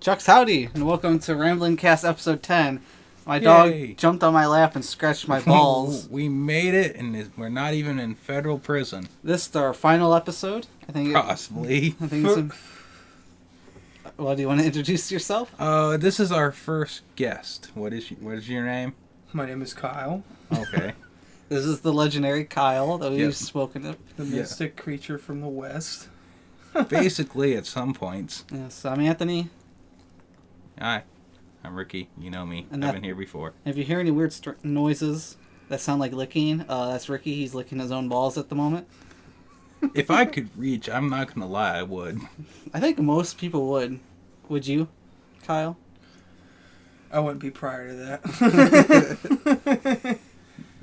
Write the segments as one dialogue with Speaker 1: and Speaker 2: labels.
Speaker 1: Chuck's howdy, and welcome to Ramblin Cast episode 10. My
Speaker 2: Yay.
Speaker 1: dog jumped on my lap and scratched my balls.
Speaker 2: We made it, and we're not even in federal prison.
Speaker 1: This is our final episode.
Speaker 2: Possibly.
Speaker 1: I think it's well, do you want to introduce yourself?
Speaker 2: This is our first guest. What is your name?
Speaker 3: My name is Kyle,
Speaker 2: Okay.
Speaker 1: This is the legendary Kyle that we've
Speaker 2: Yep.
Speaker 1: spoken of.
Speaker 3: the mystic creature from the West.
Speaker 2: Basically, at some points.
Speaker 1: Yes, I'm Anthony.
Speaker 2: Hi, I'm Ricky. You know me.
Speaker 1: And
Speaker 2: I've
Speaker 1: that-
Speaker 2: been here before.
Speaker 1: If you hear any weird noises that sound like licking, that's Ricky. He's licking his own balls at the moment.
Speaker 2: If I could reach, I'm not going to lie, I would.
Speaker 1: I think most people would. Would you, Kyle?
Speaker 3: I wouldn't be prior to that.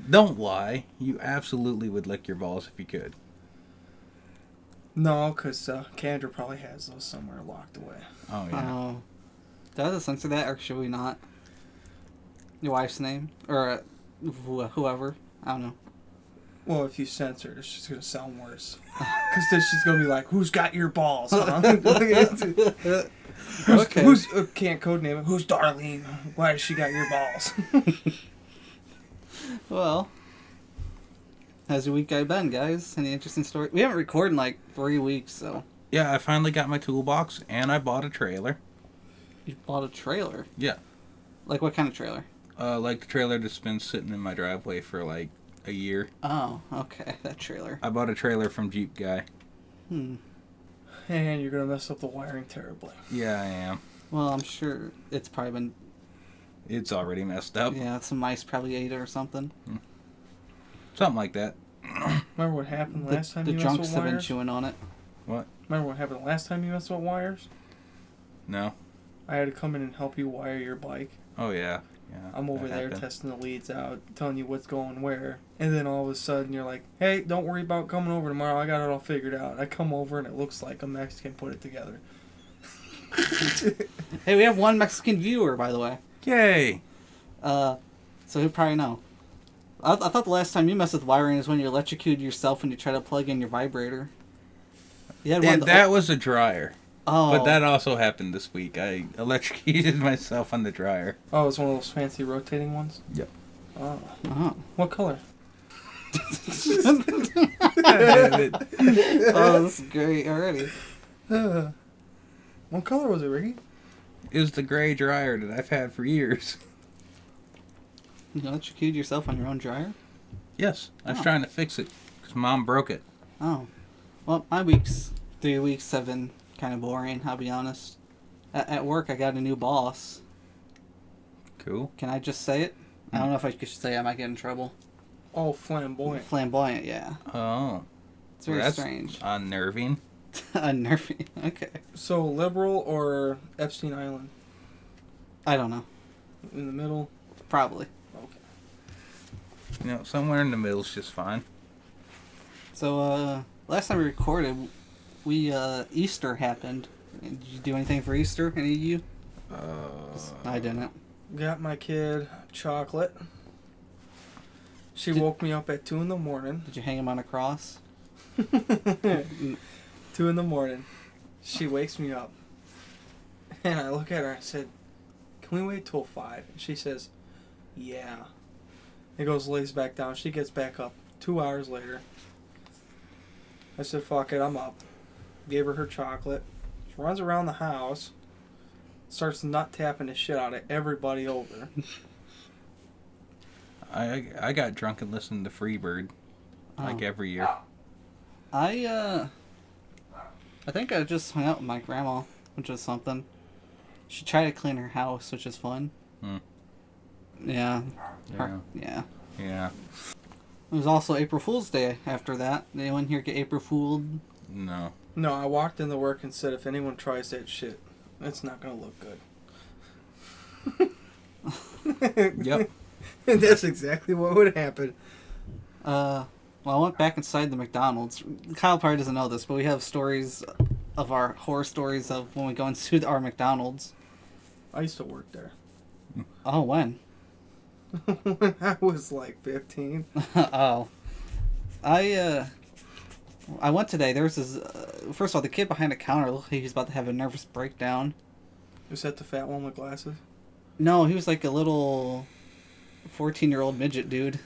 Speaker 2: Don't lie. You absolutely would lick your balls if you could.
Speaker 3: No, because Kendra probably has those somewhere locked away.
Speaker 2: Oh, yeah.
Speaker 1: Does it censor that, or should we not? Your wife's name? Or whoever? I don't know.
Speaker 3: Well, if you censor it, it's just going to sound worse. Because then she's going to be like, who's got your balls? Huh?
Speaker 1: Okay.
Speaker 3: Who's can't code name it. Who's Darlene? Why does she got your balls?
Speaker 1: Well, how's your week been, guys? Any interesting story? We haven't recorded in like 3 weeks, so.
Speaker 2: Yeah, I finally got my toolbox, and I bought a trailer.
Speaker 1: You bought a trailer?
Speaker 2: Yeah.
Speaker 1: Like what kind of trailer?
Speaker 2: Like the trailer that's been sitting in my driveway for like a year.
Speaker 1: Oh, okay, that trailer.
Speaker 2: I bought a trailer from Jeep Guy.
Speaker 3: And you're going to mess up the wiring terribly.
Speaker 2: Yeah, I am.
Speaker 1: Well, I'm sure it's probably been.
Speaker 2: It's already messed up.
Speaker 1: Yeah, some mice probably ate it or something.
Speaker 2: Something like that.
Speaker 3: Remember what happened last time
Speaker 1: The
Speaker 3: you messed
Speaker 1: drunks
Speaker 3: with
Speaker 1: have been
Speaker 3: wires?
Speaker 1: chewing on it.
Speaker 3: Remember what happened last time you messed with wires?
Speaker 2: No?
Speaker 3: I had to come in and help you wire your bike.
Speaker 2: Oh, yeah. Yeah.
Speaker 3: I'm over
Speaker 2: that
Speaker 3: there
Speaker 2: happened.
Speaker 3: testing the leads out, telling you what's going where. And then all of a sudden you're like, hey, don't worry about coming over tomorrow. I got it all figured out. I come over and it looks like a Mexican put it together.
Speaker 1: Hey, we have one Mexican viewer, by the way.
Speaker 2: Yay!
Speaker 1: So he'll probably know. I thought the last time you messed with wiring is when you electrocuted yourself when you try to plug in your vibrator. You had one
Speaker 2: And that was a dryer.
Speaker 1: Oh.
Speaker 2: But that also happened this week. I electrocuted myself on the dryer.
Speaker 3: Oh, it's one of those fancy rotating ones?
Speaker 2: Yep.
Speaker 3: Oh.
Speaker 1: Oh.
Speaker 3: What color?
Speaker 1: Oh, this is great already.
Speaker 3: What color was it, Ricky?
Speaker 2: It was the gray dryer that I've had for years.
Speaker 1: You electrocuted yourself on your own dryer?
Speaker 2: Yes. I was
Speaker 1: Oh.
Speaker 2: trying to fix it because Mom broke it.
Speaker 1: Oh. Well, my 3 weeks have been kind of boring, I'll be honest. At work, I got a new boss.
Speaker 2: Cool.
Speaker 1: Can I just say it? I don't know if I should say it. I might get in trouble.
Speaker 3: Oh, flamboyant.
Speaker 1: Flamboyant, yeah.
Speaker 2: Oh.
Speaker 1: It's very
Speaker 2: That's
Speaker 1: strange.
Speaker 2: unnerving.
Speaker 1: Unnerving. Okay.
Speaker 3: So, liberal or Epstein Island?
Speaker 1: I don't know.
Speaker 3: In the middle?
Speaker 1: Probably.
Speaker 3: Okay.
Speaker 2: You know, somewhere in the middle's just fine.
Speaker 1: So, last time we recorded, Easter happened. Did you do anything for Easter? Any of you? I didn't.
Speaker 3: Got my kid chocolate. She woke me up at 2 in the morning.
Speaker 1: Did you hang him on a cross?
Speaker 3: 2 in the morning. She wakes me up. And I look at her and I said, can we wait till 5? And she says, yeah. It goes, lays back down. She gets back up 2 hours later. I said, fuck it, I'm up. Gave her chocolate. She runs around the house. Starts nut tapping the shit out of everybody over.
Speaker 2: I got drunk and listened to Freebird like every year.
Speaker 1: I think I just hung out with my grandma, which was something. She tried to clean her house, which is fun. Yeah. Yeah.
Speaker 2: Yeah.
Speaker 1: It was also April Fool's Day after that. Did anyone here get April Fooled?
Speaker 2: No.
Speaker 3: No, I walked into work and said, if anyone tries that shit, it's not going to look good.
Speaker 2: Yep.
Speaker 3: And that's exactly what would happen.
Speaker 1: Well, I went back inside the McDonald's. Kyle probably doesn't know this, but we have stories of our horror stories of when we go into our McDonald's.
Speaker 3: I used to work there.
Speaker 1: Oh, when?
Speaker 3: When I was like 15.
Speaker 1: Oh. I went today. There was this... first of all, the kid behind the counter looked like he was about to have a nervous breakdown.
Speaker 3: Was that the fat one with glasses?
Speaker 1: No, he was like a little 14-year-old midget dude.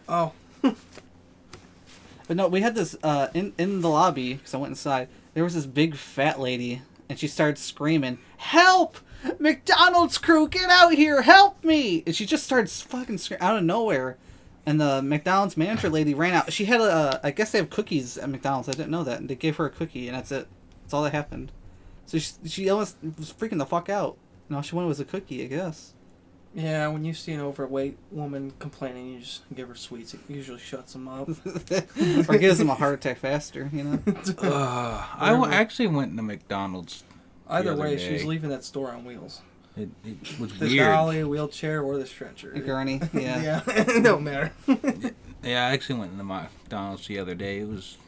Speaker 3: Oh.
Speaker 1: But no, we had this in the lobby, because I went inside. There was this big fat lady, and she started screaming, "Help! McDonald's crew, get out here! Help me!" And she just started fucking screaming out of nowhere. And the McDonald's manager lady ran out. She had I guess they have cookies at McDonald's. I didn't know that. And they gave her a cookie, and that's it. That's all that happened. So she almost was freaking the fuck out. And all she wanted was a cookie, I guess.
Speaker 3: Yeah, when you see an overweight woman complaining, you just give her sweets. It usually shuts them up.
Speaker 1: Or gives them a heart attack faster, you know?
Speaker 2: I actually went to McDonald's.
Speaker 3: Either way,
Speaker 2: day.
Speaker 3: she was leaving that store on wheels.
Speaker 2: It was
Speaker 3: the
Speaker 2: weird.
Speaker 3: dolly, wheelchair, or the stretcher.
Speaker 1: A gurney, yeah.
Speaker 3: Yeah, it don't matter.
Speaker 2: Yeah, I actually went to McDonald's the other day.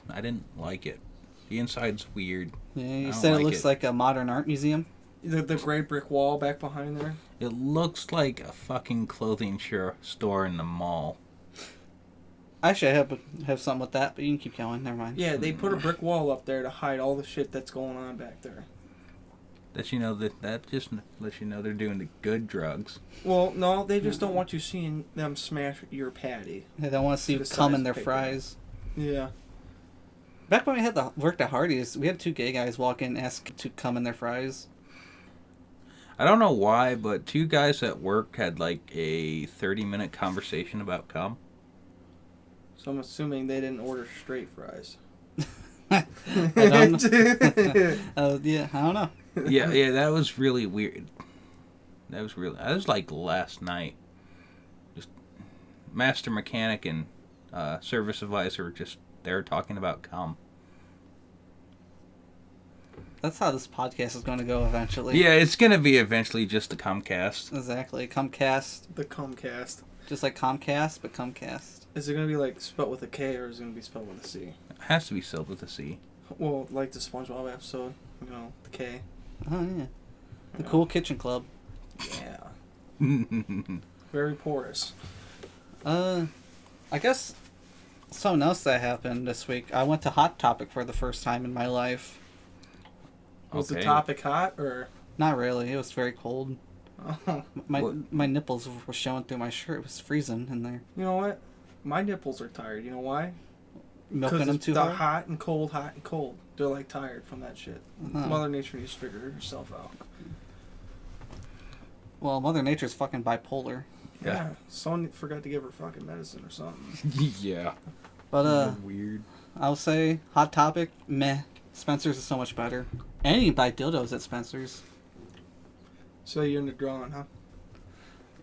Speaker 2: I didn't like it. The inside's weird.
Speaker 1: Yeah, you said it looks like a modern art museum.
Speaker 3: The gray brick wall back behind there.
Speaker 2: It looks like a fucking clothing store in the mall.
Speaker 1: Actually, I have something with that, but you can keep going. Never mind.
Speaker 3: Yeah, they put a brick wall up there to hide all the shit that's going on back there.
Speaker 2: That just lets you know they're doing the good drugs.
Speaker 3: Well, no, they just don't want you seeing them smash your patty.
Speaker 1: They don't want to see you cum in their fries.
Speaker 3: Yeah.
Speaker 1: Back when we worked at Hardee's, we had 2 gay guys walk in and ask to cum in their fries.
Speaker 2: I don't know why, but 2 guys at work had like a 30-minute conversation about cum.
Speaker 3: So I'm assuming they didn't order straight fries.
Speaker 1: I don't know. Yeah, I don't know.
Speaker 2: yeah, that was really weird. That was like last night. Just master mechanic and service advisor they were talking about cum.
Speaker 1: That's how this podcast is going to go eventually.
Speaker 2: Yeah, it's going to be eventually just a Comcast.
Speaker 1: Exactly. Comcast.
Speaker 3: The Comcast.
Speaker 1: Just like Comcast, but Comcast.
Speaker 3: Is it going to be like spelled with a K or is it going to be spelled with a C?
Speaker 2: It has to be spelled with a C.
Speaker 3: Well, like the SpongeBob episode, the K.
Speaker 1: Oh, yeah. The Cool Kitchen Club.
Speaker 3: Yeah. Very porous.
Speaker 1: I guess something else that happened this week. I went to Hot Topic for the first time in my life.
Speaker 3: Was the topic hot or?
Speaker 1: Not really. It was very cold.
Speaker 3: Oh.
Speaker 1: My nipples were showing through my shirt. It was freezing in there.
Speaker 3: You know what? My nipples are tired. You know why?
Speaker 1: Milking them too hard?
Speaker 3: Hot and cold. They're like tired from that shit.
Speaker 1: Uh-huh.
Speaker 3: Mother Nature needs to figure herself out.
Speaker 1: Well, Mother Nature's fucking bipolar.
Speaker 3: Yeah. Someone forgot to give her fucking medicine or something.
Speaker 2: Yeah.
Speaker 1: But
Speaker 2: weird.
Speaker 1: I'll say Hot Topic, meh. Spencer's is so much better. And you can buy dildos at Spencer's.
Speaker 3: So you're into drawing, huh?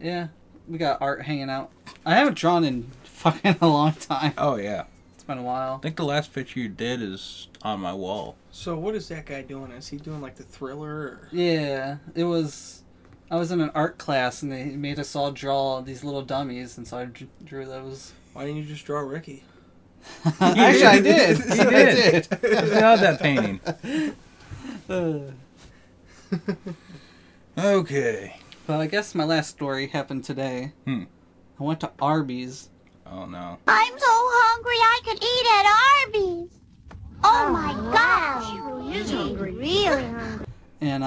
Speaker 1: Yeah. We got art hanging out. I haven't drawn in fucking a long time.
Speaker 2: Oh, yeah.
Speaker 1: It's been a while.
Speaker 2: I think the last picture you did is on my wall.
Speaker 3: So what is that guy doing? Is he doing like the Thriller? Or?
Speaker 1: Yeah. I was in an art class and they made us all draw these little dummies, and so I drew those.
Speaker 3: Why didn't you just draw Ricky?
Speaker 1: Actually, I did.
Speaker 2: He did. I love that painting. Okay.
Speaker 1: But I guess my last story happened today. I went to Arby's.
Speaker 2: Oh, no.
Speaker 4: I'm so hungry I could eat at Arby's. Oh my gosh. She is hungry. Really hungry.
Speaker 1: And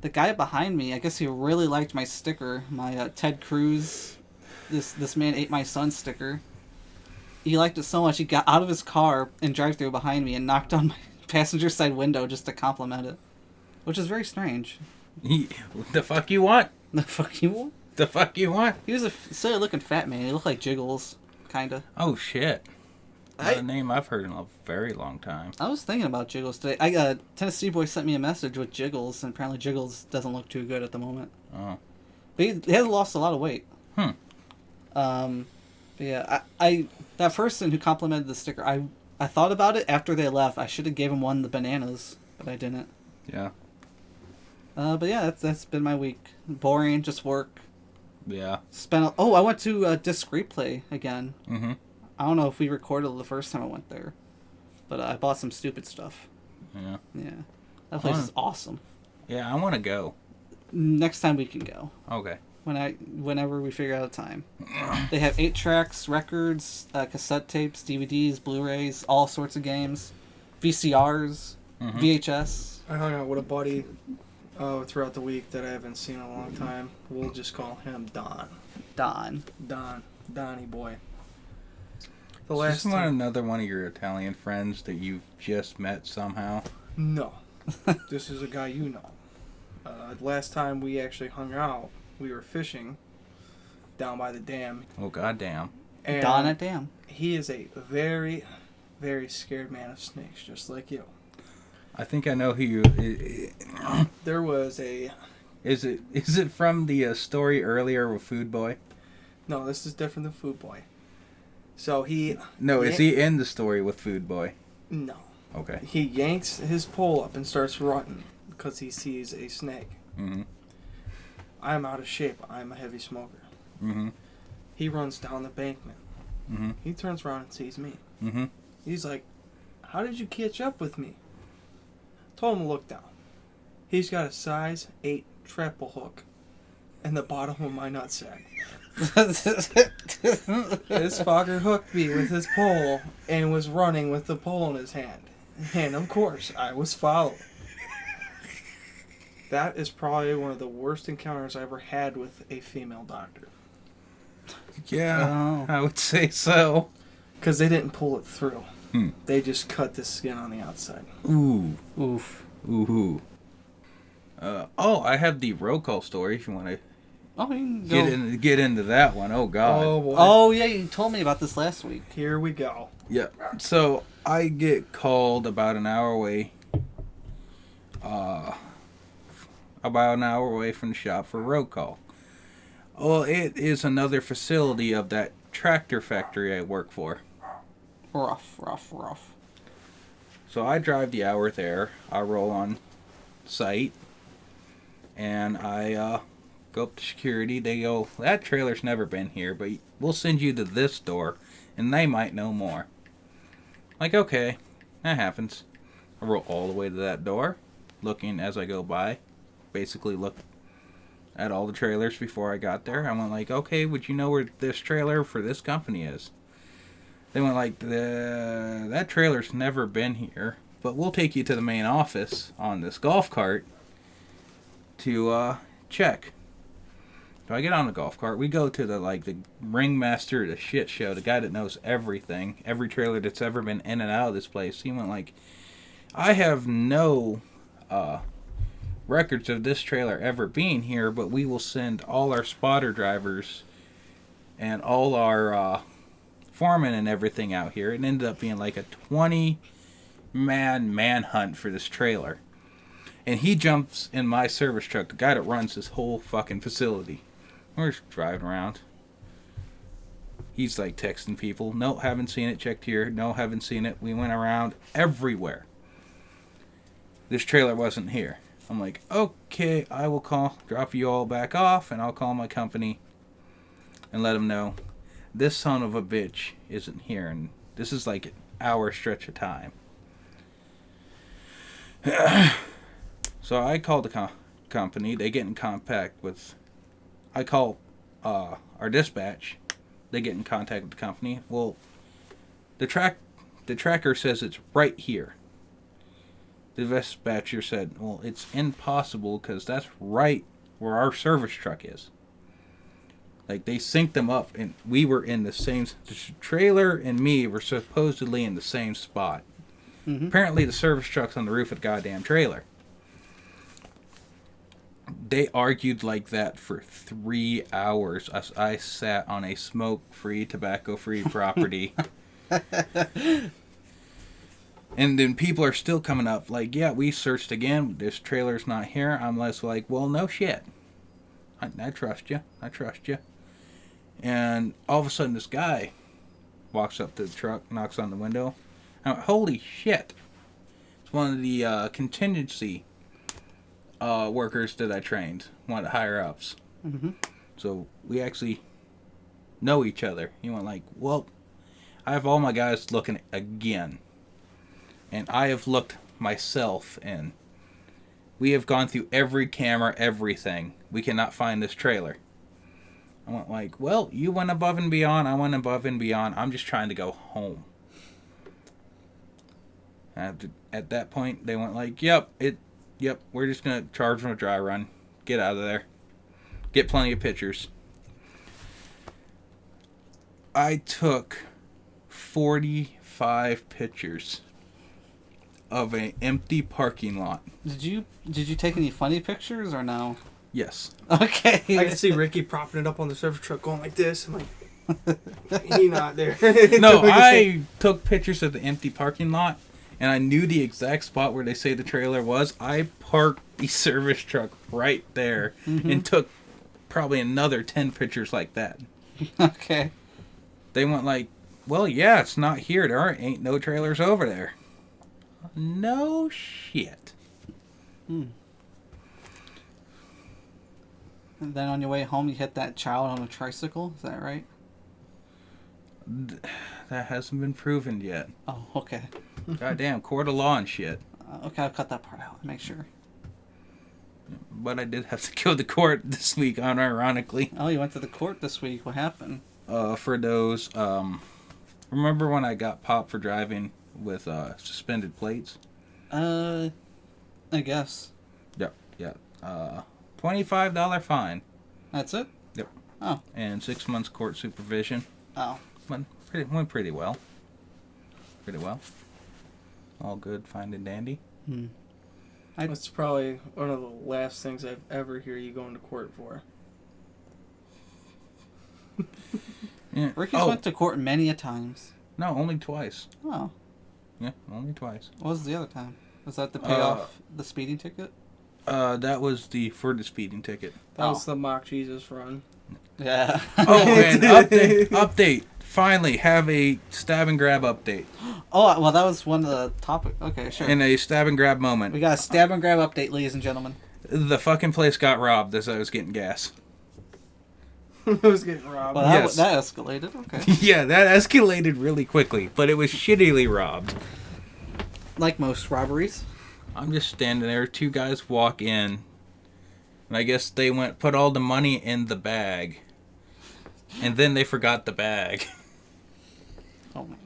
Speaker 1: the guy behind me, I guess he really liked my sticker, my Ted Cruz, this man ate my son sticker. He liked it so much he got out of his car and drive-thru behind me and knocked on my passenger side window just to compliment it, which is very strange.
Speaker 2: What the fuck you want?
Speaker 1: The fuck you want?
Speaker 2: The fuck you want?
Speaker 1: He was a silly looking fat man. He looked like Jiggles, kinda.
Speaker 2: Oh shit. Not a name I've heard in a very long time.
Speaker 1: I was thinking about Jiggles today. Tennessee Boy sent me a message with Jiggles, and apparently Jiggles doesn't look too good at the moment.
Speaker 2: Oh.
Speaker 1: But he has lost a lot of weight. But yeah, I that person who complimented the sticker, I thought about it after they left. I should have gave him one of the bananas, but I didn't.
Speaker 2: Yeah.
Speaker 1: But yeah, that's been my week. Boring, just work.
Speaker 2: Yeah.
Speaker 1: I went to Disc Replay again.
Speaker 2: Mm-hmm.
Speaker 1: I don't know if we recorded the first time I went there, but I bought some stupid stuff.
Speaker 2: Yeah.
Speaker 1: Yeah. That place is awesome.
Speaker 2: Yeah, I want to go.
Speaker 1: Next time we can go.
Speaker 2: Okay.
Speaker 1: Whenever we figure out a time. They have 8 tracks, records, cassette tapes, DVDs, Blu-rays, all sorts of games, VCRs, VHS.
Speaker 3: I hung out with a buddy throughout the week that I haven't seen in a long time. We'll just call him Don. Donnie boy. The
Speaker 2: Is
Speaker 3: last
Speaker 2: this
Speaker 3: time...
Speaker 2: another one of your Italian friends that you've just met somehow?
Speaker 3: No. This is a guy you know. Last time we actually hung out, we were fishing down by the dam.
Speaker 2: Oh, goddamn.
Speaker 3: And
Speaker 1: Don at dam.
Speaker 3: he is a very, very scared man of snakes, just like you.
Speaker 2: I think I know who you...
Speaker 3: There was a...
Speaker 2: Is it from the story earlier with Food Boy?
Speaker 3: No, this is different than Food Boy. So he...
Speaker 2: No, is he in the story with Food Boy?
Speaker 3: No.
Speaker 2: Okay.
Speaker 3: He yanks his pole up and starts running because he sees a snake.
Speaker 2: Mm-hmm.
Speaker 3: I'm out of shape. I'm a heavy smoker.
Speaker 2: Mm-hmm.
Speaker 3: He runs down the bankment.
Speaker 2: Mm-hmm.
Speaker 3: He turns around and sees me.
Speaker 2: Mm-hmm.
Speaker 3: He's like, how did you catch up with me? Told him to look down. He's got a size 8 treble hook in the bottom of my nutsack. This fucker hooked me with his pole and was running with the pole in his hand. And of course, I was following. That is probably one of the worst encounters I ever had with a female doctor.
Speaker 2: Yeah, I would say so.
Speaker 3: Because they didn't pull it through.
Speaker 2: Hmm.
Speaker 3: They just cut the skin on the outside.
Speaker 2: Ooh.
Speaker 1: Oof.
Speaker 2: Ooh. I have the roll call story if you want to
Speaker 1: Oh, you can go.
Speaker 2: get into that one. Oh, God.
Speaker 3: Oh, boy.
Speaker 1: Oh, yeah, you told me about this last week.
Speaker 3: Here we go.
Speaker 2: Yeah. So I get called about an hour away. About an hour away from the shop for a road call. Well, it is another facility of that tractor factory I work for.
Speaker 1: Rough.
Speaker 2: So I drive the hour there. I roll on site. And I go up to security. They go, that trailer's never been here, but we'll send you to this door, and they might know more. Like, okay, that happens. I roll all the way to that door, looking as I go by. Basically look at all the trailers before I got there. I went like, okay, would you know where this trailer for this company is? They went like, that trailer's never been here, but we'll take you to the main office on this golf cart to check. So I get on the golf cart. We go to the ringmaster of the shit show, the guy that knows everything, every trailer that's ever been in and out of this place. He went like, I have no records of this trailer ever being here, but we will send all our spotter drivers and all our foremen and everything out here. It ended up being like a 20-man manhunt for this trailer. And he jumps in my service truck, the guy that runs this whole fucking facility. We're just driving around. He's like texting people. No, haven't seen it. Checked here. No, haven't seen it. We went around everywhere. This trailer wasn't here. I'm like, okay, I will drop you all back off, and I'll call my company and let them know this son of a bitch isn't here. And this is like an hour stretch of time. So I call the company. They get in contact with... I call our dispatch. They get in contact with the company. Well, the tracker says it's right here. The dispatcher said, well, it's impossible because that's right where our service truck is. Like, they synced them up, and we were in the same... The trailer and me were supposedly in the same spot. Mm-hmm. Apparently, the service truck's on the roof of the goddamn trailer. They argued like that for 3 hours as I sat on a smoke-free, tobacco-free property. And then people are still coming up like, yeah, we searched again. This trailer's not here. I'm less like, well, no shit. I trust you. I trust you. And all of a sudden, this guy walks up to the truck, knocks on the window. I went, holy shit. It's one of the contingency workers that I trained, one of the higher ups. Mm-hmm. So we actually know each other. He went like, well, I have all my guys looking again. And I have looked myself, and we have gone through every camera, everything. We cannot find this trailer. I went like, well, you went above and beyond. I went above and beyond. I'm just trying to go home. And at that point, they went like, yep, Yep, we're just going to charge them a dry run. Get out of there. Get plenty of pictures. I took 45 pictures of an empty parking lot.
Speaker 1: Did you take any funny pictures or no?
Speaker 2: Yes.
Speaker 1: Okay.
Speaker 3: I can see Ricky propping it up on the service truck going like this. I'm like, he not there.
Speaker 2: No, I took pictures of the empty parking lot, and I knew the exact spot where they say the trailer was. I parked the service truck right there and took probably another 10 pictures like that.
Speaker 1: Okay.
Speaker 2: They went like, well, yeah, it's not here. There ain't no trailers over there. No shit.
Speaker 1: And then on your way home, you hit that child on a tricycle. Is that right?
Speaker 2: That hasn't been proven yet.
Speaker 1: Oh, okay.
Speaker 2: Goddamn, court of law and shit.
Speaker 1: Okay, I'll cut that part out. Make sure.
Speaker 2: But I did have to go to court this week, unironically.
Speaker 1: Oh, you went to the court this week. What happened?
Speaker 2: For those, remember when I got popped for driving with suspended plates?
Speaker 1: I guess.
Speaker 2: Yep. $25 fine.
Speaker 1: That's it?
Speaker 2: Yep.
Speaker 1: Oh.
Speaker 2: And 6 months court supervision.
Speaker 1: Oh.
Speaker 2: Went pretty well. Pretty well. All good, fine and dandy.
Speaker 3: That's probably one of the last things I've ever hear you going to court for.
Speaker 2: Yeah.
Speaker 1: Ricky's went to court many a times.
Speaker 2: No, only twice.
Speaker 1: Oh.
Speaker 2: Yeah, only twice.
Speaker 1: What was the other time? Was that to pay off the speeding ticket?
Speaker 2: That was for the speeding ticket.
Speaker 3: That was the mock Jesus run.
Speaker 1: Yeah.
Speaker 2: Oh, and update. Finally, have a stab and grab update.
Speaker 1: Oh, well, that was one of the topics. Okay, sure.
Speaker 2: In a stab and grab moment.
Speaker 1: We got a stab and grab update, ladies and gentlemen.
Speaker 2: The fucking place got robbed as I was getting gas.
Speaker 3: I was getting robbed.
Speaker 1: Well,
Speaker 2: Yes.
Speaker 1: that escalated. Okay.
Speaker 2: Yeah, that escalated really quickly, but it was shittily robbed.
Speaker 1: Like most robberies.
Speaker 2: I'm just standing there, two guys walk in, and I guess they put all the money in the bag, and then they forgot the bag.
Speaker 1: Oh my.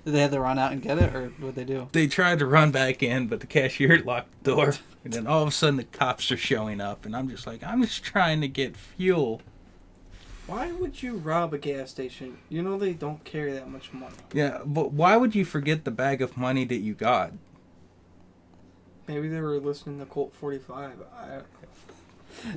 Speaker 1: Did they have to run out and get it, or what they do?
Speaker 2: They tried to run back in, but the cashier locked the door, and then all of a sudden the cops are showing up, and I'm just like, I'm just trying to get fuel.
Speaker 3: Why would you rob a gas station? You know they don't carry that much money.
Speaker 2: Yeah, but why would you forget the bag of money that you got?
Speaker 3: Maybe they were listening to Colt 45.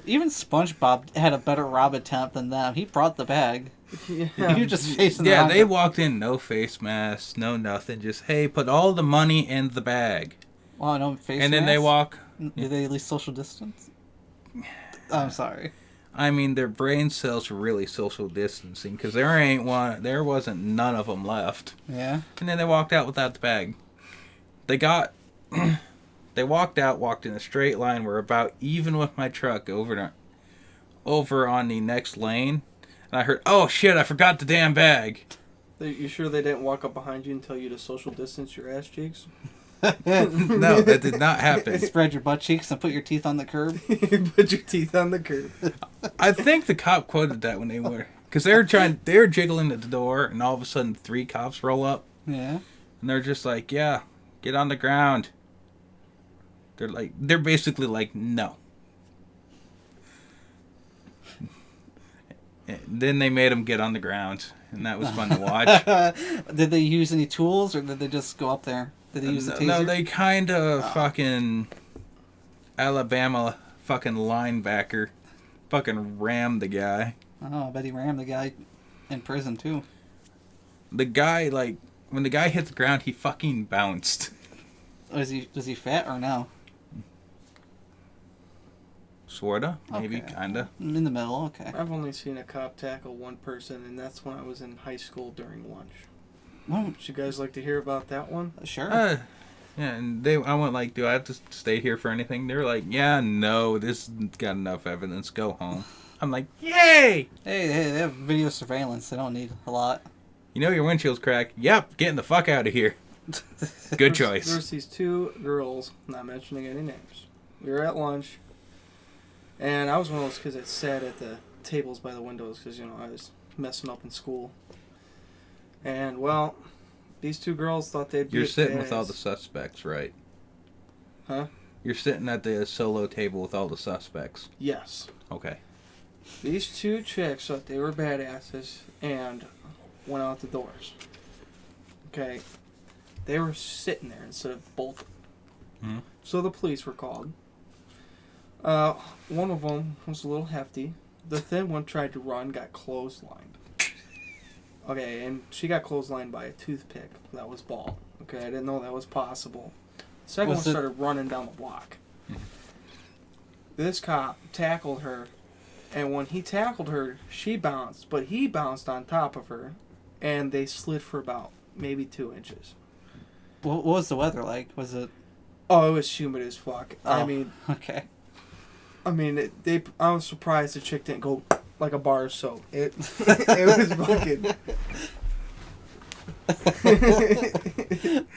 Speaker 1: Even SpongeBob had a better rob attempt than them. He brought the bag.
Speaker 3: Yeah.
Speaker 1: You just facing the
Speaker 2: Yeah,
Speaker 1: wrong
Speaker 2: they walked in, no face mask, no nothing, just, hey, put all the money in the bag.
Speaker 1: Well, no face
Speaker 2: And then they
Speaker 1: mask?
Speaker 2: walk.
Speaker 1: Did they at least social distance? I'm sorry.
Speaker 2: I mean, their brain cells were really social distancing, because there wasn't none of them left.
Speaker 1: Yeah.
Speaker 2: And then they walked out without the bag. They walked out, walked in a straight line, were about even with my truck over on the next lane. And I heard, oh shit, I forgot the damn bag.
Speaker 3: You sure they didn't walk up behind you and tell you to social distance your ass cheeks?
Speaker 2: No, that did not happen.
Speaker 1: Spread your butt cheeks and put your teeth on the curb.
Speaker 3: Put your teeth on the curb.
Speaker 2: I think the cop quoted that when they were, because they were jiggling at the door, and all of a sudden 3 cops roll up,
Speaker 1: Yeah.
Speaker 2: and they're just like, yeah, get on the ground. They're basically like, no. And then they made them get on the ground, and that was fun to watch.
Speaker 1: Did they use any tools, or did they just go up there? Did they use the taser?
Speaker 2: No, they kind of fucking Alabama fucking linebacker fucking rammed the guy.
Speaker 1: Oh, I bet he rammed the guy in prison, too.
Speaker 2: The guy, when the guy hit the ground, he fucking bounced.
Speaker 1: Was he fat or no?
Speaker 2: Sorta, maybe,
Speaker 1: Okay.
Speaker 2: kinda.
Speaker 1: In the middle, okay.
Speaker 3: I've only seen a cop tackle one person, and that's when I was in high school during lunch.
Speaker 1: Well,
Speaker 3: Would you guys like to hear about that one?
Speaker 1: sure.
Speaker 2: Yeah, and I went like, do I have to stay here for anything? They were like, yeah, no, this got enough evidence, go home. I'm like, yay!
Speaker 1: Hey, they have video surveillance. They don't need a lot.
Speaker 2: You know your windshield's cracked? Yep, getting the fuck out of here. Good choice.
Speaker 3: There's these 2 girls, not mentioning any names. We were at lunch, and I was one of those kids that sat at the tables by the windows because, I was messing up in school. And, well, these 2 girls thought they'd be
Speaker 2: You're
Speaker 3: a
Speaker 2: sitting with
Speaker 3: badass.
Speaker 2: all the suspects, right?
Speaker 3: Huh?
Speaker 2: You're sitting at the solo table with all the suspects.
Speaker 3: Yes.
Speaker 2: Okay.
Speaker 3: These two chicks thought they were badasses and went out the doors. Okay. They were sitting there instead of bolting.
Speaker 2: Mm-hmm.
Speaker 3: So the police were called. One of them was a little hefty. The thin one tried to run, got clotheslined. Okay, and she got clotheslined by a toothpick that was bald. Okay, I didn't know that was possible. The second one started running down the block. This cop tackled her, and when he tackled her, she bounced, but he bounced on top of her, and they slid for about maybe 2 inches.
Speaker 1: What was the weather like? Was it...
Speaker 3: Oh, it was humid as fuck.
Speaker 1: Oh,
Speaker 3: I mean...
Speaker 1: Okay.
Speaker 3: I mean, I was surprised the chick didn't go like a bar of soap. It was fucking...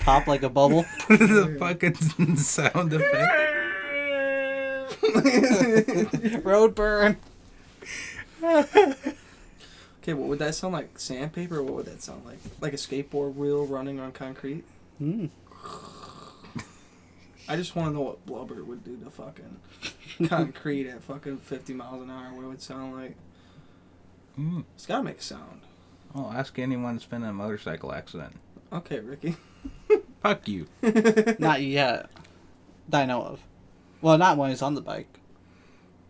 Speaker 1: Pop like a bubble.
Speaker 2: The fucking sound effect.
Speaker 1: Road burn.
Speaker 3: Okay, what would that sound like? Sandpaper? Or what would that sound like? Like a skateboard wheel running on concrete?
Speaker 1: Mm.
Speaker 3: I just want to know what blubber would do to fucking concrete at fucking 50 miles an hour. What it would sound like?
Speaker 2: Mm.
Speaker 3: It's gotta make a sound.
Speaker 2: Oh, ask anyone that's been in a motorcycle accident.
Speaker 3: Okay, Ricky.
Speaker 2: Fuck you.
Speaker 1: Not yet. That I know of. Well, not when he's on the bike.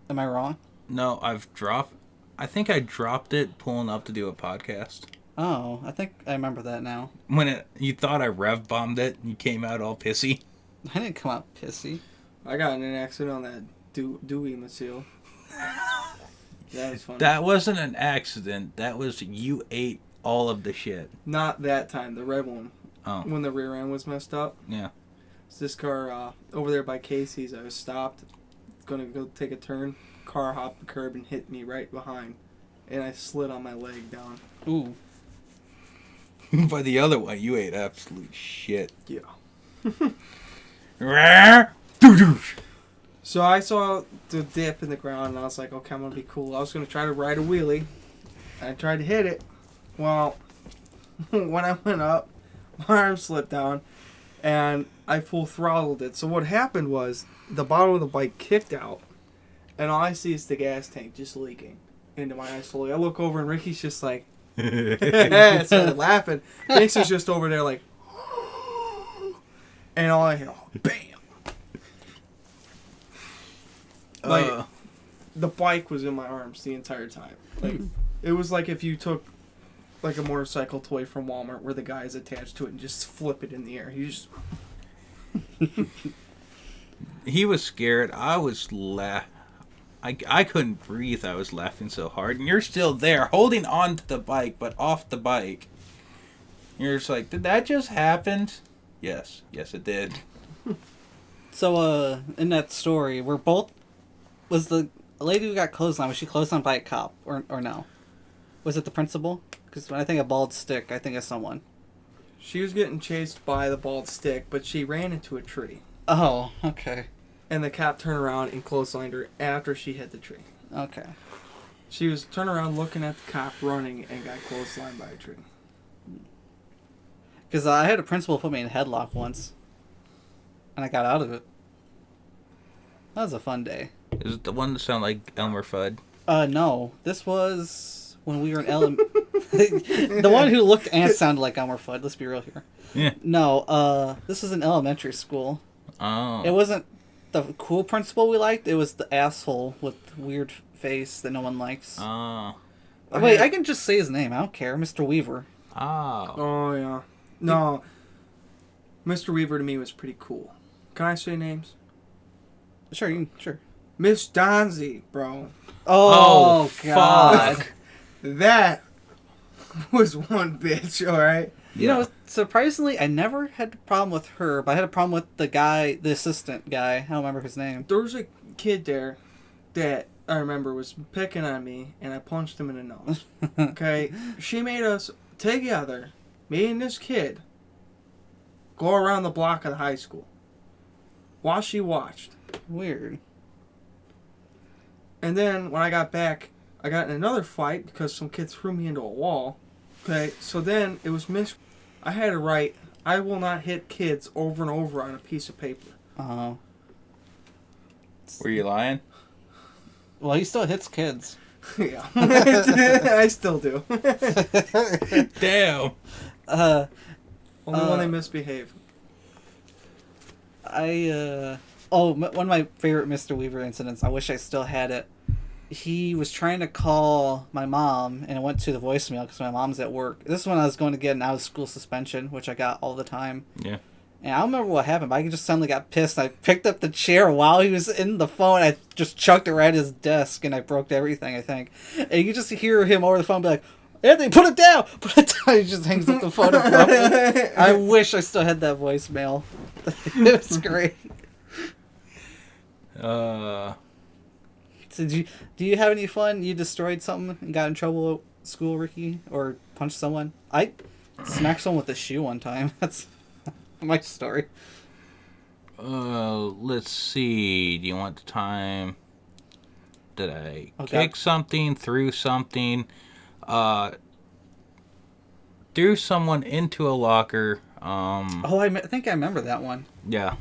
Speaker 1: Am I wrong?
Speaker 2: No, I think I dropped it pulling up to do a podcast.
Speaker 1: Oh, I think I remember that now.
Speaker 2: When you thought I rev bombed it, you came out all pissy.
Speaker 1: I didn't come out pissy.
Speaker 3: I got in an accident on that Dewey Maceo. That was funny.
Speaker 2: That wasn't an accident. That was you ate all of the shit.
Speaker 3: Not that time, the red one.
Speaker 2: Oh.
Speaker 3: When the rear end was messed up.
Speaker 2: Yeah.
Speaker 3: So this car over there by Casey's, I was stopped, gonna go take a turn. Car hopped the curb and hit me right behind, and I slid on my leg down.
Speaker 1: Ooh.
Speaker 2: By the other one, you ate absolute shit.
Speaker 3: Yeah. So I saw the dip in the ground, and I was like, okay, I'm gonna be cool. I was gonna try to ride a wheelie. I tried to hit it. Well, when I went up, my arm slipped down, and I full throttled it. So what happened was the bottom of the bike kicked out, and all I see is the gas tank just leaking into my eye slowly. I look over, and Ricky's just like, started laughing. Dixon's just over there like, and all I hear, bam. Like, the bike was in my arms the entire time. Like, it was like if you took, like, a motorcycle toy from Walmart where the guy is attached to it and just flip it in the air. He just...
Speaker 2: He was scared. I was I couldn't breathe. I was laughing so hard. And you're still there, holding on to the bike, but off the bike. You're just like, did that just happen? Yes. Yes, it did.
Speaker 1: So, in that story, was the lady who got clotheslined, was she clotheslined by a cop, or no? Was it the principal? Because when I think of bald stick, I think of someone.
Speaker 3: She was getting chased by the bald stick, but she ran into a tree.
Speaker 1: Oh, okay.
Speaker 3: And the cop turned around and clotheslined her after she hit the tree.
Speaker 1: Okay.
Speaker 3: She was turning around looking at the cop running and got clotheslined by a tree.
Speaker 1: Because I had a principal put me in a headlock once, and I got out of it. That was a fun day.
Speaker 2: Is it the one that sounded like Elmer Fudd?
Speaker 1: No. This was when we were in the one who looked and sounded like Elmer Fudd. Let's be real here.
Speaker 2: Yeah.
Speaker 1: No, this was in elementary school.
Speaker 2: Oh.
Speaker 1: It wasn't the cool principal we liked. It was the asshole with weird face that no one likes.
Speaker 2: Oh.
Speaker 1: Wait, I can just say his name. I don't care. Mr. Weaver.
Speaker 2: Oh.
Speaker 3: Oh, yeah. No. Mr. Weaver to me was pretty cool. Can I say names?
Speaker 1: Sure.
Speaker 3: Miss Donzie, bro.
Speaker 1: Oh God.
Speaker 2: Fuck.
Speaker 3: That was one bitch, alright?
Speaker 1: You know, surprisingly, I never had a problem with her, but I had a problem with the assistant guy. I don't remember his name.
Speaker 3: There was a kid there that I remember was picking on me, and I punched him in the nose. Okay? She made us together, me and this kid, go around the block of the high school while she watched.
Speaker 1: Weird.
Speaker 3: And then when I got back, I got in another fight because some kid threw me into a wall. Okay, so then it was I had to write, I will not hit kids over and over on a piece of paper.
Speaker 1: Uh-huh.
Speaker 2: Were you lying?
Speaker 1: Well, he still hits kids.
Speaker 3: Yeah. I still do.
Speaker 2: Damn.
Speaker 3: Only when they misbehave.
Speaker 1: One of my favorite Mr. Weaver incidents, I wish I still had it. He was trying to call my mom, and it went to the voicemail because my mom's at work. This is when I was going to get an out-of-school suspension, which I got all the time.
Speaker 2: Yeah.
Speaker 1: And I don't remember what happened, but I just suddenly got pissed. I picked up the chair while he was in the phone. I just chucked it right at his desk, and I broke everything, I think. And you just hear him over the phone be like, Anthony, put it down! Put it down! He just hangs up the phone abruptly. I wish I still had that voicemail. It was great. So do you have any fun? You destroyed something and got in trouble at school, Ricky? Or punched someone? I smacked someone with a shoe one time. That's my story.
Speaker 2: Let's see. Do you want the time? Did I
Speaker 1: Okay.
Speaker 2: kick something, threw something, threw someone into a locker?
Speaker 1: I think I remember that one.
Speaker 2: Yeah,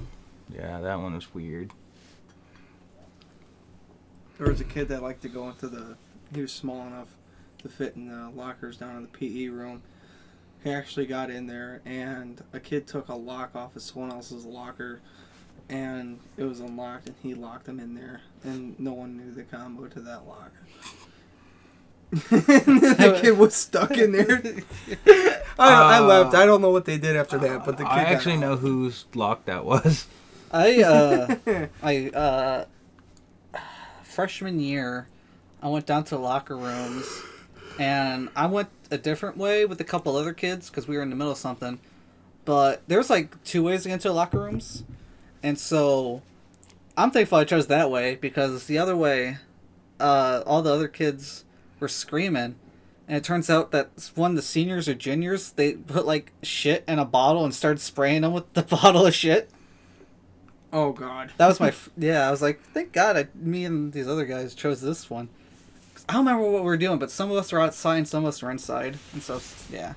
Speaker 2: that one was weird.
Speaker 3: There was a kid that liked to go into he was small enough to fit in the lockers down in the PE room. He actually got in there, and a kid took a lock off of someone else's locker, and it was unlocked, and he locked him in there, and no one knew the combo to that lock. The kid was stuck in there. I left. I don't know what they did after that, but the kid
Speaker 2: I actually know whose lock that was.
Speaker 1: Freshman year, I went down to the locker rooms, and I went a different way with a couple other kids because we were in the middle of something. But there's like 2 ways to get into the locker rooms, and so I'm thankful I chose that way because the other way, all the other kids were screaming, and it turns out that one of the seniors or juniors, they put like shit in a bottle and started spraying them with the bottle of shit.
Speaker 3: Oh, God.
Speaker 1: That was my... I was like, thank God me and these other guys chose this one. 'Cause I don't remember what we were doing, but some of us were outside and some of us were inside. And so, yeah.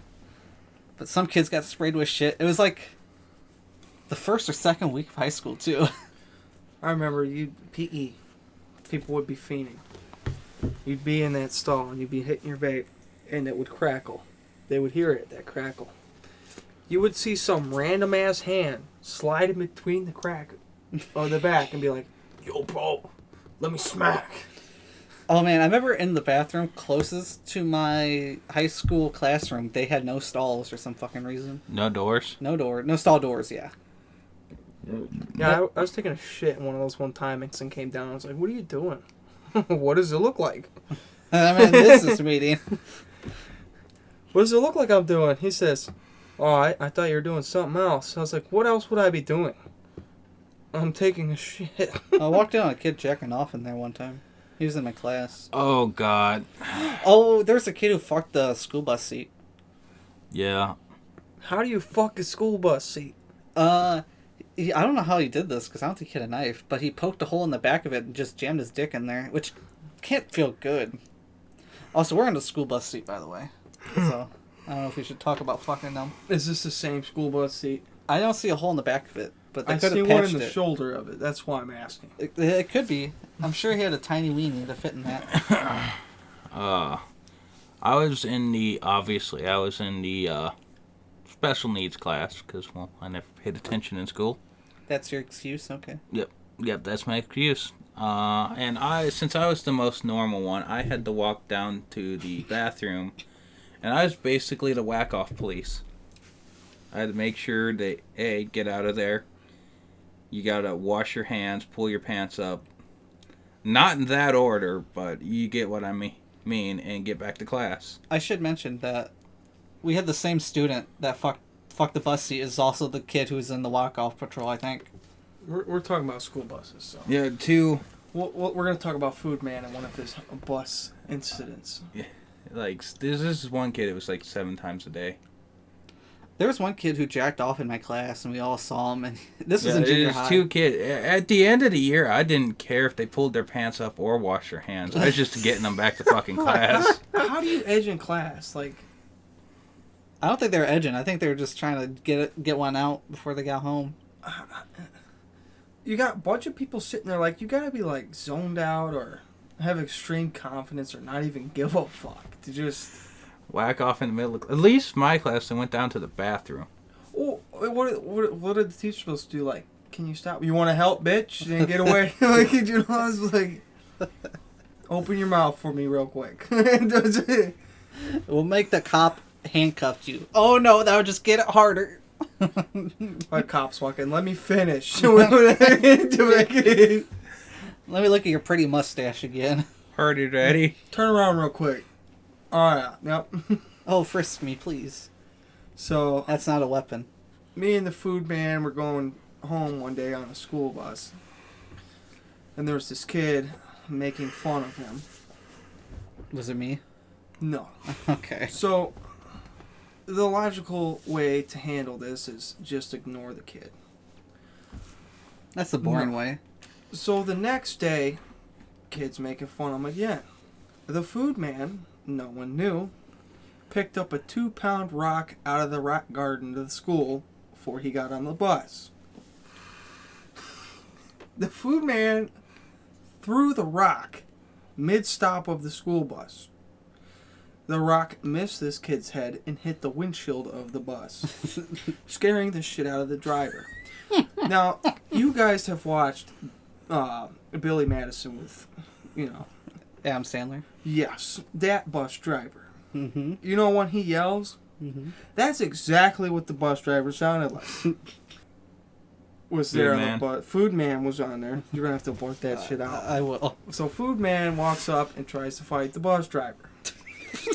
Speaker 1: But some kids got sprayed with shit. It was like the first or second week of high school, too.
Speaker 3: I remember PE. People would be fiending. You'd be in that stall, and you'd be hitting your vape, and it would crackle. They would hear it, that crackle. You would see some random-ass hand slide in between the crack or the back and be like, yo, bro, let me smack.
Speaker 1: Oh, man, I remember in the bathroom closest to my high school classroom, they had no stalls for some fucking reason.
Speaker 2: No doors?
Speaker 1: No stall doors, yeah.
Speaker 3: Yeah, I was taking a shit in one of those one time, and came down. I was like, what are you doing? What does it look like?
Speaker 1: I'm in this meeting.
Speaker 3: What does it look like I'm doing? He says, oh, I thought you were doing something else. I was like, what else would I be doing? I'm taking a shit.
Speaker 1: I walked in on a kid jacking off in there one time. He was in my class.
Speaker 2: Oh, God.
Speaker 1: Oh, there's a kid who fucked the school bus seat.
Speaker 2: Yeah.
Speaker 3: How do you fuck a school bus seat?
Speaker 1: I don't know how he did this because I don't think he had a knife, but he poked a hole in the back of it and just jammed his dick in there, which can't feel good. Also, we're in the school bus seat, by the way. So, I don't know if we should talk about fucking them.
Speaker 3: Is this the same school bus seat?
Speaker 1: I don't see a hole in the back of it, but they
Speaker 3: I
Speaker 1: could
Speaker 3: see
Speaker 1: have
Speaker 3: one
Speaker 1: patched
Speaker 3: in the
Speaker 1: it.
Speaker 3: shoulder of it. That's why I'm asking.
Speaker 1: It could be. I'm sure he had a tiny weenie to fit in that.
Speaker 2: I was in the special needs class because, well, I never paid attention in school.
Speaker 1: That's your excuse? Okay.
Speaker 2: Yep, that's my excuse. And since I was the most normal one, I had to walk down to the bathroom, and I was basically the whack-off police. I had to make sure that, hey, get out of there. You gotta wash your hands, pull your pants up. Not in that order, but you get what I mean, and get back to class.
Speaker 1: I should mention that we had the same student that fucked the bus seat is also the kid who was in the walk-off patrol, I think.
Speaker 3: We're talking about school buses, so.
Speaker 2: Yeah, two.
Speaker 3: We're going to talk about Food Man and one of his bus incidents.
Speaker 2: Yeah, like, this is one kid, it was like 7 times a day.
Speaker 1: There was one kid who jacked off in my class, and we all saw him, and this was in junior high.
Speaker 2: There's 2 kids. At the end of the year, I didn't care if they pulled their pants up or washed their hands. I was just getting them back to fucking class.
Speaker 3: How do you edge in class? Like,
Speaker 1: I don't think they were edging. I think they were just trying to get one out before they got home.
Speaker 3: you got a bunch of people sitting there like, you gotta be like zoned out or have extreme confidence or not even give a fuck to just
Speaker 2: whack off in the middle. At least my class, they went down to the bathroom.
Speaker 3: Oh, what are the teachers supposed to do? Like, can you stop? You want to help, bitch? And get away. Like, you know, I was like, open your mouth for me real quick.
Speaker 1: We'll make the cop handcuff you. Oh no, that would just get it harder.
Speaker 3: My cops walk in. Let me finish. Let
Speaker 1: me look at your pretty mustache again.
Speaker 2: Hardy, daddy.
Speaker 3: Turn around real quick. All right. Yep.
Speaker 1: Oh, frisk me, please.
Speaker 3: So
Speaker 1: that's not a weapon.
Speaker 3: Me and the food man were going home one day on a school bus, and there was this kid making fun of him.
Speaker 1: Was it me?
Speaker 3: No.
Speaker 1: Okay.
Speaker 3: So the logical way to handle this is just ignore the kid.
Speaker 1: That's the boring way.
Speaker 3: So the next day, kid's making fun of him again. The food man, no one knew, picked up a 2-pound rock out of the rock garden of the school before he got on the bus. The food man threw the rock mid-stop of the school bus. The rock missed this kid's head and hit the windshield of the bus, scaring the shit out of the driver. Now, you guys have watched Billy Madison with, you know...
Speaker 1: Adam Sandler?
Speaker 3: Yes, that bus driver.
Speaker 1: Mm-hmm.
Speaker 3: You know when he yells?
Speaker 1: Mm-hmm.
Speaker 3: That's exactly what the bus driver sounded like. Was there on the bus. Food man was on there. You're going to have to blurt that shit out.
Speaker 1: I will.
Speaker 3: So food man walks up and tries to fight the bus driver.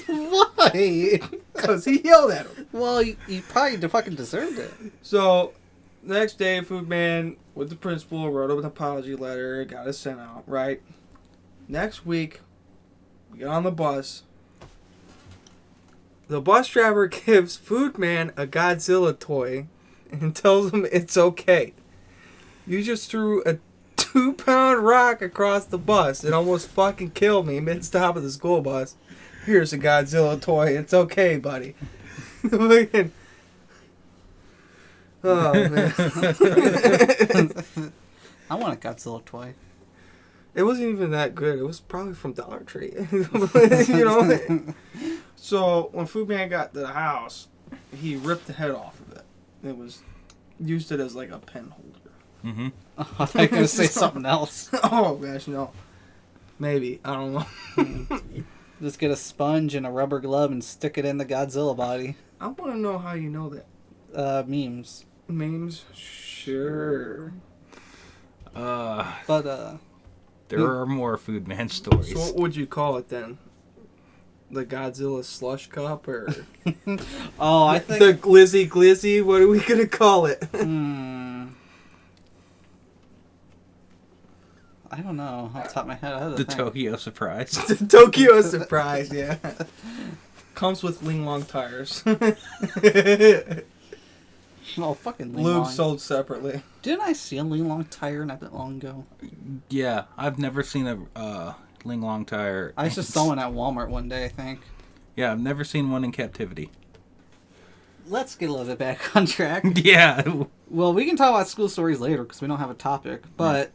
Speaker 1: Why?
Speaker 3: Because he yelled at him.
Speaker 1: Well, you probably fucking deserved it.
Speaker 3: So, next day, food man with the principal wrote up an apology letter, got it sent out, right? Next week, we get on the bus. The bus driver gives food man a Godzilla toy and tells him it's okay. You just threw a 2-pound rock across the bus. It almost fucking killed me mid-stop of the school bus. Here's a Godzilla toy. It's okay, buddy. Oh, man.
Speaker 1: I want a Godzilla toy.
Speaker 3: It wasn't even that good. It was probably from Dollar Tree. You know? So, when Food Man got to the house, he ripped the head off of it. It was... used it as like a pen holder.
Speaker 2: Mm-hmm.
Speaker 1: I thought you were going to say something else.
Speaker 3: Oh, gosh, no. Maybe. I don't know.
Speaker 1: Just get a sponge and a rubber glove and stick it in the Godzilla body.
Speaker 3: I want to know how you know that.
Speaker 1: Memes.
Speaker 3: Memes? Sure.
Speaker 1: But,
Speaker 2: there are more Food Man stories.
Speaker 3: So what would you call it then? The Godzilla slush cup or...
Speaker 1: Oh, I think...
Speaker 3: The Glizzy Glizzy? What are we going to call it?
Speaker 1: I don't know. Off the top of my head,
Speaker 2: the Tokyo Surprise.
Speaker 3: The Tokyo Surprise, yeah. Comes with Ling Long tires.
Speaker 1: Oh, fucking Ling
Speaker 3: Lube
Speaker 1: Long.
Speaker 3: sold separately.
Speaker 1: Didn't I see a Ling Long tire not that long ago?
Speaker 2: Yeah, I've never seen a Ling Long tire.
Speaker 1: I just saw one at Walmart one day, I think.
Speaker 2: Yeah, I've never seen one in captivity.
Speaker 1: Let's get a little bit back on track.
Speaker 2: Yeah.
Speaker 1: Well, we can talk about school stories later because we don't have a topic, but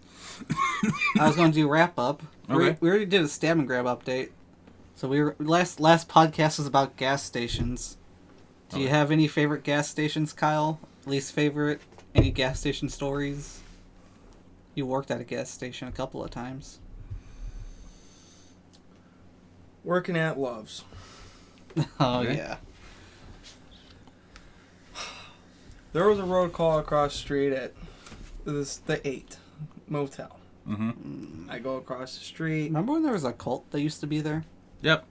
Speaker 1: I was going to do wrap up.
Speaker 2: Okay.
Speaker 1: We already did a stab and grab update. So last podcast was about gas stations. Do you have any favorite gas stations, Kyle? Least favorite? Any gas station stories? You worked at a gas station a couple of times.
Speaker 3: Working at Love's.
Speaker 1: Oh,
Speaker 2: Okay.
Speaker 1: yeah.
Speaker 3: There was a road call across the street at the 8 motel.
Speaker 2: Mm-hmm.
Speaker 3: I go across the street.
Speaker 1: Remember when there was a cult that used to be there?
Speaker 2: Yep.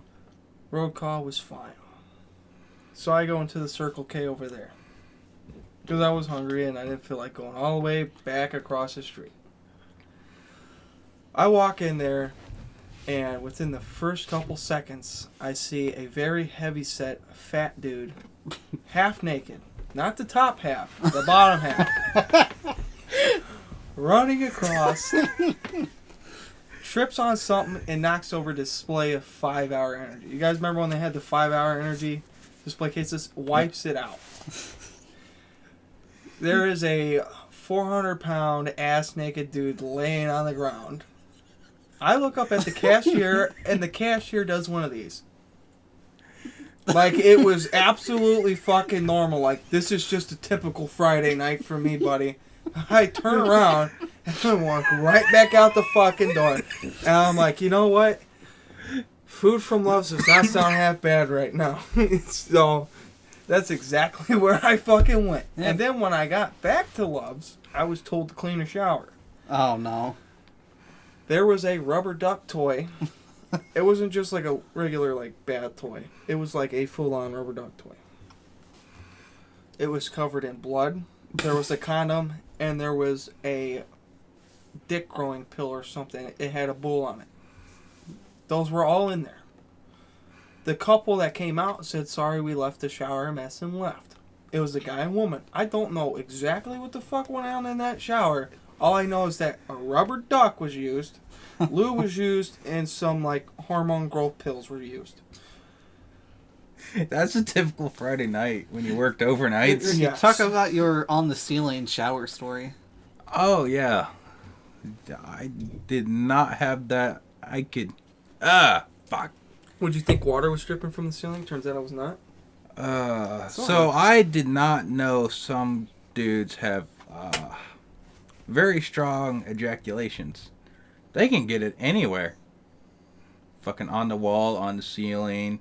Speaker 3: Road call was fine. So I go into the Circle K over there. Because I was hungry and I didn't feel like going all the way back across the street. I walk in there, and within the first couple seconds, I see a very heavy-set, fat dude, half naked. Not the top half, the bottom half. Running across, trips on something, and knocks over a display of 5-hour energy. You guys remember when they had the 5-hour energy display cases? Wipes it out. There is a 400-pound ass naked dude laying on the ground. I look up at the cashier, and the cashier does one of these. Like, it was absolutely fucking normal. Like, this is just a typical Friday night for me, buddy. I turn around and I walk right back out the fucking door. And I'm like, you know what? Food from Love's does not sound half bad right now. So, that's exactly where I fucking went.
Speaker 1: Yeah.
Speaker 3: And then when I got back to Love's, I was told to clean a shower.
Speaker 1: Oh, no.
Speaker 3: There was a rubber duck toy. It wasn't just like a regular, like, bad toy. It was like a full-on rubber duck toy. It was covered in blood. There was a condom, and there was a dick growing pill or something. It had a bull on it. Those were all in there. The couple that came out said, sorry, we left the shower a mess and left. It was a guy and woman. I don't know exactly what the fuck went on in that shower. All I know is that a rubber duck was used, lube was used, and some, like, hormone growth pills were used.
Speaker 2: That's a typical Friday night when you worked overnights.
Speaker 3: Yeah.
Speaker 1: Talk about your on-the-ceiling shower story.
Speaker 2: Oh, yeah. I did not have that. I could... fuck.
Speaker 3: Would you think water was dripping from the ceiling? Turns out it was not.
Speaker 2: So I did not know some dudes have very strong ejaculations. They can get it anywhere. Fucking on the wall, on the ceiling,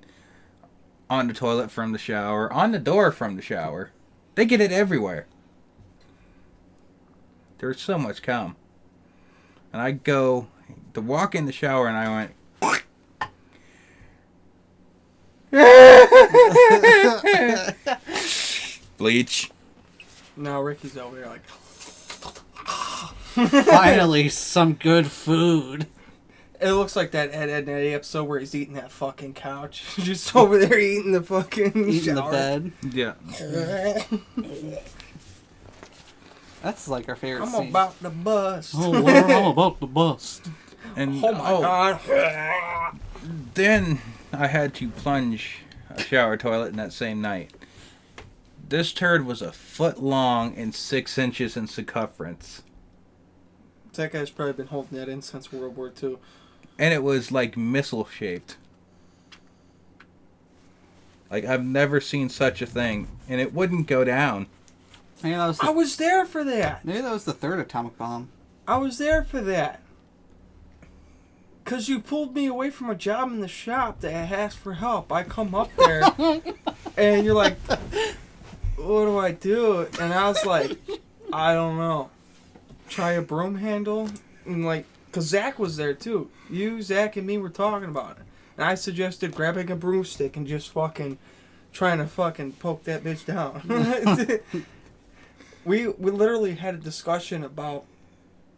Speaker 2: on the toilet from the shower, on the door from the shower. They get it everywhere. There's so much cum. And I go to walk in the shower and I went... Bleach.
Speaker 3: Now Ricky's over here like...
Speaker 1: Finally, some good food.
Speaker 3: It looks like that Ed Eddie episode where he's eating that fucking couch. Just over there eating the fucking
Speaker 1: Eating
Speaker 3: shower.
Speaker 1: the bed.
Speaker 2: Yeah.
Speaker 1: That's like our favorite
Speaker 3: I'm
Speaker 1: scene.
Speaker 3: about to bust.
Speaker 1: Oh, Lord, I'm about to bust.
Speaker 2: And
Speaker 3: Oh my god.
Speaker 2: then I had to plunge a shower toilet in that same night. This turd was a foot long and 6 inches in circumference.
Speaker 3: That guy's probably been holding that in since World War II.
Speaker 2: And it was like missile shaped. Like, I've never seen such a thing. And it wouldn't go down.
Speaker 1: Maybe that was
Speaker 3: I was there for that.
Speaker 1: maybe that was the third atomic bomb.
Speaker 3: I was there for that. Because you pulled me away from a job in the shop that I asked for help. I come up there, and you're like, what do I do? And I was like, I don't know. Try a broom handle? And like, because Zach was there too. You, Zach, and me were talking about it. And I suggested grabbing a broomstick and just fucking trying to fucking poke that bitch down. We literally had a discussion about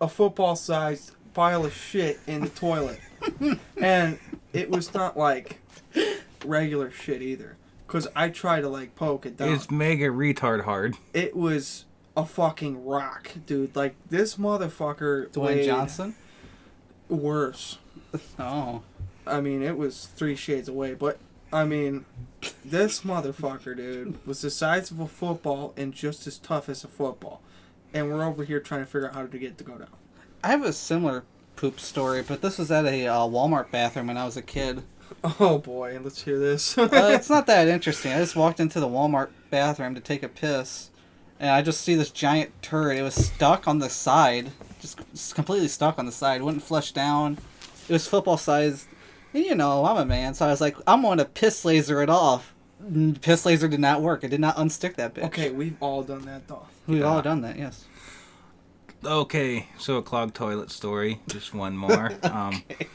Speaker 3: a football-sized pile of shit in the toilet. And it was not like regular shit either. Because I tried to like poke it down.
Speaker 2: It's mega retard hard.
Speaker 3: It was a fucking rock, dude. Like, this motherfucker
Speaker 1: Dwayne
Speaker 3: weighed
Speaker 1: Johnson?
Speaker 3: worse.
Speaker 1: Oh.
Speaker 3: I mean, it was 3 shades away, but I mean, this motherfucker, dude, was the size of a football and just as tough as a football. And we're over here trying to figure out how to get it to go down.
Speaker 1: I have a similar poop story, but this was at a Walmart bathroom when I was a kid.
Speaker 3: Oh boy, let's hear this.
Speaker 1: It's not that interesting. I just walked into the Walmart bathroom to take a piss, and I just see this giant turd. It was stuck on the side, just completely stuck on the side. It wouldn't flush down. It was football sized. And you know, I'm a man, so I was like, I'm going to piss laser it off. Piss laser did not work. It did not unstick that bitch.
Speaker 3: Okay, we've all done that though.
Speaker 1: We've all done that, yes.
Speaker 2: Okay, so a clogged toilet story. Just one more.
Speaker 1: Okay.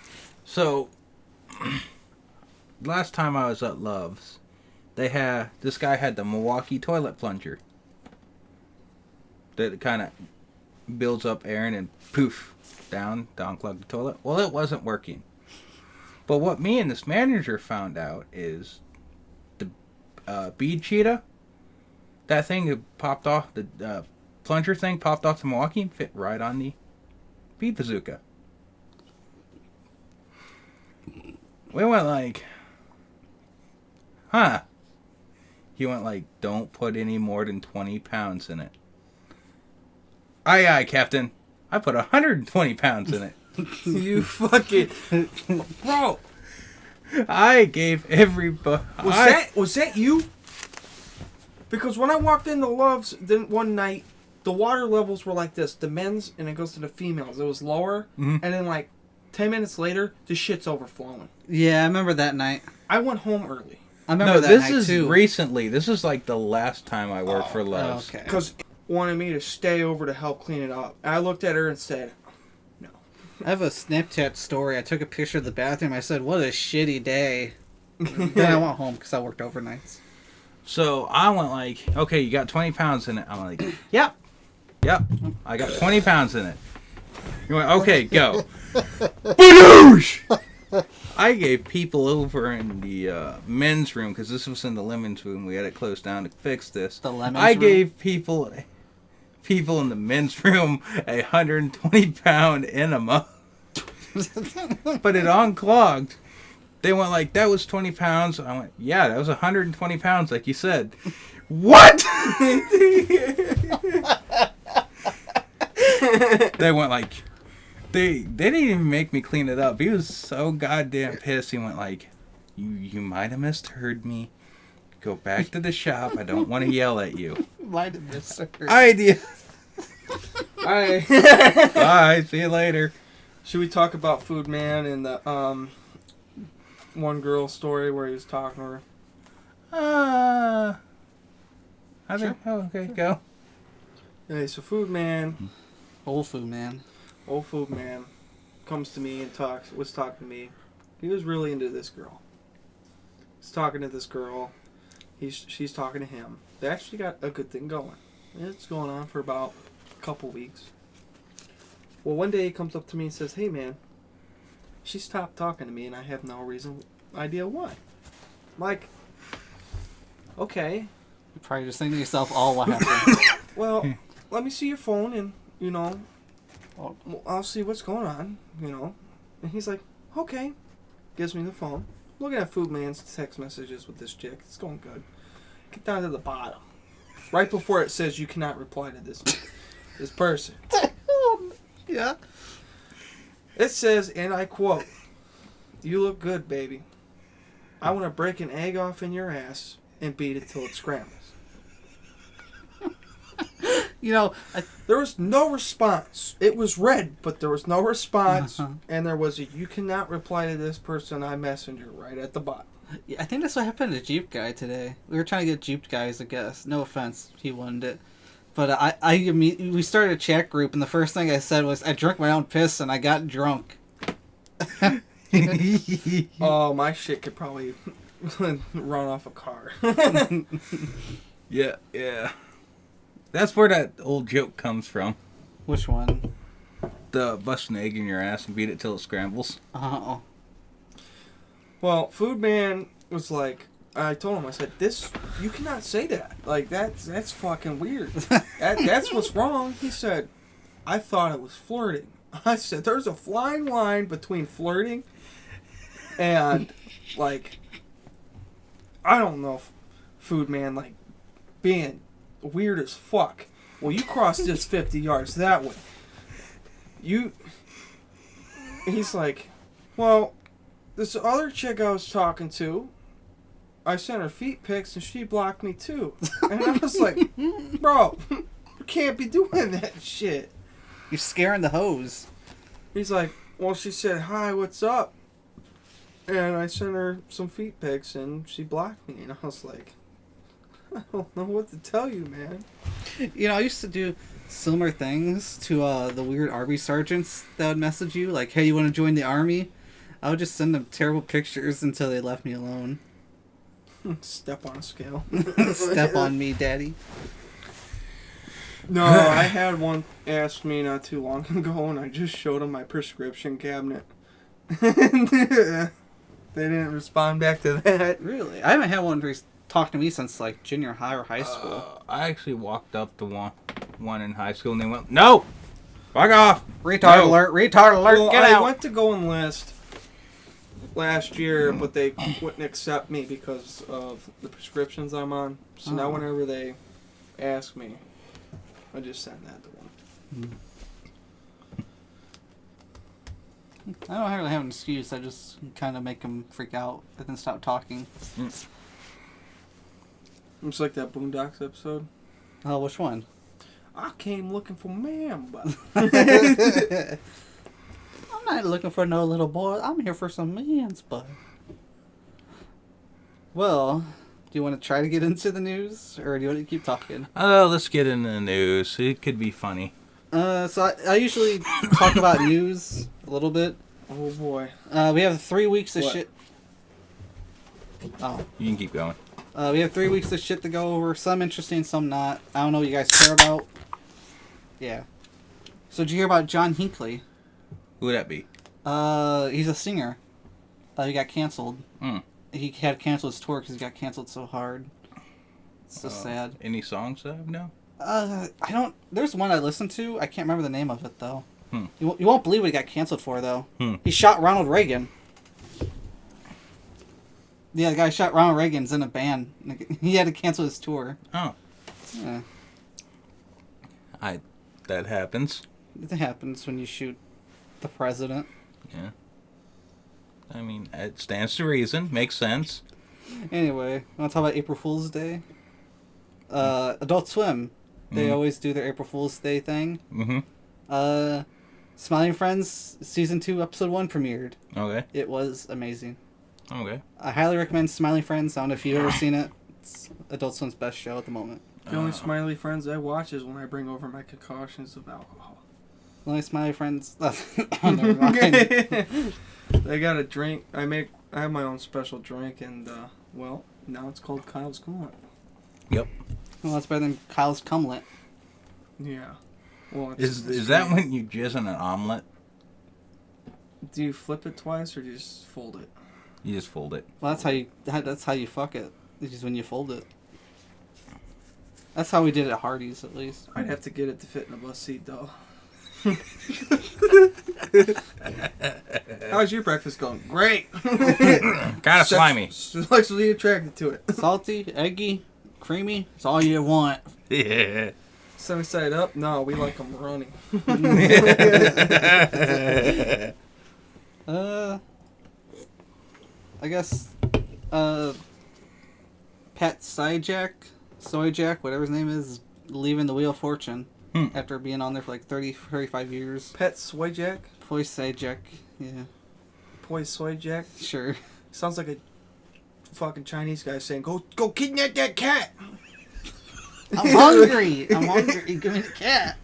Speaker 2: So, last time I was at Love's, this guy had the Milwaukee toilet plunger. That kind of builds up air and then poof, down clog the toilet. Well, it wasn't working. But what me and this manager found out is the bead cheetah, that thing that popped off, the plunger thing popped off the Milwaukee and fit right on the bead bazooka. We went like, huh. He went like, don't put any more than 20 pounds in it. Aye, Captain. I put 120 pounds in it.
Speaker 3: You fucking... Bro,
Speaker 2: I gave everybody...
Speaker 3: was that you? Because when I walked into Love's then one night, the water levels were like this. The men's, and it goes to the females. It was lower, and then like 10 minutes later, the shit's overflowing.
Speaker 1: Yeah, I remember that night.
Speaker 3: I went home early.
Speaker 1: I remember that night,
Speaker 2: this is
Speaker 1: too.
Speaker 2: recently. This is like the last time I worked for Love's.
Speaker 1: Okay.
Speaker 3: Because wanted me to stay over to help clean it up. And I looked at her and said, no.
Speaker 1: I have a Snapchat story. I took a picture of the bathroom. I said, what a shitty day. Then I went home because I worked overnights.
Speaker 2: So I went like, okay, you got 20 pounds in it. I'm like, yep, I got 20 pounds in it. You went, okay, go. Badoosh! I gave people over in the men's room, because this was in the lemons room. We had it closed down to fix this.
Speaker 1: The lemons
Speaker 2: I
Speaker 1: room?
Speaker 2: gave people in the men's room a 120-pound enema. But it unclogged. They went like, that was 20 pounds. I went, yeah, that was 120 pounds, like you said. What? They went like, they didn't even make me clean it up. He was so goddamn pissed. He went like, you might have misheard me. Go back to the shop. I don't want to yell at you.
Speaker 1: Might have missed her.
Speaker 2: Idea.
Speaker 3: Alright.
Speaker 2: Bye. See you later.
Speaker 3: Should we talk about Food Man and the one girl story where he was talking to her?
Speaker 2: I think. Oh, okay, go.
Speaker 3: Okay, so Food Man,
Speaker 1: Old Food Man.
Speaker 3: old Food Man, comes to me and was talking to me. He was really into this girl. He's talking to this girl. She's talking to him. They actually got a good thing going. It's going on for about a couple weeks. Well, one day he comes up to me and says, hey man, she stopped talking to me and I have no idea why. Like, okay,
Speaker 1: You're probably just thinking to yourself, oh, what happened?
Speaker 3: well, let me see your phone and, I'll see what's going on, And he's like, okay. Gives me the phone. Looking at Food Man's text messages with this chick. It's going good. Get down to the bottom. Right before it says you cannot reply to this person.
Speaker 1: Yeah.
Speaker 3: It says, and I quote, you look good, baby. I want to break an egg off in your ass and beat it till it scrambles. There was no response. It was read, but there was no response. And there was you cannot reply to this person on Messenger right at the bottom.
Speaker 1: Yeah, I think that's what happened to Jeep Guy today. We were trying to get Jeep Guy as a guest. No offense, he wanted it. But we started a chat group, and the first thing I said was, I drank my own piss and I got drunk.
Speaker 3: Oh, my shit could probably run off a car.
Speaker 2: Yeah. That's where that old joke comes from.
Speaker 1: Which one?
Speaker 2: The bust an egg in your ass and beat it till it scrambles.
Speaker 1: Oh.
Speaker 3: Well, Food Man was like, I told him, I said, you cannot say that. Like, that's fucking weird. That's what's wrong. He said, I thought it was flirting. I said, there's a fine line between flirting and, like, I don't know, Food Man, like, being weird as fuck. Well, you crossed this 50 yards that way. He's like, well, this other chick I was talking to, I sent her feet pics and she blocked me too. And I was like, bro, you can't be doing that shit.
Speaker 1: You're scaring the hose.
Speaker 3: He's like, well, she said, hi, what's up? And I sent her some feet pics and she blocked me. And I was like, I don't know what to tell you, man.
Speaker 1: I used to do similar things to the weird Army sergeants that would message you, like, hey, you want to join the Army? I would just send them terrible pictures until they left me alone.
Speaker 3: Step on a scale.
Speaker 1: Step on me, daddy.
Speaker 3: No, I had one ask me not too long ago, and I just showed him my prescription cabinet. They didn't respond back to that.
Speaker 1: Really? I haven't had one talk to me since, like, junior high or high school.
Speaker 2: I actually walked up to one in high school, and they went, no! Fuck off!
Speaker 1: Retard alert, retard alert,
Speaker 3: Well,
Speaker 1: get
Speaker 3: I
Speaker 1: out!
Speaker 3: went to go enlist last year, but they wouldn't accept me because of the prescriptions I'm on. So now whenever they ask me, I just send that to them.
Speaker 1: I don't really have an excuse. I just kind of make them freak out and then stop talking.
Speaker 3: It's like that Boondocks episode.
Speaker 1: Oh, which one?
Speaker 3: I came looking for man, but
Speaker 1: I'm not looking for no little boy. I'm here for some man's butt. Well, do you want to try to get into the news, or do you want to keep talking?
Speaker 2: Oh, let's get into the news. It could be funny.
Speaker 1: So I usually talk about news a little bit.
Speaker 3: oh boy.
Speaker 1: We have 3 weeks of
Speaker 3: What?
Speaker 1: shit. Oh.
Speaker 2: You can keep going.
Speaker 1: We have 3 weeks of shit to go over. Some interesting, some not. I don't know what you guys care about. Yeah. So did you hear about John Hinckley?
Speaker 2: Who would that be?
Speaker 1: He's a singer. He got canceled.
Speaker 2: Hmm.
Speaker 1: He had to cancel his tour because he got canceled so hard. It's so sad.
Speaker 2: Any songs that I've known?
Speaker 1: I don't... There's one I listened to. I can't remember the name of it, though.
Speaker 2: Hmm.
Speaker 1: You won't believe what he got canceled for, though.
Speaker 2: Hmm.
Speaker 1: He shot Ronald Reagan. Yeah, the guy shot Ronald Reagan's in a band. He had to cancel his tour.
Speaker 2: Oh.
Speaker 1: Yeah.
Speaker 2: That happens.
Speaker 1: It happens when you shoot the president.
Speaker 2: Yeah. I mean, it stands to reason. Makes sense.
Speaker 1: Anyway, want to talk about April Fool's Day? Adult Swim. They always do their April Fool's Day thing.
Speaker 2: Mm-hmm.
Speaker 1: Smiling Friends Season 2 Episode 1 premiered.
Speaker 2: Okay.
Speaker 1: It was amazing.
Speaker 2: Okay.
Speaker 1: I highly recommend Smiling Friends. I don't know if you've ever seen it. It's Adult Swim's best show at the moment.
Speaker 3: The only Smiley Friends I watch is when I bring over my concoctions of alcohol.
Speaker 1: The only Smiling Friends... Oh, never mind.
Speaker 3: I got a drink. I have my own special drink, and well, now it's called Kyle's Coolant.
Speaker 2: Yep.
Speaker 1: Well, that's better than Kyle's Cumlet.
Speaker 3: Yeah. Well,
Speaker 2: Is that when you jizz in an omelet?
Speaker 3: Do you flip it twice or do you just fold it?
Speaker 2: You just fold it.
Speaker 1: Well, that's how you fuck it. It's just when you fold it. That's how we did it at Hardee's, at least.
Speaker 3: I'd have to get it to fit in a bus seat, though. How's your breakfast going? Great.
Speaker 2: Kind of slimy.
Speaker 3: Sexually attracted to it.
Speaker 1: Salty, eggy, creamy. It's all you want.
Speaker 2: Yeah.
Speaker 3: Sunny side up? No, we like them running.
Speaker 1: I guess, Pat Sajak, whatever his name is leaving the Wheel of Fortune after being on there for like 35 years.
Speaker 3: Pet Swayjack?
Speaker 1: Poi Sajak, yeah.
Speaker 3: Poi Swayjack?
Speaker 1: Sure.
Speaker 3: Sounds like a fucking Chinese guy saying, go kidnap that cat!
Speaker 1: I'm hungry! Give me the cat!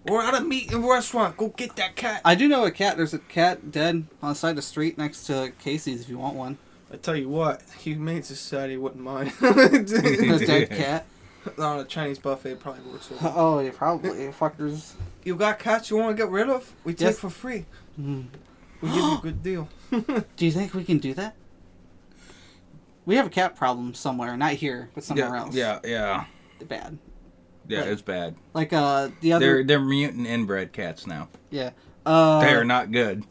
Speaker 3: We're out of meat in the restaurant. Go get that cat.
Speaker 1: I do know a cat. There's a cat dead on the side of the street next to Casey's if you want one.
Speaker 3: I tell you what, Humane Society wouldn't mind.
Speaker 1: A dead cat.
Speaker 3: On a Chinese buffet probably works well.
Speaker 1: Oh, yeah, probably. Fuckers.
Speaker 3: You got cats you want to get rid of? We take
Speaker 1: Yes.
Speaker 3: for free.
Speaker 1: Mm.
Speaker 3: We give you a good deal.
Speaker 1: Do you think we can do that? We have a cat problem somewhere. Not here, but somewhere else.
Speaker 2: Yeah.
Speaker 1: Bad.
Speaker 2: Yeah,
Speaker 1: Like-
Speaker 2: it's bad.
Speaker 1: Like, the other...
Speaker 2: They're mutant inbred cats now.
Speaker 1: Yeah.
Speaker 2: They're not good.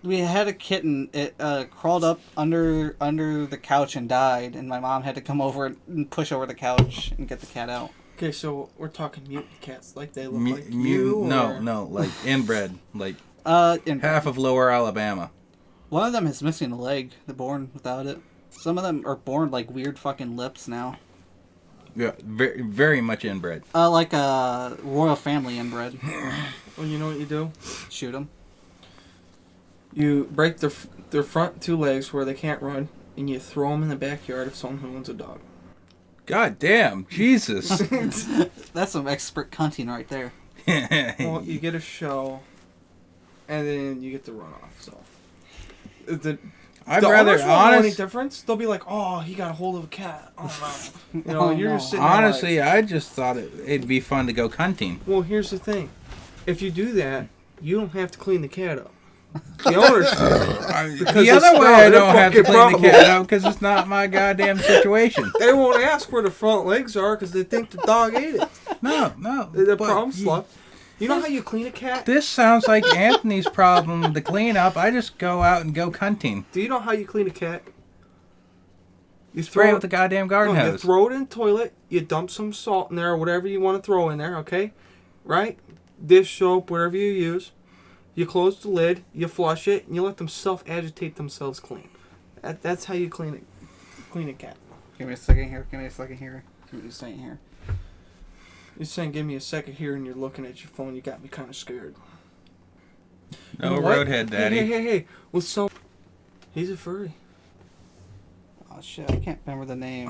Speaker 1: We had a kitten. It crawled up under the couch and died, and my mom had to come over and push over the couch and get the cat out.
Speaker 3: Okay, so we're talking mutant cats. Like they look like
Speaker 2: Mutant?
Speaker 3: you? Or...
Speaker 2: No, like inbred. Like
Speaker 1: And
Speaker 2: half of Lower Alabama.
Speaker 1: one of them is missing a leg. They're born without it. Some of them are born like weird fucking lips now.
Speaker 2: Yeah, very, very much inbred.
Speaker 1: Like a royal family inbred.
Speaker 3: Well, you know what you do?
Speaker 1: Shoot them.
Speaker 3: You break their front two legs where they can't run, and you throw them in the backyard of someone who owns a dog.
Speaker 2: God damn, Jesus.
Speaker 1: That's some expert cunting right there.
Speaker 3: Well, you get a show, and then you get to run off. So,
Speaker 2: I'd
Speaker 3: the
Speaker 2: rather
Speaker 3: owners won't know any
Speaker 2: honest.
Speaker 3: difference. They'll be like, "Oh, he got a hold of a cat." Oh no, you know,
Speaker 1: Oh,
Speaker 3: you're
Speaker 1: no.
Speaker 3: just sitting there
Speaker 2: Honestly,
Speaker 3: like,
Speaker 2: I just thought it'd be fun to go hunting.
Speaker 3: well, here's the thing: if you do that, you don't have to clean the cat up. The owners.
Speaker 2: The
Speaker 3: it's
Speaker 2: other way,
Speaker 3: not
Speaker 2: I
Speaker 3: their
Speaker 2: don't have to
Speaker 3: fucking
Speaker 2: clean the
Speaker 3: problem.
Speaker 2: cat out because it's not my goddamn situation.
Speaker 3: They won't ask where the front legs are because they think the dog ate it.
Speaker 2: No.
Speaker 3: The
Speaker 2: but
Speaker 3: problem slup. You know how you clean a cat?
Speaker 2: This sounds like Anthony's problem to clean up. I just go out and go hunting.
Speaker 3: Do you know how you clean a cat? You
Speaker 2: Spray it with the goddamn garden
Speaker 3: you
Speaker 2: hose.
Speaker 3: throw it in the toilet. You dump some salt in there or whatever you want to throw in there. Okay. right? Dish soap, whatever you use. You close the lid, you flush it, and you let them self-agitate themselves clean. That's how you clean a cat.
Speaker 1: Give me a second here. Give me a second here. Give me a second here.
Speaker 3: You're saying give me a second here and you're looking at your phone. You got me kind of scared.
Speaker 2: No,
Speaker 3: You know what?
Speaker 2: roadhead daddy.
Speaker 3: Hey. With some... He's a furry.
Speaker 1: Oh, shit. I can't remember the name.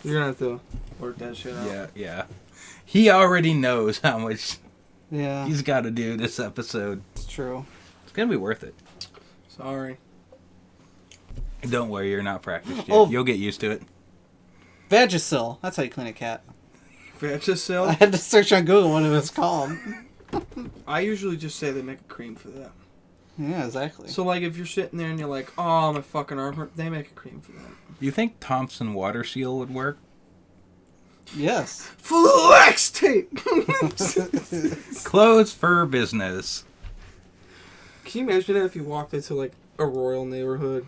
Speaker 3: You're going to have to work that shit out.
Speaker 2: Yeah. He already knows how much
Speaker 1: Yeah.
Speaker 2: he's got to do this episode.
Speaker 1: It's true.
Speaker 2: It's going to be worth it.
Speaker 3: Sorry.
Speaker 2: Don't worry, you're not practiced yet.
Speaker 1: Oh.
Speaker 2: You'll get used to it.
Speaker 1: Vagisil. That's how you clean a cat. I
Speaker 3: Vagisil?
Speaker 1: had to search on Google what it was called.
Speaker 3: I usually just say they make a cream for that.
Speaker 1: Yeah, exactly.
Speaker 3: So, like, if you're sitting there and you're like, oh, my fucking arm hurt, they make a cream for that.
Speaker 2: You think Thompson Water Seal would work?
Speaker 1: Yes.
Speaker 3: Flex tape!
Speaker 2: Closed for business.
Speaker 3: Can you imagine that if you walked into, like, a royal neighborhood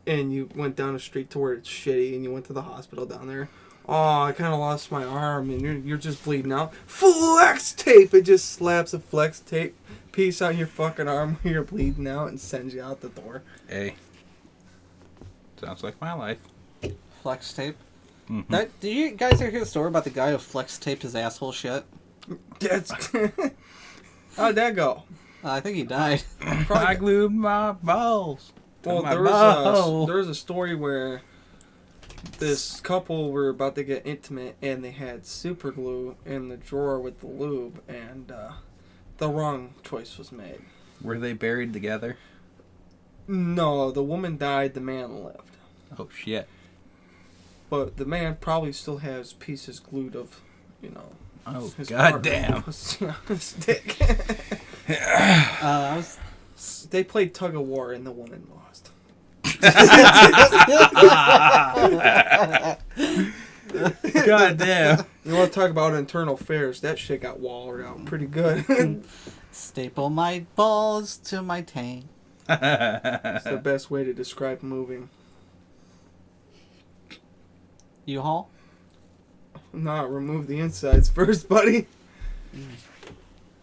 Speaker 3: and you went down a street to where it's shitty and you went to the hospital down there? Oh, I kind of lost my arm and you're just bleeding out. Flex tape! It just slaps a flex tape piece on your fucking arm where you're bleeding out and sends you out the door.
Speaker 2: Hey. Sounds like my life.
Speaker 1: Flex tape.
Speaker 2: Mm-hmm.
Speaker 1: Did you guys ever hear the story about the guy who flex taped his asshole shut?
Speaker 3: That's... How'd that go?
Speaker 1: I think he died.
Speaker 2: I glued my balls.
Speaker 3: Well,
Speaker 2: My
Speaker 3: there was a story where this couple were about to get intimate and they had super glue in the drawer with the lube and the wrong choice was made.
Speaker 2: Were they buried together?
Speaker 3: No, the woman died, the man lived.
Speaker 2: Oh, shit.
Speaker 3: But the man probably still has pieces glued of, you know...
Speaker 2: Oh,
Speaker 3: his
Speaker 2: goddamn.
Speaker 3: partner on his dick. They played tug of war and the woman lost.
Speaker 2: Goddamn.
Speaker 3: You want to talk about internal affairs? That shit got walled out pretty good.
Speaker 1: Staple my balls to my tank.
Speaker 3: That's the best way to describe moving.
Speaker 1: U-Haul?
Speaker 3: Nah, remove the insides first, buddy.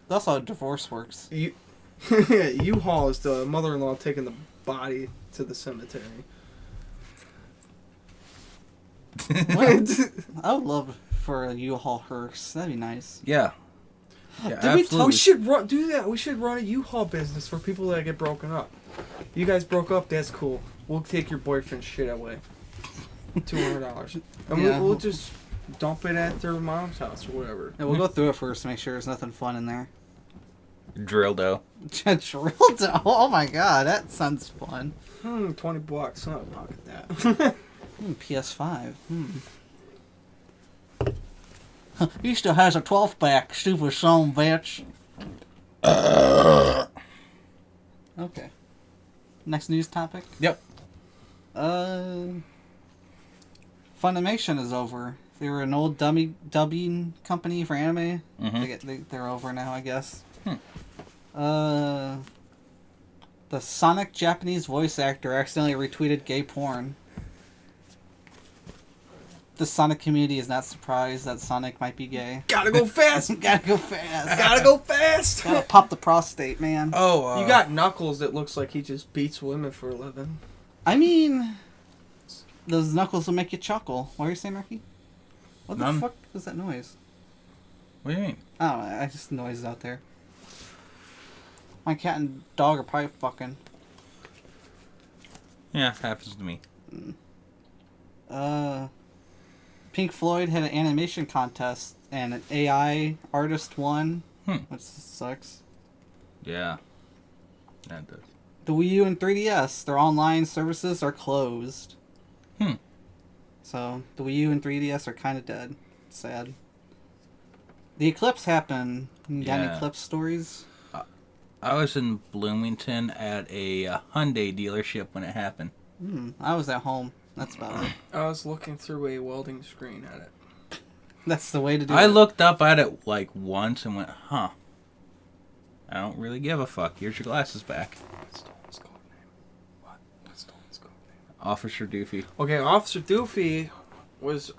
Speaker 1: That's how divorce works.
Speaker 3: U-Haul is the mother-in-law taking the body to the cemetery.
Speaker 1: What? I would love for a U-Haul hearse. That'd be nice.
Speaker 2: Yeah.
Speaker 3: We should do that. We should run a U-Haul business for people that get broken up. You guys broke up, that's cool. We'll take your boyfriend's shit away. $200. And we'll just dump it at their mom's house or whatever.
Speaker 1: Yeah, we'll go through it first to make sure there's nothing fun in there.
Speaker 2: Drill dough.
Speaker 1: Drill dough? Oh my god, that sounds fun.
Speaker 3: $20. I'll pocket that.
Speaker 1: PS5. He still has a 12-pack, stupid son of a bitch. Okay. Next news topic?
Speaker 2: Yep.
Speaker 1: Funimation is over. They were an old dubbing company for anime.
Speaker 2: Mm-hmm.
Speaker 1: They're over now, I guess. The Sonic Japanese voice actor accidentally retweeted gay porn. The Sonic community is not surprised that Sonic might be gay.
Speaker 3: Gotta go fast!
Speaker 1: Gotta go fast!
Speaker 3: Gotta go fast!
Speaker 1: Gotta pop the prostate, man.
Speaker 2: Oh,
Speaker 3: you got Knuckles that looks like he just beats women for a living.
Speaker 1: I mean, those knuckles will make you chuckle. What are you saying, Ricky? What the fuck was that noise?
Speaker 2: What do you mean?
Speaker 1: I don't know. I just noises out there. My cat and dog are probably fucking.
Speaker 2: Yeah, happens to me.
Speaker 1: Pink Floyd had an animation contest and an AI artist won, which sucks.
Speaker 2: Yeah, that does.
Speaker 1: The Wii U and 3DS, their online services are closed. So the Wii U and 3DS are kind of dead. Sad. The eclipse happened. You got any eclipse stories?
Speaker 2: I was in Bloomington at a Hyundai dealership when it happened.
Speaker 1: I was at home. That's about it.
Speaker 3: I was looking through a welding screen at it.
Speaker 1: That's the way to do it.
Speaker 2: I looked up at it like once and went, I don't really give a fuck. Here's your glasses back.
Speaker 3: What's Stolen's code name? What? What's Stolen's code name?
Speaker 2: Officer Doofy.
Speaker 3: Okay, Officer Doofy was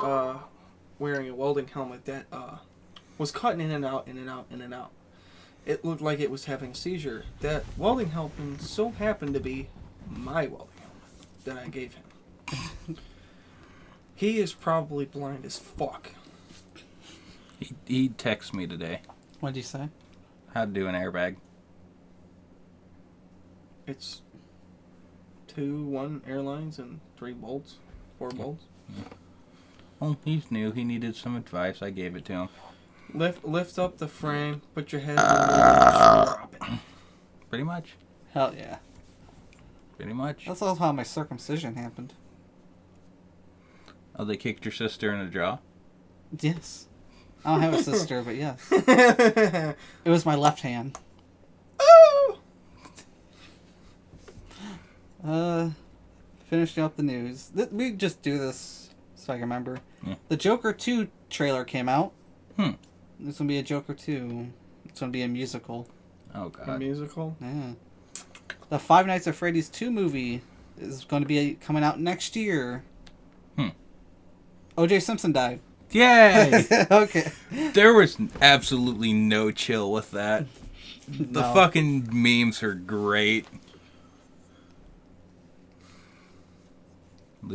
Speaker 3: wearing a welding helmet that was cutting in and out, in and out, in and out. It looked like it was having a seizure. That welding helmet so happened to be my welding helmet that I gave him. He is probably blind as fuck.
Speaker 2: He texted me today.
Speaker 1: What'd you say?
Speaker 2: How to do an airbag.
Speaker 3: It's 1 airlines and 3 bolts, 4 bolts.
Speaker 2: Well, he's new. He needed some advice. I gave it to him.
Speaker 3: Lift up the frame, put your head on it, drop it.
Speaker 2: Pretty much.
Speaker 1: Hell yeah.
Speaker 2: Pretty much.
Speaker 1: That's also how my circumcision happened.
Speaker 2: Oh, they kicked your sister in the jaw?
Speaker 1: Yes. I don't have a sister, but yes. It was my left hand. Finishing up the news. We just do this so I can remember.
Speaker 2: Yeah.
Speaker 1: The Joker 2 trailer came out.
Speaker 2: Hmm.
Speaker 1: There's going to be a Joker 2. It's going to be a musical.
Speaker 2: Oh,
Speaker 3: A
Speaker 2: God.
Speaker 3: musical?
Speaker 1: Yeah. The Five Nights at Freddy's 2 movie is going to be coming out next year. O.J. Simpson died.
Speaker 2: Yay!
Speaker 1: Okay.
Speaker 2: There was absolutely no chill with that. The
Speaker 1: No.
Speaker 2: fucking memes are great. At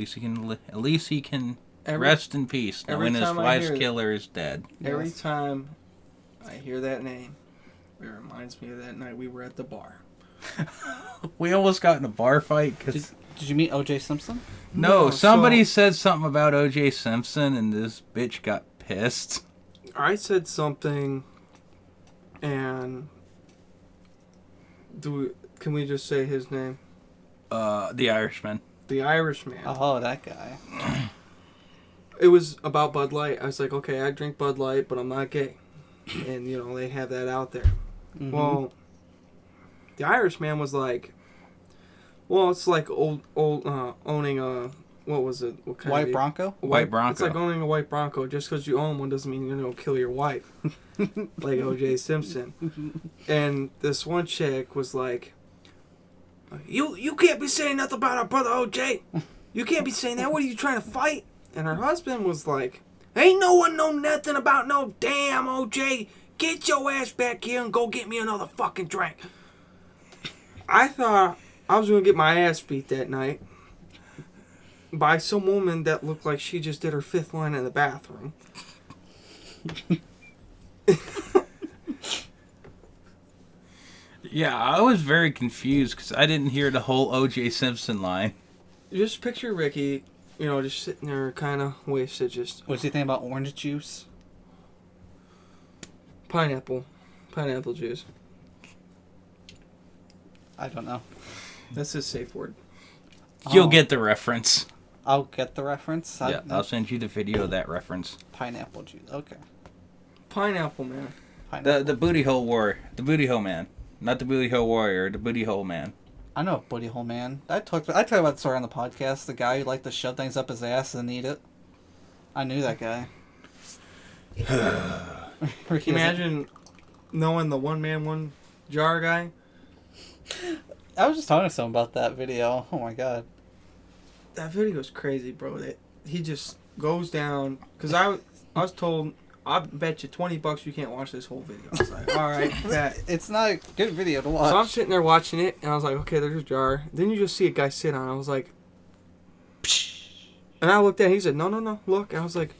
Speaker 2: least he can rest in peace
Speaker 3: every
Speaker 2: knowing his
Speaker 3: time I
Speaker 2: wife's
Speaker 3: hear it.
Speaker 2: killer is dead.
Speaker 3: Every
Speaker 1: Yes.
Speaker 3: time I hear that name, it reminds me of that night we were at the bar.
Speaker 2: We almost got in a bar fight because
Speaker 1: Did you meet O.J. Simpson?
Speaker 2: no, somebody
Speaker 3: so
Speaker 2: said something about O.J. Simpson and this bitch got pissed.
Speaker 3: I said something, and can we just say his name?
Speaker 2: The Irishman.
Speaker 3: The Irishman.
Speaker 1: Oh, that guy.
Speaker 3: It was about Bud Light. I was like, okay, I drink Bud Light, but I'm not gay. And, they have that out there.
Speaker 1: Mm-hmm.
Speaker 3: Well, the Irishman was like, well, it's like owning a, what was it? What kind
Speaker 1: White
Speaker 3: of
Speaker 1: Bronco?
Speaker 2: White Bronco.
Speaker 3: It's like owning a white Bronco. Just because you own one doesn't mean you're going to kill your wife. Like O.J. Simpson. And this one chick was like, you can't be saying nothing about our brother O.J. You can't be saying that. What are you trying to fight? And her husband was like, ain't no one know nothing about no damn O.J. Get your ass back here and go get me another fucking drink. I thought I was going to get my ass beat that night by some woman that looked like she just did her 5th line in the bathroom.
Speaker 2: Yeah, I was very confused because I didn't hear the whole O.J. Simpson line.
Speaker 3: Just picture Ricky, just sitting there kind of wasted, just
Speaker 1: What do you think about orange juice?
Speaker 3: pineapple juice.
Speaker 1: I don't know.
Speaker 3: That's his safe word.
Speaker 2: You'll
Speaker 1: Oh.
Speaker 2: get the reference.
Speaker 1: I'll get the reference.
Speaker 2: Yeah, I'll send you the video of that reference.
Speaker 1: Pineapple juice. Okay.
Speaker 3: Pineapple man.
Speaker 1: Pineapple.
Speaker 2: The booty hole war, the booty hole man, not the booty hole warrior, the booty hole man.
Speaker 1: I know Booty Hole Man. I talked about the story on the podcast. The guy who liked to shove things up his ass and eat it. I knew that guy. Ricky doesn't-
Speaker 3: Imagine knowing the one man, one jar guy.
Speaker 1: I was just talking to someone about that video. Oh my god.
Speaker 3: That video is crazy, bro. That he just goes down. Because I was told, I bet you $20 you can't watch this whole video. I was like, all right, bet.
Speaker 1: It's not a good video to watch.
Speaker 3: So I'm sitting there watching it, and I was like, okay, there's a jar. Then you just see a guy sit on it. I was like, psh. And I looked at it, he said, no, look. And I was like,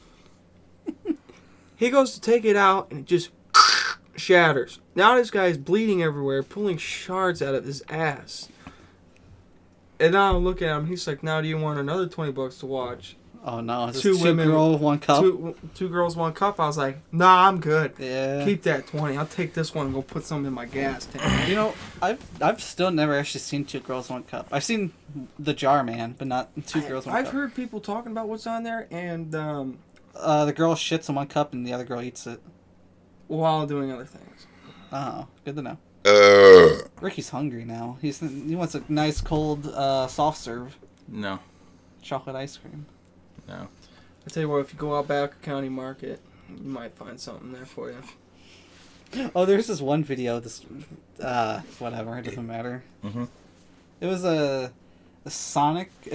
Speaker 3: he goes to take it out, and it just shatters. Now this guy's bleeding everywhere, pulling shards out of his ass. And now I'm looking at him, he's like, now do you want another $20 to watch?
Speaker 1: Oh no, it's
Speaker 3: Two
Speaker 1: two
Speaker 3: women-
Speaker 1: girls, one cup.
Speaker 3: Two girls, one cup. I was like, nah, I'm good.
Speaker 1: Yeah.
Speaker 3: Keep that 20. I'll take this one and go put some in my gas tank.
Speaker 1: You know, I've still never actually seen Two Girls, One Cup. I've seen The Jar Man, but not Two Girls, One
Speaker 3: I've
Speaker 1: Cup.
Speaker 3: heard people talking about what's on there, and
Speaker 1: The girl shits in one cup and the other girl eats it.
Speaker 3: while doing other things.
Speaker 1: Oh, good to know. Ricky's hungry now. He wants a nice cold soft serve
Speaker 2: No,
Speaker 1: chocolate ice cream.
Speaker 2: no.
Speaker 3: I tell you what, if you go out back County Market, you might find something there for you.
Speaker 1: Oh, there's this one video. Whatever, it doesn't matter.
Speaker 2: Mhm.
Speaker 1: It was a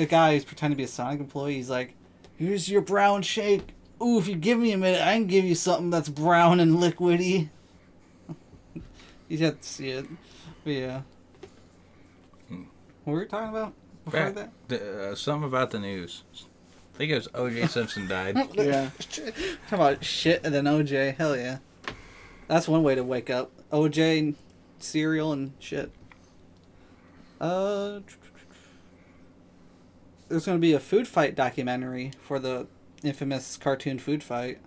Speaker 1: guy who's pretending to be a Sonic employee. He's like, "Here's your brown shake. ooh, if you give me a minute, I can give you something that's brown and liquidy. You have to see it. But yeah. What were we talking about before that?
Speaker 2: Something about the news. I think it was O.J. Simpson died.
Speaker 3: Yeah.
Speaker 1: Talking about shit and then OJ. Hell yeah. That's one way to wake up. OJ, cereal, and shit. There's going to be a food fight documentary for the infamous cartoon food fight.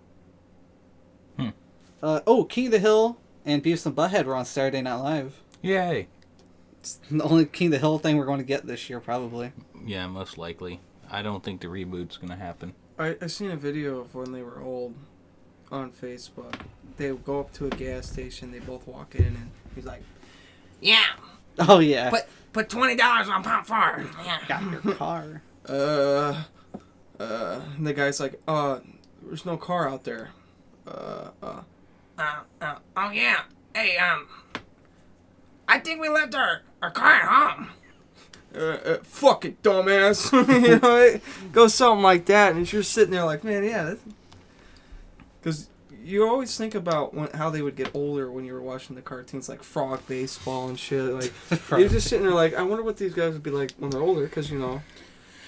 Speaker 1: King of the Hill and Beavis and Butthead were on Saturday Night Live.
Speaker 2: Yay.
Speaker 1: It's the only King of the Hill thing we're going to get this year, probably.
Speaker 2: Yeah, most likely. I don't think the reboot's going to happen.
Speaker 3: I seen a video of when they were old on Facebook. They go up to a gas station, they both walk in, and he's like,
Speaker 5: Yeah.
Speaker 1: Oh, yeah.
Speaker 5: Put $20 on Pop 4. Yeah.
Speaker 1: Got your car.
Speaker 3: and the guy's like, there's no car out there.
Speaker 5: Oh yeah. Hey, I think we left our car at home.
Speaker 3: Fuck it, dumbass. You know, it goes something like that, and you're sitting there like, man, yeah. Because you always think about how they would get older when you were watching the cartoons, like Frog Baseball and shit. Like, you're just sitting there like, I wonder what these guys would be like when they're older, because, you know.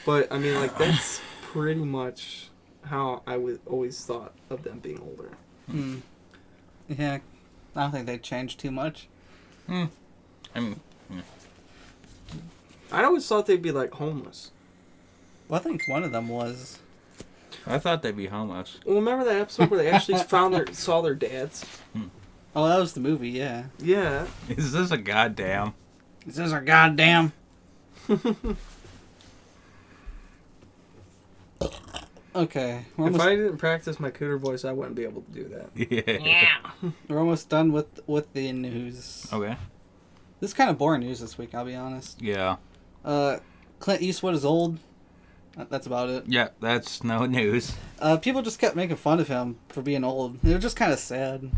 Speaker 3: But, I mean, like, that's pretty much how I would always thought of them being older.
Speaker 1: Yeah. I don't think they'd change too much.
Speaker 2: I mean,
Speaker 3: I always thought they'd be, like, homeless.
Speaker 1: Well, I think one of them was.
Speaker 2: I thought they'd be homeless.
Speaker 3: Well, remember that episode where they actually saw their dads?
Speaker 1: Oh, that was the movie, yeah.
Speaker 3: Yeah.
Speaker 2: Is this a goddamn?
Speaker 1: This is our goddamn. Okay.
Speaker 3: If I didn't practice my cooter voice, I wouldn't be able to do that.
Speaker 2: Yeah.
Speaker 1: We're almost done with the news.
Speaker 2: Okay.
Speaker 1: This is kind of boring news this week, I'll be honest.
Speaker 2: Yeah.
Speaker 1: Clint Eastwood is old. That's about it.
Speaker 2: Yeah, that's no news.
Speaker 1: People just kept making fun of him for being old. It was just kind of sad.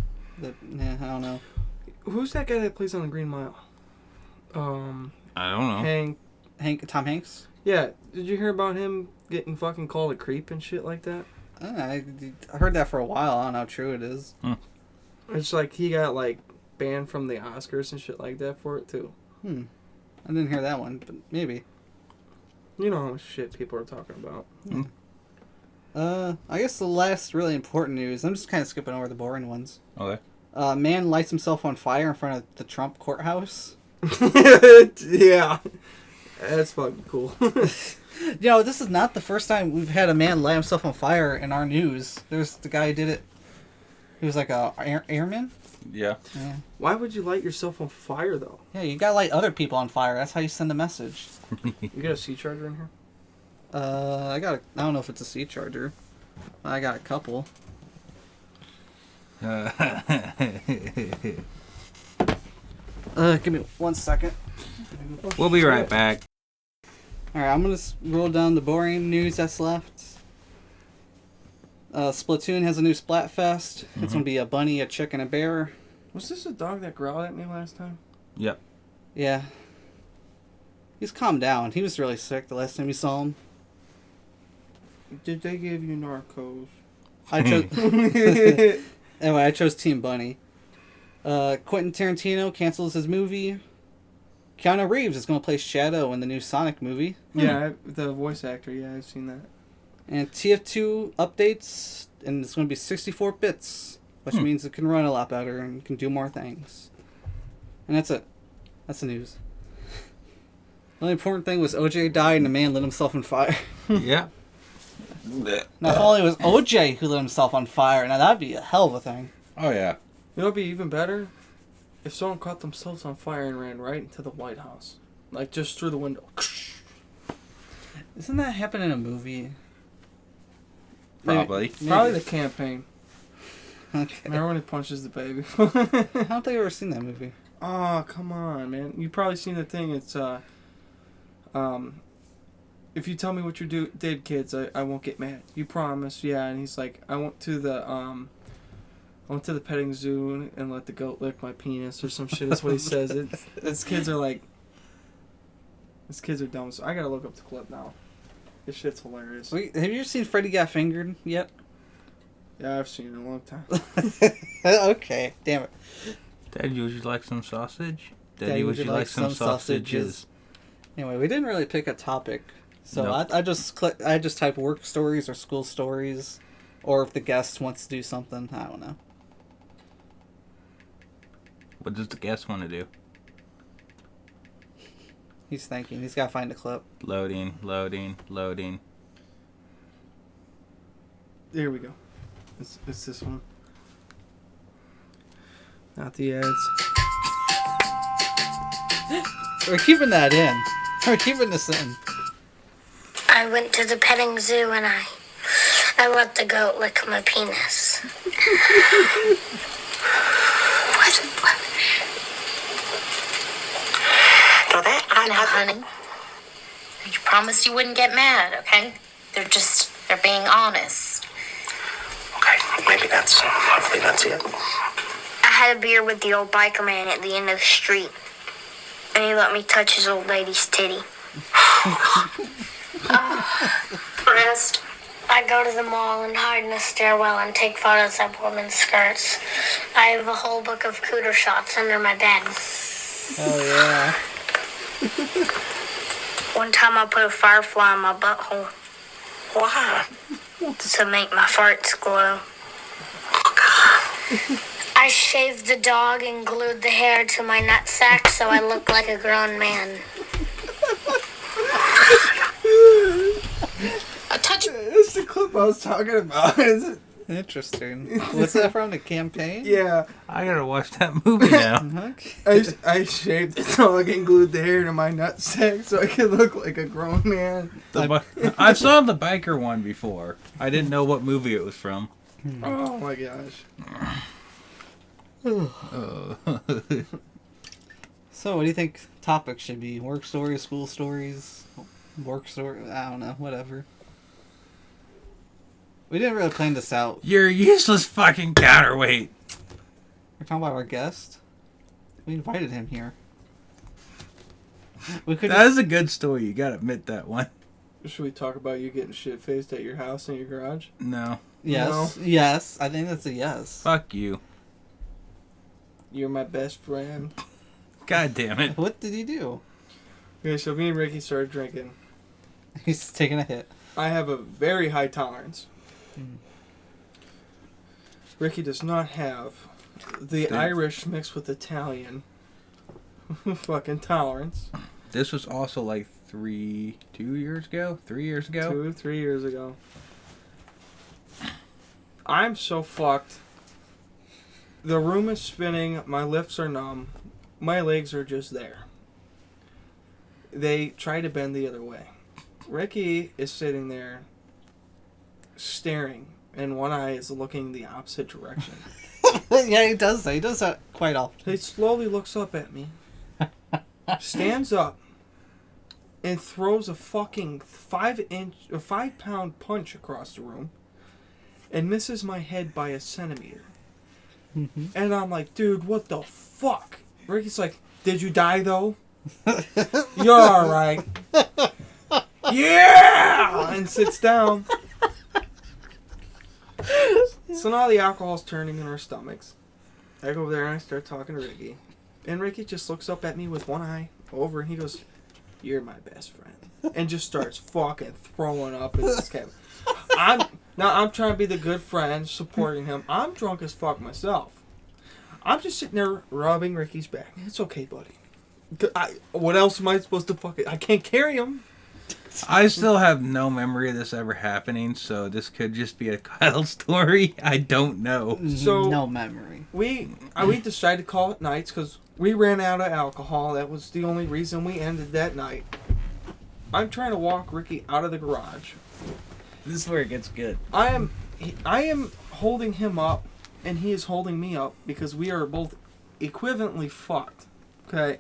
Speaker 1: I don't know.
Speaker 3: Who's that guy that plays on the Green Mile?
Speaker 2: I don't know.
Speaker 1: Tom Hanks?
Speaker 3: Yeah. Did you hear about him getting fucking called a creep and shit like that?
Speaker 1: I heard that for a while. I don't know how true it is.
Speaker 3: It's like he got like banned from the Oscars and shit like that for it too.
Speaker 1: I didn't hear that one, but maybe.
Speaker 3: You know how much shit people are talking about.
Speaker 1: I guess the last really important news, I'm just kind of skipping over the boring ones.
Speaker 2: Okay.
Speaker 1: Man lights himself on fire in front of the Trump courthouse.
Speaker 3: Yeah. That's fucking cool.
Speaker 1: You know, this is not the first time we've had a man light himself on fire in our news. There's the guy who did it. He was like a airman.
Speaker 2: Yeah.
Speaker 3: Why would you light yourself on fire though?
Speaker 1: Yeah, you gotta light other people on fire. That's how you send a message.
Speaker 3: You got a C charger in here?
Speaker 1: I don't know if it's a C charger. I got a couple. Give me 1 second.
Speaker 2: We'll be right back.
Speaker 1: Alright, I'm gonna roll down the boring news that's left. Splatoon has a new Splatfest. It's gonna be a bunny, a chick, and a bear.
Speaker 3: Was this a dog that growled at me last time?
Speaker 2: Yep.
Speaker 1: Yeah. He's calmed down. He was really sick the last time you saw him.
Speaker 3: Did they give you Narcos?
Speaker 1: I chose. Anyway, I chose Team Bunny. Quentin Tarantino cancels his movie. Keanu Reeves is going to play Shadow in the new Sonic movie.
Speaker 3: Yeah, the voice actor. Yeah, I've seen that.
Speaker 1: And TF2 updates, and it's going to be 64 bits, which means it can run a lot better and can do more things. And that's it. That's the news. The only important thing was OJ died and a man lit himself on fire.
Speaker 2: Yeah.
Speaker 1: Now, if only it was OJ who lit himself on fire, now that'd be a hell of a thing.
Speaker 2: Oh, yeah.
Speaker 3: You know what'd be even better? If someone caught themselves on fire and ran right into the White House. Like, just through the window.
Speaker 1: Doesn't that happen in a movie?
Speaker 2: Probably.
Speaker 1: Maybe.
Speaker 3: Probably the campaign.
Speaker 1: Okay.
Speaker 3: Remember when he punches the baby?
Speaker 1: I don't think I've ever seen that movie.
Speaker 3: Oh, come on, man. You probably seen the thing. It's, if you tell me what you did, kids, I won't get mad. You promise? Yeah. And he's like, I went to the petting zoo and let the goat lick my penis or some shit. Is what he says. These kids are dumb. So I gotta look up the clip now. This shit's hilarious.
Speaker 1: Wait, have you ever seen Freddy Got Fingered yet?
Speaker 3: Yeah, I've seen it in a long time.
Speaker 1: Okay, damn it.
Speaker 2: Daddy, would you like some sausage?
Speaker 1: Daddy, would you like some sausages? Anyway, we didn't really pick a topic, so
Speaker 2: Nope.
Speaker 1: I just type work stories or school stories, or if the guest wants to do something, I don't know.
Speaker 2: What does the guest want to do?
Speaker 1: He's thinking. He's got to find a clip.
Speaker 2: Loading, loading, loading.
Speaker 3: There we go. It's this one. Not the ads.
Speaker 1: We're keeping that in. We're keeping this in.
Speaker 6: I went to the petting zoo and I let the goat lick my penis. What?
Speaker 7: No, that
Speaker 6: I know, honey. You promised you wouldn't get mad, okay? They're being honest.
Speaker 7: Okay, maybe that's it.
Speaker 6: I had a beer with the old biker man at the end of the street, and he let me touch his old lady's titty. Rest. I go to the mall and hide in the stairwell and take photos of women's skirts. I have a whole book of cooter shots under my bed.
Speaker 1: Oh, yeah.
Speaker 6: One time I put a firefly in my butthole.
Speaker 7: Why?
Speaker 6: To make my farts glow. I shaved the dog and glued the hair to my nutsack so I looked like a grown man. I touch.
Speaker 3: It's the clip I was talking about, is it?
Speaker 1: Interesting. What's that from? The campaign?
Speaker 3: Yeah.
Speaker 2: I gotta watch that movie now.
Speaker 1: Okay.
Speaker 3: I shaved the dog and glued the hair to my nutsack so I could look like a grown man.
Speaker 2: I saw the biker one before. I didn't know what movie it was from.
Speaker 3: Oh my gosh.
Speaker 1: So, what do you think topics should be? Work stories, school stories, work story? I don't know, whatever. We didn't really plan this out.
Speaker 2: You're a useless fucking counterweight.
Speaker 1: We're talking about our guest. We invited him here. We could.
Speaker 2: That is a good story. You gotta admit that one.
Speaker 3: Should we talk about you getting shit-faced at your house in your garage?
Speaker 2: No.
Speaker 1: Yes, yes. I think that's a yes.
Speaker 2: Fuck you.
Speaker 3: You're my best friend.
Speaker 2: God damn it.
Speaker 1: What did he do?
Speaker 3: Okay, so me and Ricky started drinking.
Speaker 1: He's taking a hit.
Speaker 3: I have a very high tolerance. Ricky does not have the Irish mixed with Italian fucking tolerance.
Speaker 2: This was also like 3 years ago? 3 years ago?
Speaker 3: 3 years ago. I'm so fucked. The room is spinning. My lips are numb. My legs are just there. They try to bend the other way. Ricky is sitting there staring, and one eye is looking the opposite direction.
Speaker 1: Yeah, he does that. He does that quite often.
Speaker 3: He slowly looks up at me, stands up, and throws a fucking 5-pound punch across the room, and misses my head by a centimeter.
Speaker 1: Mm-hmm.
Speaker 3: And I'm like, dude, what the fuck? Ricky's like, did you die though? You're alright. Yeah! And sits down. So now the alcohol's turning in our stomachs. I go over there and I start talking to Ricky. And Ricky just looks up at me with one eye over and he goes, you're my best friend. And just starts fucking throwing up in this cabin. I'm trying to be the good friend, supporting him. I'm drunk as fuck myself. I'm just sitting there rubbing Ricky's back. It's okay, buddy. What else am I supposed to fucking... I can't carry him.
Speaker 2: I still have no memory of this ever happening, so this could just be a Kyle story. I don't know.
Speaker 3: So
Speaker 1: no memory.
Speaker 3: We decided to call it nights because we ran out of alcohol. That was the only reason we ended that night. I'm trying to walk Ricky out of the garage.
Speaker 2: This is where it gets good.
Speaker 3: I am holding him up, and he is holding me up because we are both equivalently fucked. Okay.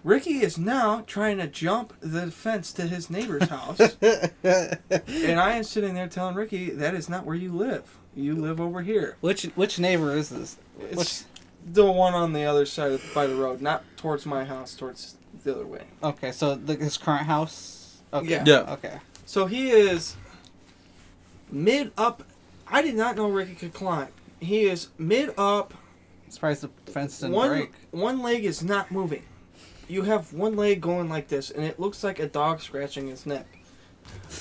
Speaker 3: Ricky is now trying to jump the fence to his neighbor's house. And I am sitting there telling Ricky, that is not where you live. You live over here.
Speaker 1: Which neighbor is this?
Speaker 3: It's the one on the other side by the road, not towards my house, towards the other way.
Speaker 1: Okay, so his current house? Okay.
Speaker 3: Yeah.
Speaker 2: Yeah.
Speaker 1: Okay.
Speaker 3: So he is mid up I did not know Ricky could climb. He is mid-up.
Speaker 1: I'm surprised the fence didn't
Speaker 3: One
Speaker 1: break.
Speaker 3: leg is not moving. You have one leg going like this, and it looks like a dog scratching his neck.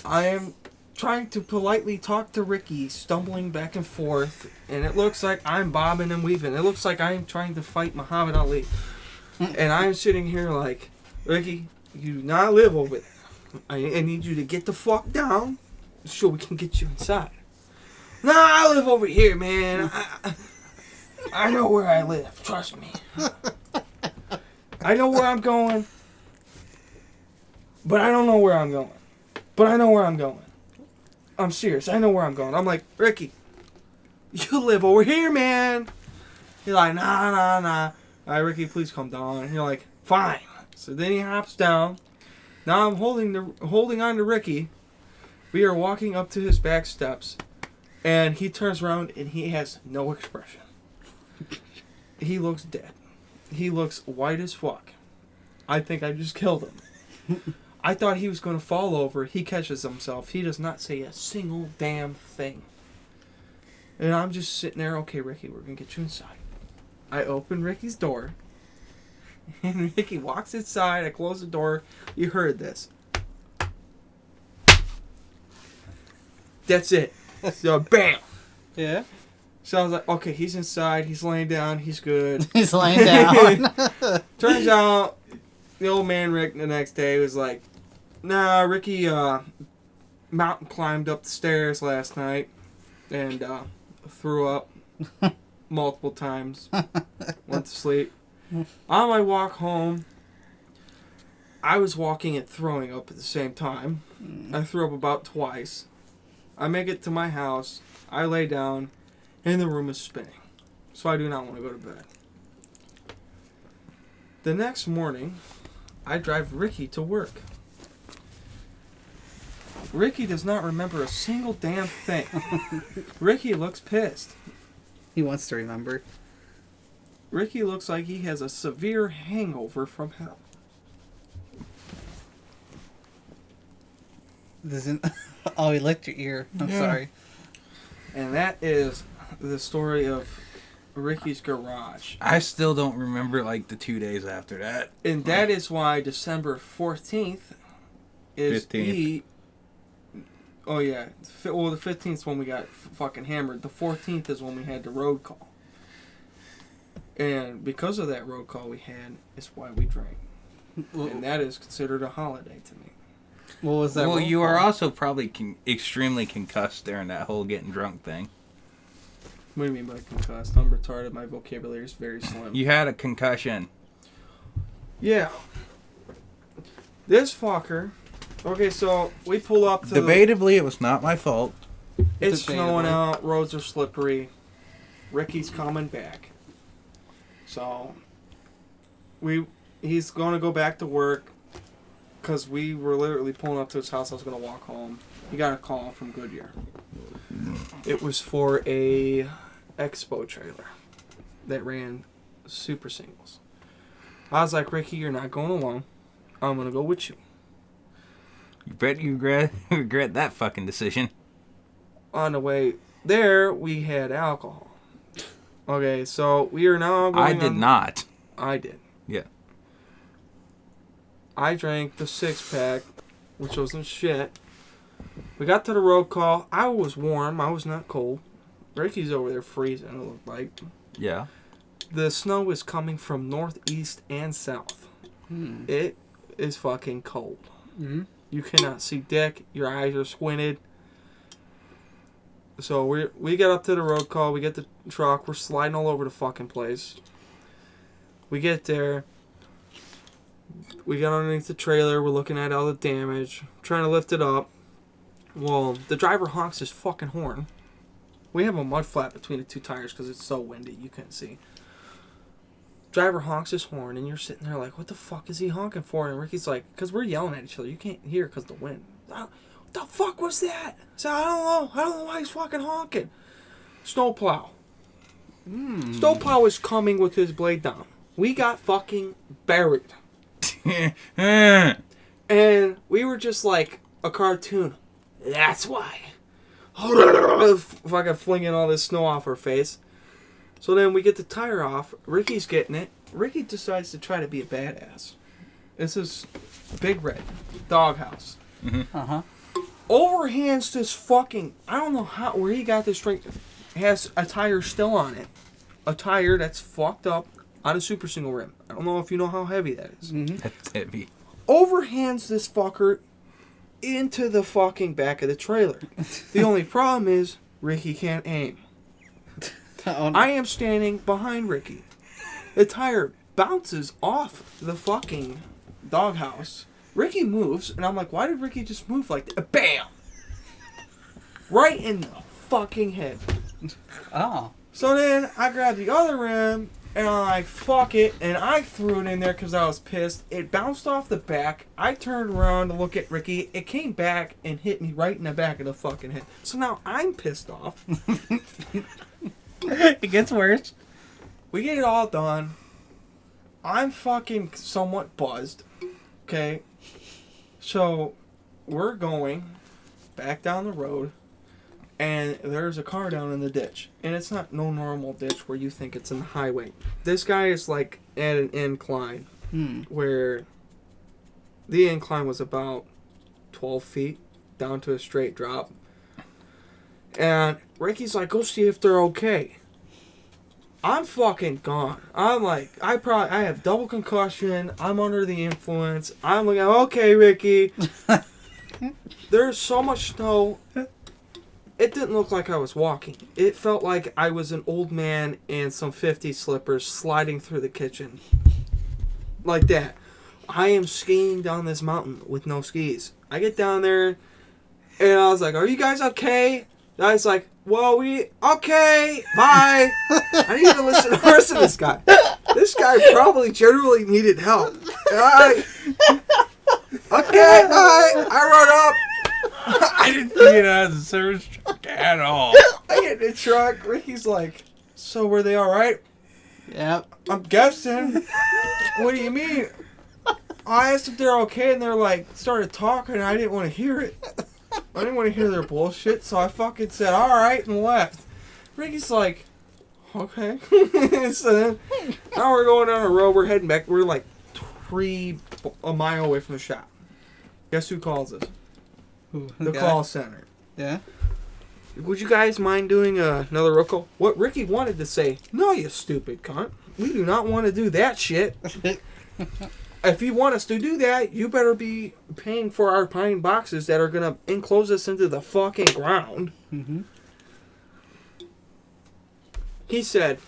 Speaker 3: I am trying to politely talk to Ricky, stumbling back and forth, and it looks like I'm bobbing and weaving. It looks like I'm trying to fight Muhammad Ali. And I'm sitting here like, Ricky, you do not live over there. I need you to get the fuck down so we can get you inside. Nah, I live over here, man. I know where I live. Trust me. I know where I'm going. But I don't know where I'm going. But I know where I'm going. I'm serious. I know where I'm going. I'm like, Ricky, you live over here, man. He's like, nah. All right, Ricky, please come down. And you're like, fine. So then he hops down. Now I'm holding on to Ricky. We are walking up to his back steps. And he turns around and he has no expression. He looks dead. He looks white as fuck. I think I just killed him. I thought he was going to fall over. He catches himself. He does not say a single damn thing. And I'm just sitting there. Okay, Ricky, we're going to get you inside. I open Ricky's door. And Ricky walks inside. I close the door. You heard this. That's it. So, bam.
Speaker 1: Yeah.
Speaker 3: So I was like, okay, he's inside. He's laying down. He's good.
Speaker 1: He's laying down.
Speaker 3: Turns out, the old man Rick the next day was like, nah, Ricky mountain climbed up the stairs last night and threw up multiple times. Went to sleep. On my walk home, I was walking and throwing up at the same time. I threw up about twice. I make it to my house. I lay down, and the room is spinning. So I do not want to go to bed. The next morning, I drive Ricky to work. Ricky does not remember a single damn thing. Ricky looks pissed.
Speaker 1: He wants to remember.
Speaker 3: Ricky looks like he has a severe hangover from hell.
Speaker 1: Doesn't. Oh, he licked your ear. I'm sorry.
Speaker 3: And that is the story of Ricky's garage.
Speaker 2: I still don't remember like the 2 days after that.
Speaker 3: And that is why December 14th is
Speaker 2: 15th.
Speaker 3: Oh yeah. Well, the 15th is when we got fucking hammered. The 14th is when we had the road call. And because of that road call we had, is why we drank. And that is considered a holiday to me.
Speaker 1: What was that?
Speaker 2: Well,
Speaker 1: roll
Speaker 2: you
Speaker 1: call?
Speaker 2: are also probably extremely concussed during that whole getting drunk thing.
Speaker 3: What do you mean by concussed? I'm retarded. My vocabulary is very slim.
Speaker 2: You had a concussion.
Speaker 3: Yeah. This fucker. Okay, so we pull up to
Speaker 2: Debatably, it was not my fault.
Speaker 3: It's
Speaker 1: Debatably.
Speaker 3: snowing out. Roads are slippery. Ricky's coming back. So he's going to go back to work because we were literally pulling up to his house. I was going to walk home. He got a call from Goodyear. It was for a expo trailer that ran super singles. I was like, Ricky, you're not going alone. I'm going to go with you.
Speaker 2: You bet you regret that fucking decision.
Speaker 3: On the way there, we had alcohol. Okay, so we are now going
Speaker 2: I did not.
Speaker 3: I did.
Speaker 2: Yeah.
Speaker 3: I drank the 6-pack, which wasn't shit. We got to the road call. I was warm. I was not cold. Ricky's over there freezing, it looked like.
Speaker 2: Yeah.
Speaker 3: The snow is coming from northeast and south. It is fucking cold. You cannot see dick. Your eyes are squinted. So we get up to the road call. We get the truck. We're sliding all over the fucking place. We get there. We got underneath the trailer. We're looking at all the damage. Trying to lift it up. Well, the driver honks his fucking horn. We have a mud flat between the two tires because it's so windy you couldn't see. Driver honks his horn, and you're sitting there like, what the fuck is he honking for? And Ricky's like, because we're yelling at each other. You can't hear because of the wind. What the fuck was that? So I don't know. I don't know why he's fucking honking. Snowplow. Snowplow is coming with his blade down. We got fucking buried. And we were just like a cartoon. That's why. fucking flinging all this snow off her face. So then we get the tire off. Ricky's getting it. Ricky decides to try to be a badass. This is Big Red doghouse.
Speaker 1: Uh-huh.
Speaker 3: Overhands this fucking... I don't know where he got this strength. Has a tire still on it. A tire that's fucked up on a super single rim. I don't know if you know how heavy that is.
Speaker 1: Mm-hmm.
Speaker 2: That's heavy.
Speaker 3: Overhands this fucker into the fucking back of the trailer. The only problem is Ricky can't aim. I am standing behind Ricky. The tire bounces off the fucking doghouse. Ricky moves, and I'm like, why did Ricky just move like that? Bam! Right in the fucking head.
Speaker 1: Oh.
Speaker 3: So then I grabbed the other rim, and I'm like, fuck it, and I threw it in there because I was pissed. It bounced off the back. I turned around to look at Ricky. It came back and hit me right in the back of the fucking head. So now I'm pissed off.
Speaker 2: It gets worse.
Speaker 3: We get it all done. I'm fucking somewhat buzzed. Okay. So we're going back down the road, and there's a car down in the ditch. And it's not no normal ditch where you think it's in the highway. This guy is like at an incline where the incline was about 12 feet down to a straight drop. And Ricky's like, go see if they're okay. I'm fucking gone. I'm like, I have double concussion. I'm under the influence. I'm like, okay, Ricky. There's so much snow. It didn't look like I was walking. It felt like I was an old man in some 50s slippers sliding through the kitchen. Like that. I am skiing down this mountain with no skis. I get down there, and I was like, are you guys okay? And I was like, well, okay, bye. I didn't even listen to the rest of this guy. This guy probably generally needed help. Okay, bye. I run up.
Speaker 2: I didn't get out of the service truck at all.
Speaker 3: I get in the truck. Ricky's like, so were they all right?
Speaker 1: Yep.
Speaker 3: I'm guessing. What do you mean? I asked if they're okay, and they're like, started talking, and I didn't want to hear it. I didn't want to hear their bullshit, so I fucking said, alright, and left. Ricky's like, okay. So then, now we're going down the road, we're heading back. We're like a mile away from the shop. Guess who calls us? The call center.
Speaker 1: Yeah.
Speaker 3: Would you guys mind doing another roll call? What Ricky wanted to say, no, you stupid cunt. We do not want to do that shit. If you want us to do that, you better be paying for our pine boxes that are going to enclose us into the fucking ground.
Speaker 1: Mm-hmm.
Speaker 3: He said,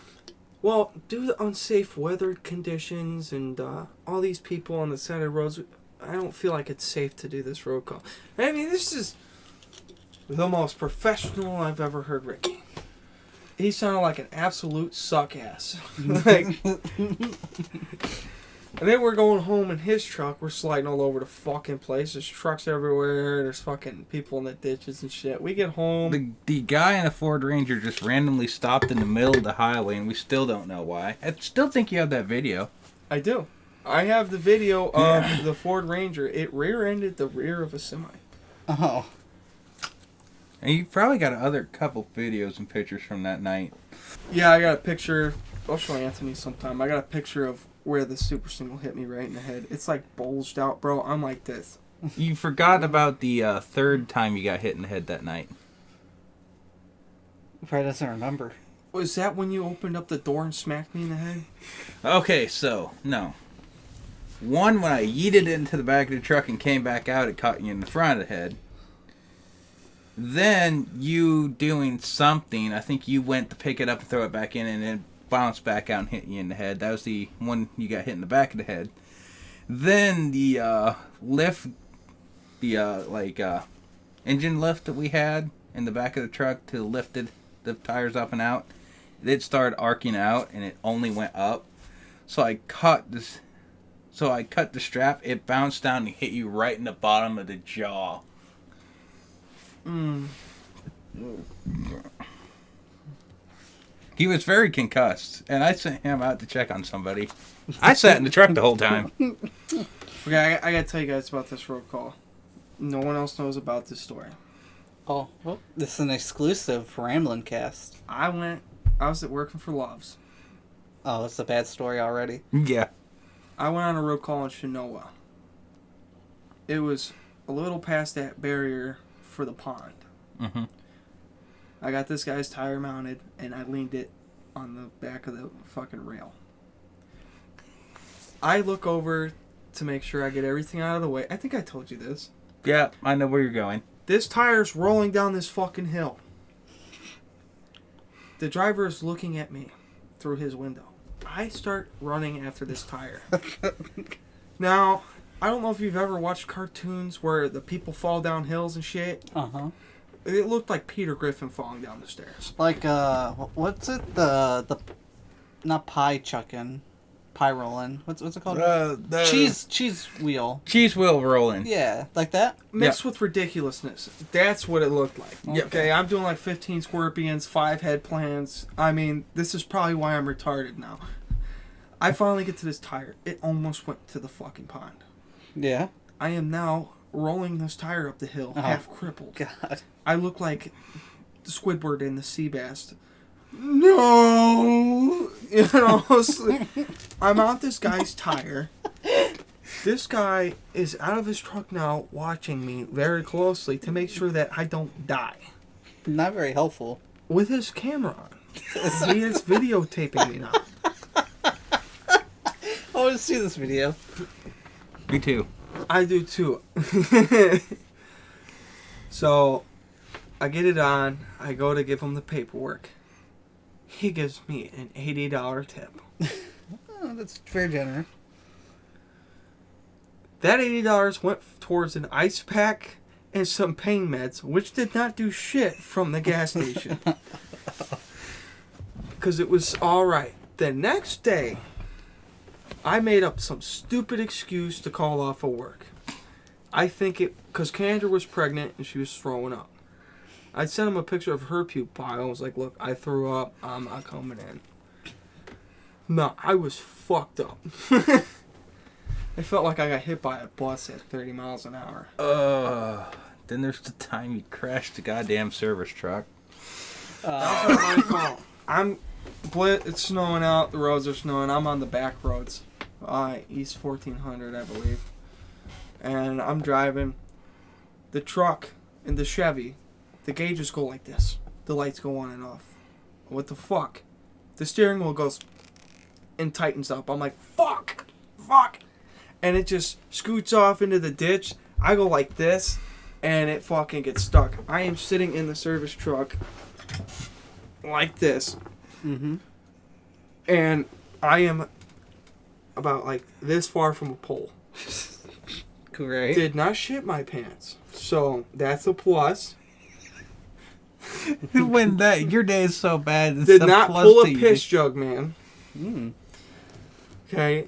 Speaker 3: well, due to unsafe weather conditions and all these people on the side of the roads, I don't feel like it's safe to do this road call. I mean, this is the most professional I've ever heard Ricky. He sounded like an absolute suck-ass. Like... And then we're going home in his truck. We're sliding all over the fucking place. There's trucks everywhere. There's fucking people in the ditches and shit. We get home.
Speaker 2: The guy in a Ford Ranger just randomly stopped in the middle of the highway, and we still don't know why. I still think you have that video.
Speaker 3: I do. I have the video of the Ford Ranger. It rear-ended the rear of a semi.
Speaker 1: Oh.
Speaker 2: And you probably got other couple videos and pictures from that night.
Speaker 3: Yeah, I got a picture. I'll show Anthony sometime. I got a picture of where the super single hit me right in the head. It's like bulged out, bro. I'm like this.
Speaker 2: You forgot about the third time you got hit in the head that night.
Speaker 1: Probably doesn't remember.
Speaker 3: Was that when you opened up the door and smacked me in the head?
Speaker 2: Okay, so, no. One, when I yeeted it into the back of the truck and came back out, it caught you in the front of the head. Then, you doing something, I think you went to pick it up and throw it back in, and it bounced back out and hit you in the head. That was the one you got hit in the back of the head. Then, the lift, the engine lift that we had in the back of the truck to lift the tires up and out, it started arcing out, and it only went up. So I cut the strap, it bounced down and hit you right in the bottom of the jaw. He was very concussed, and I sent him out to check on somebody. I sat in the truck the whole time.
Speaker 3: Okay, I gotta tell you guys about this road call. No one else knows about this story.
Speaker 1: Oh, well, this is an exclusive Ramblin cast.
Speaker 3: I was at working for Loves.
Speaker 1: Oh, that's a bad story already.
Speaker 2: Yeah.
Speaker 3: I went on a road call in Chenoa. It was a little past that barrier for the pond.
Speaker 2: Mm-hmm.
Speaker 3: I got this guy's tire mounted, and I leaned it on the back of the fucking rail. I look over to make sure I get everything out of the way. I think I told you this.
Speaker 2: Yeah, I know where you're going.
Speaker 3: This tire's rolling down this fucking hill. The driver is looking at me through his window. I start running after this tire. Now, I don't know if you've ever watched cartoons where the people fall down hills and shit.
Speaker 1: Uh-huh.
Speaker 3: It looked like Peter Griffin falling down the stairs.
Speaker 1: Like, what's it? The not pie chucking, pie rolling. What's it called?
Speaker 2: The
Speaker 1: Cheese wheel.
Speaker 2: cheese wheel rolling.
Speaker 1: Yeah, like that.
Speaker 3: Mixed with ridiculousness. That's what it looked like.
Speaker 2: Yep.
Speaker 3: Okay, I'm doing like 15 scorpions, 5 head plans. I mean, this is probably why I'm retarded now. I finally get to this tire. It almost went to the fucking pond.
Speaker 1: Yeah.
Speaker 3: I am now rolling this tire up the hill, half crippled.
Speaker 1: God.
Speaker 3: I look like Squidward in the sea bass. No! You know, I'm on this guy's tire. This guy is out of his truck now watching me very closely to make sure that I don't die.
Speaker 1: Not very helpful.
Speaker 3: With his camera on. He is videotaping me now.
Speaker 1: I want to see this video.
Speaker 2: Me too.
Speaker 3: I do too. So, I get it on. I go to give him the paperwork. He gives me an $80 tip.
Speaker 1: Oh, that's very generous.
Speaker 3: That $80 went towards an ice pack and some pain meds, which did not do shit from the gas station. Because it was alright. The next day, I made up some stupid excuse to call off of work. I think because Kendra was pregnant and she was throwing up. I sent him a picture of her puke pile. I was like, look, I threw up. I'm not coming in. No, I was fucked up. I felt like I got hit by a bus at 30 miles an hour.
Speaker 2: Then there's the time you crashed the goddamn service truck.
Speaker 3: That was not my fault. It's snowing out. The roads are snowing. I'm on the back roads. East 1400, I believe. And I'm driving. The truck and the Chevy, the gauges go like this. The lights go on and off. What the fuck? The steering wheel goes and tightens up. I'm like, fuck! And it just scoots off into the ditch. I go like this, and it fucking gets stuck. I am sitting in the service truck like this.
Speaker 1: Mm-hmm.
Speaker 3: And I am about like this far from a pole.
Speaker 1: Great.
Speaker 3: Did not shit my pants. So that's a plus.
Speaker 2: When your day is so bad, it's
Speaker 3: Did
Speaker 2: a
Speaker 3: not
Speaker 2: plus
Speaker 3: pull a
Speaker 2: to you.
Speaker 3: piss jug, man.
Speaker 1: Mm.
Speaker 3: Okay.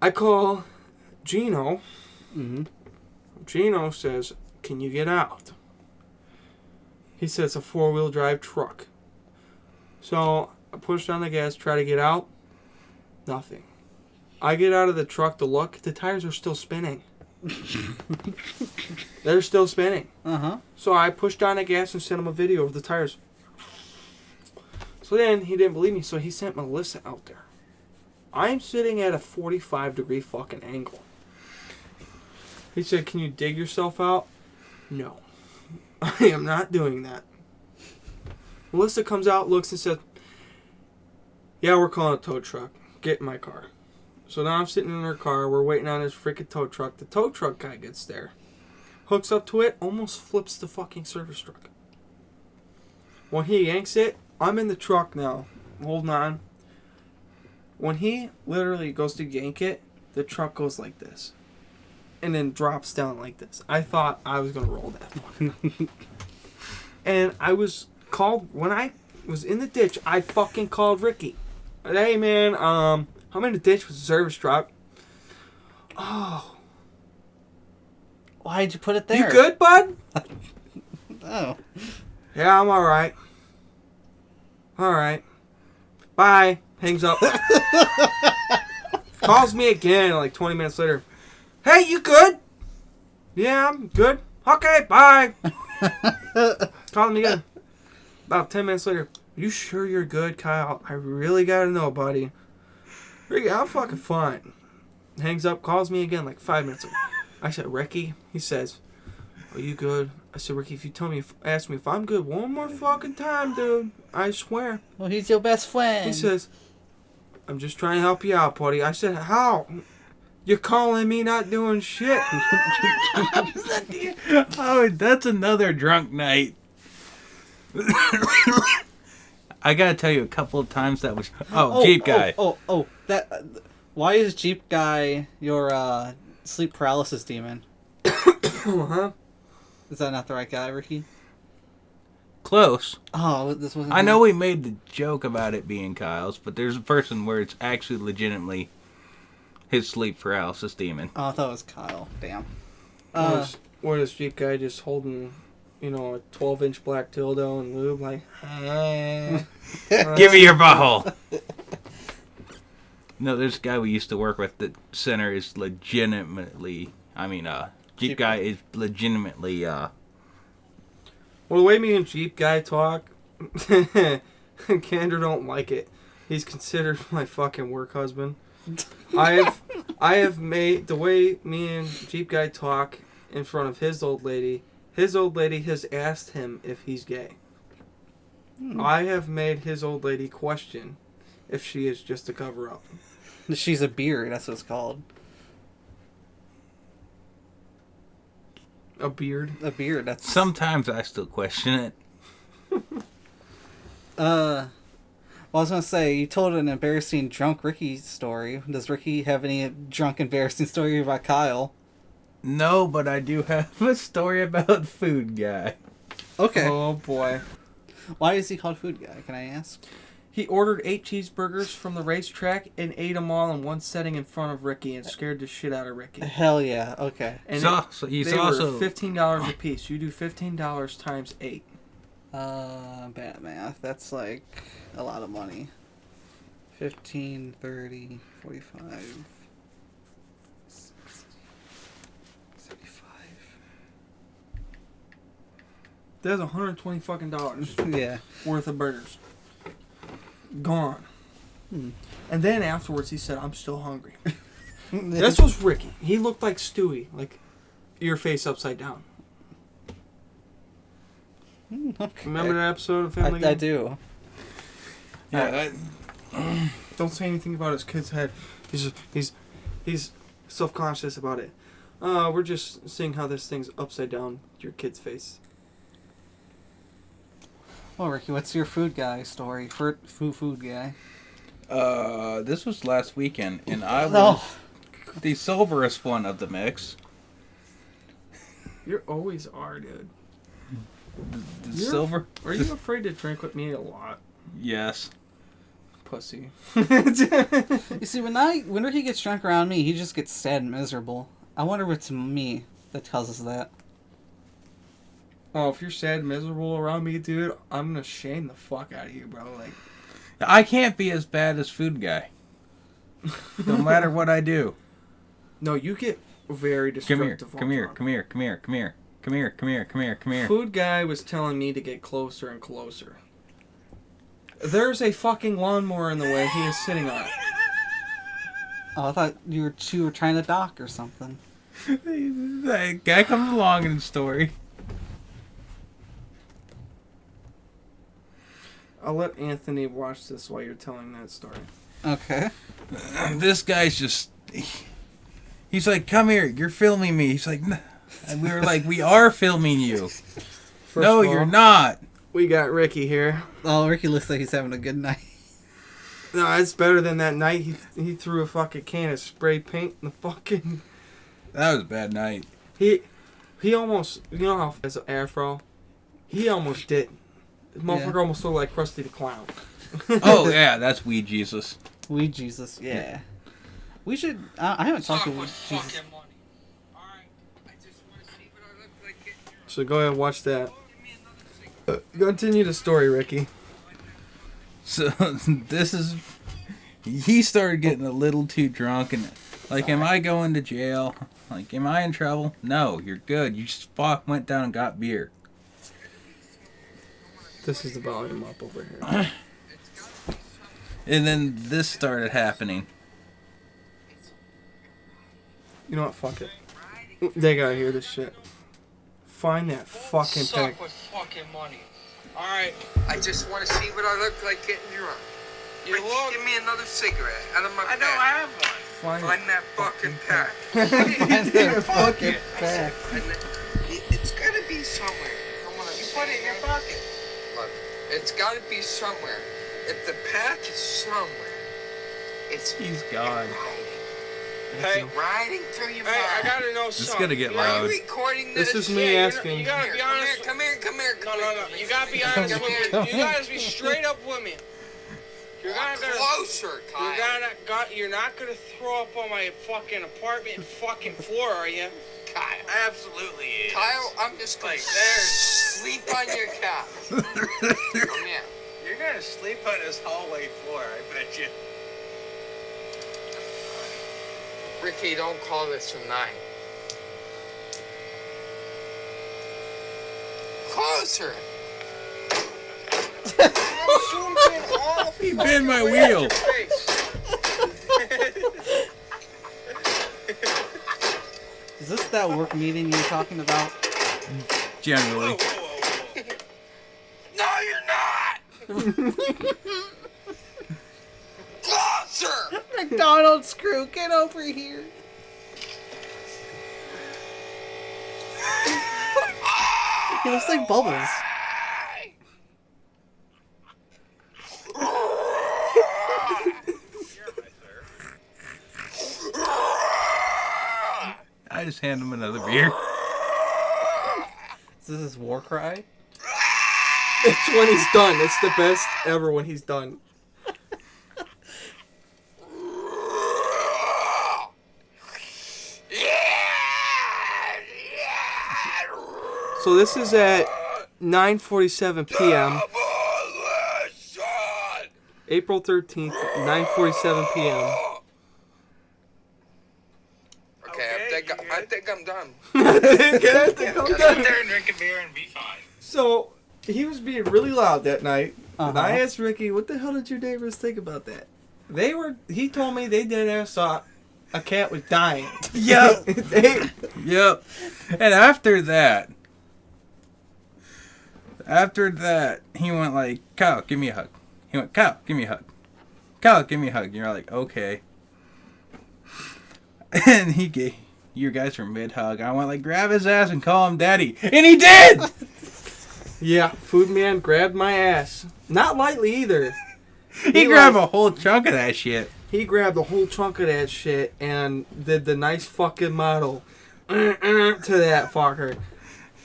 Speaker 3: I call Gino.
Speaker 1: Mm-hmm.
Speaker 3: Gino says, can you get out? He says, a 4-wheel drive truck. So I pushed on the gas, try to get out. Nothing. I get out of the truck to look. The tires are still spinning. They're still spinning.
Speaker 1: Uh-huh.
Speaker 3: So I pushed on the gas and sent him a video of the tires. So then he didn't believe me, so he sent Melissa out there. I'm sitting at a 45-degree fucking angle. He said, can you dig yourself out? No. I am not doing that. Melissa comes out, looks, and says, yeah, we're calling a tow truck. Get in my car. So now I'm sitting in her car. We're waiting on this freaking tow truck. The tow truck guy gets there. Hooks up to it. Almost flips the fucking service truck. When he yanks it, I'm in the truck now. Holding on. When he literally goes to yank it, the truck goes like this. And then drops down like this. I thought I was going to roll that fucking. And I was called, when I was in the ditch, I fucking called Ricky. Hey man, I'm in the ditch with the service truck. Oh.
Speaker 1: Why'd you put it there?
Speaker 3: You good, bud?
Speaker 1: Oh.
Speaker 3: Yeah, I'm alright. Alright. Bye. Hangs up. Calls me again like 20 minutes later. Hey, you good? Yeah, I'm good. Okay, bye. Call him again. About 10 minutes later. You sure you're good, Kyle? I really gotta know, buddy. Ricky, I'm fucking fine. Hangs up, calls me again like 5 minutes later. I said, Ricky, he says, are you good? I said, Ricky, if you ask me if I'm good one more fucking time, dude, I swear.
Speaker 1: Well, he's your best friend.
Speaker 3: He says, I'm just trying to help you out, buddy. I said, how? You're calling me not doing shit.
Speaker 2: Oh, that's another drunk night. I gotta tell you, a couple of times that was... Jeep guy.
Speaker 1: Why is Jeep guy your sleep paralysis demon?
Speaker 3: Huh?
Speaker 1: Is that not the right guy, Ricky?
Speaker 2: Close.
Speaker 1: Oh, this wasn't...
Speaker 2: I know we made the joke about it being Kyle's, but there's a person where it's actually legitimately his sleep paralysis demon.
Speaker 1: Oh, I thought it was Kyle. Damn.
Speaker 3: What is Jeep guy just holding, a 12-inch black dildo and lube? Like,
Speaker 2: give me your butthole. No, there's a guy we used to work with. The center is legitimately... Jeep guy is legitimately... Well,
Speaker 3: the way me and Jeep guy talk, Kendra don't like it. He's considered my fucking work husband. I have made... The way me and Jeep guy talk in front of his old lady has asked him if he's gay. I have made his old lady question if she is just a cover-up.
Speaker 1: She's a beard, that's what it's called.
Speaker 3: A beard?
Speaker 1: A beard, that's...
Speaker 2: Sometimes I still question it.
Speaker 1: Well, I was going to say, you told an embarrassing drunk Ricky story. Does Ricky have any drunk embarrassing story about Kyle?
Speaker 2: No, but I do have a story about Food Guy.
Speaker 1: Okay.
Speaker 3: Oh, boy.
Speaker 1: Why is he called Food Guy, can I ask?
Speaker 3: He ordered 8 cheeseburgers from the racetrack and ate them all in one setting in front of Ricky and scared the shit out of Ricky.
Speaker 1: Hell yeah, okay.
Speaker 3: And
Speaker 2: He's
Speaker 3: they
Speaker 2: also...
Speaker 3: were $15 a piece. You do $15 times 8.
Speaker 1: Bad math. That's like a lot of money. 15, 30, 45, 60, 75.
Speaker 3: That's $120 fucking dollars
Speaker 1: Yeah.
Speaker 3: worth of burgers. Gone. And then afterwards he said, I'm still hungry. This was Ricky. He looked like Stewie. Like, your face upside down.
Speaker 1: Okay.
Speaker 3: Remember that episode of Family Guy?
Speaker 1: I do.
Speaker 2: Yeah,
Speaker 3: Don't say anything about his kid's head. He's self-conscious about it. We're just seeing how this thing's upside down your kid's face.
Speaker 1: Well, Ricky, what's your food guy story? Food guy.
Speaker 2: This was last weekend, and I was the soberest one of the mix.
Speaker 3: You always are, dude.
Speaker 2: Silver?
Speaker 3: Are you afraid to drink with me a lot?
Speaker 2: Yes.
Speaker 3: Pussy.
Speaker 1: You see, when he gets drunk around me, he just gets sad and miserable. I wonder if it's me that causes that.
Speaker 3: Oh, if you're sad and miserable around me, dude, I'm gonna shame the fuck out of you, bro. Like,
Speaker 2: I can't be as bad as Food Guy. No matter what I do.
Speaker 3: no, you get very destructive.
Speaker 2: Come here.
Speaker 3: Food guy was telling me to get closer and closer. There's a fucking lawnmower in the way. He is sitting on it.
Speaker 1: Oh, I thought you were trying to dock or something.
Speaker 2: That guy comes along in the story.
Speaker 3: I'll let Anthony watch this while you're telling that story.
Speaker 1: Okay.
Speaker 2: This guy's just... He's like, come here, you're filming me. He's like, and we were like, we are filming you. No, you're not.
Speaker 3: We got Ricky here.
Speaker 1: Oh, Ricky looks like he's having a good night.
Speaker 3: No, it's better than that night. He threw a fucking can of spray paint in the fucking...
Speaker 2: That was a bad night.
Speaker 3: He almost... You know how as an afro? He almost did. The motherfucker almost looked like Krusty the Clown.
Speaker 2: Oh, yeah, that's Weed Jesus.
Speaker 1: Weed Jesus, yeah. We should... I haven't talked to Weed Jesus.
Speaker 3: So go ahead and watch that. Continue the story, Ricky.
Speaker 2: So, this is... He started getting a little too drunk, and like, am I going to jail? Like, am I in trouble? No, you're good. You just went down and got beer.
Speaker 3: This is the volume up over here.
Speaker 2: And then this started happening.
Speaker 3: You know what? Fuck it. They gotta hear this shit. Find that fucking
Speaker 8: Suck
Speaker 3: pic.
Speaker 8: with fucking money. Alright. I just want to see what I look like getting drunk. You look. Give me another cigarette out of my pack. I don't have one. Find that fucking pack.
Speaker 1: Find that fucking pack.
Speaker 8: It's gotta be somewhere. You put it in your pocket. Look, it's gotta be somewhere. If the pack is somewhere, it's
Speaker 2: He's gone.
Speaker 8: Hey, riding through your mind. I gotta know something.
Speaker 2: It's gonna get
Speaker 8: Are
Speaker 2: loud.
Speaker 8: you recording this?
Speaker 3: This is me asking.
Speaker 8: You gotta be honest. Come here. No. You gotta be honest with me. You gotta be straight up with me. You're not gonna closer, Kyle. You're not gonna throw up on my fucking apartment fucking floor, are you? Kyle. Absolutely is. Kyle, I'm just gonna sleep on your couch. Come here. You're gonna sleep on this hallway floor, I bet you. Ricky, don't call this a night. Closer.
Speaker 2: He bent my wheel.
Speaker 1: Is this that work meeting you were talking about?
Speaker 2: Generally.
Speaker 8: No, you're not. Closer.
Speaker 1: McDonald's crew, get over here. He looks like Bubbles.
Speaker 2: I just hand him another beer.
Speaker 1: Is this his war cry?
Speaker 3: It's when he's done. It's the best ever when he's done. So this is at 9:47 p.m. April 13th, 9:47 p.m.
Speaker 8: Okay, I think I'm done.
Speaker 3: I think I'm
Speaker 8: Get
Speaker 3: done.
Speaker 8: out there and drink a beer and be fine.
Speaker 3: So he was being really loud that night. And I
Speaker 1: Uh-huh.
Speaker 3: asked Ricky, "What the hell did your neighbors think about that?" He told me they dead ass saw a cat was dying.
Speaker 2: Yep.
Speaker 3: They-
Speaker 2: Yep. And after that, he went like, Kyle, give me a hug. He went, Kyle, give me a hug. Kyle, give me a hug. And you're like, okay. And he gave, you guys were mid-hug. I went like, grab his ass and call him daddy. And he did!
Speaker 3: yeah, Food Man grabbed my ass. Not lightly either.
Speaker 2: He grabbed a whole chunk of that shit.
Speaker 3: He grabbed a whole chunk of that shit and did the nice fucking model to that fucker.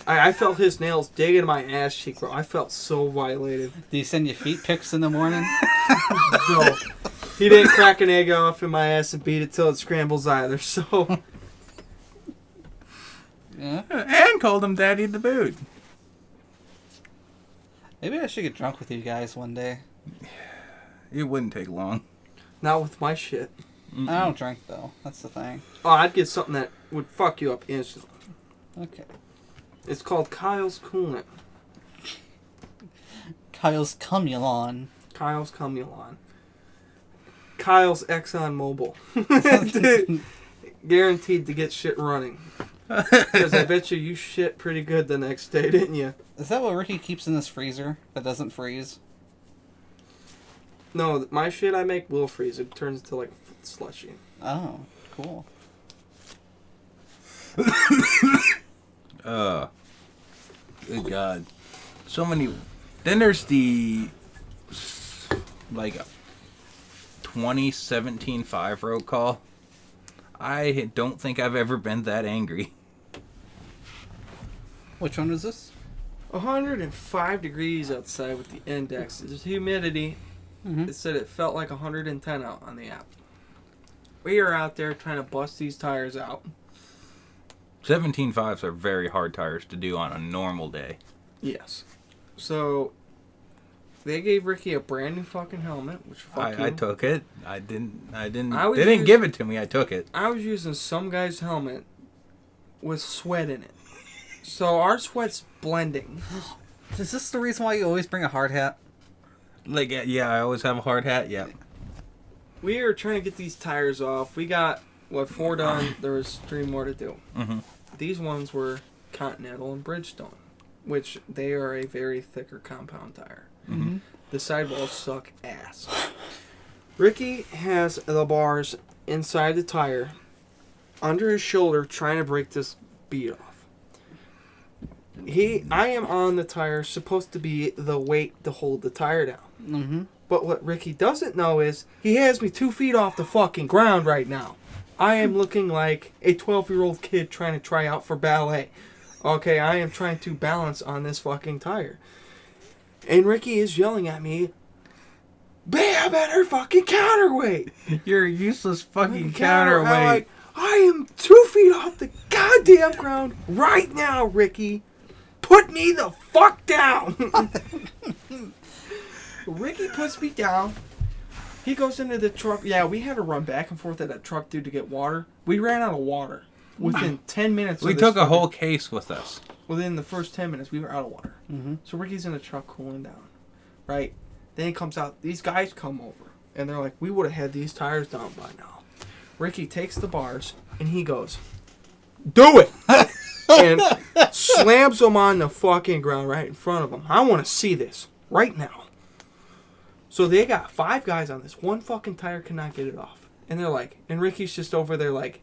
Speaker 3: I felt his nails dig into my ass cheek, bro. I felt so violated.
Speaker 1: Do you send your feet pics in the morning?
Speaker 3: No. He didn't crack an egg off in my ass and beat it till it scrambles either, so...
Speaker 1: Yeah.
Speaker 2: And called him daddy to boot.
Speaker 1: Maybe I should get drunk with you guys one day.
Speaker 2: It wouldn't take long.
Speaker 3: Not with my shit.
Speaker 1: I don't drink though. That's the thing.
Speaker 3: Oh, I'd get something that would fuck you up instantly.
Speaker 1: Okay.
Speaker 3: It's called Kyle's Coolant.
Speaker 1: Kyle's Cumulon.
Speaker 3: Kyle's Cumulon. Kyle's Exxon Mobil. Guaranteed to get shit running. Because I bet you shit pretty good the next day, didn't you?
Speaker 1: Is that what Ricky keeps in his freezer that doesn't freeze?
Speaker 3: No, my shit I make will freeze. It turns into like slushy.
Speaker 1: Oh, cool.
Speaker 2: Good God. So many. Then there's the, like, 2017 5 road call. I don't think I've ever been that angry.
Speaker 1: Which one was this?
Speaker 3: 105 degrees outside with the index. There's humidity.
Speaker 1: Mm-hmm.
Speaker 3: It said it felt like 110 out on the app. We are out there trying to bust these tires out.
Speaker 2: 17 5s are very hard tires to do on a normal day.
Speaker 3: Yes. So, they gave Ricky a brand new fucking helmet, which fuck
Speaker 2: I
Speaker 3: you.
Speaker 2: took it. They didn't
Speaker 3: I was
Speaker 2: give
Speaker 3: using-
Speaker 2: it to me. I took it.
Speaker 3: I was using some guy's helmet with sweat in it. So our sweat's blending.
Speaker 1: Is this the reason why you always bring a hard hat?
Speaker 2: Like, yeah, I always have a hard hat. Yeah.
Speaker 3: We are trying to get these tires off. We got, 4 done. There was 3 more to do.
Speaker 2: Mm-hmm.
Speaker 3: These ones were Continental and Bridgestone, which they are a very thicker compound tire.
Speaker 2: Mm-hmm.
Speaker 3: The sidewalls suck ass. Ricky has the bars inside the tire, under his shoulder, trying to break this bead off. I am on the tire, supposed to be the weight to hold the tire down.
Speaker 1: Mm-hmm.
Speaker 3: But what Ricky doesn't know is he has me 2 feet off the fucking ground right now. I am looking like a 12-year-old kid trying to try out for ballet. Okay, I am trying to balance on this fucking tire. And Ricky is yelling at me, "Bam, at her fucking counterweight!"
Speaker 2: You're a useless fucking
Speaker 3: Counterweight.
Speaker 2: counterweight.
Speaker 3: I am 2 feet off the goddamn ground right now, Ricky. Put me the fuck down. Ricky puts me down. He goes into the truck. Yeah, we had to run back and forth at that truck, dude, to get water. We ran out of water within 10 minutes.
Speaker 2: We took a whole case with us.
Speaker 3: Within the first 10 minutes, we were out of water.
Speaker 1: Mm-hmm.
Speaker 3: So Ricky's in the truck cooling down, right? Then he comes out. These guys come over, and they're like, "We would have had these tires down by now." Ricky takes the bars, and he goes, "Do it!" and slams them on the fucking ground right in front of him. I want to see this right now. So they got 5 guys on this. One fucking tire cannot get it off. And they're like, and Ricky's just over there like,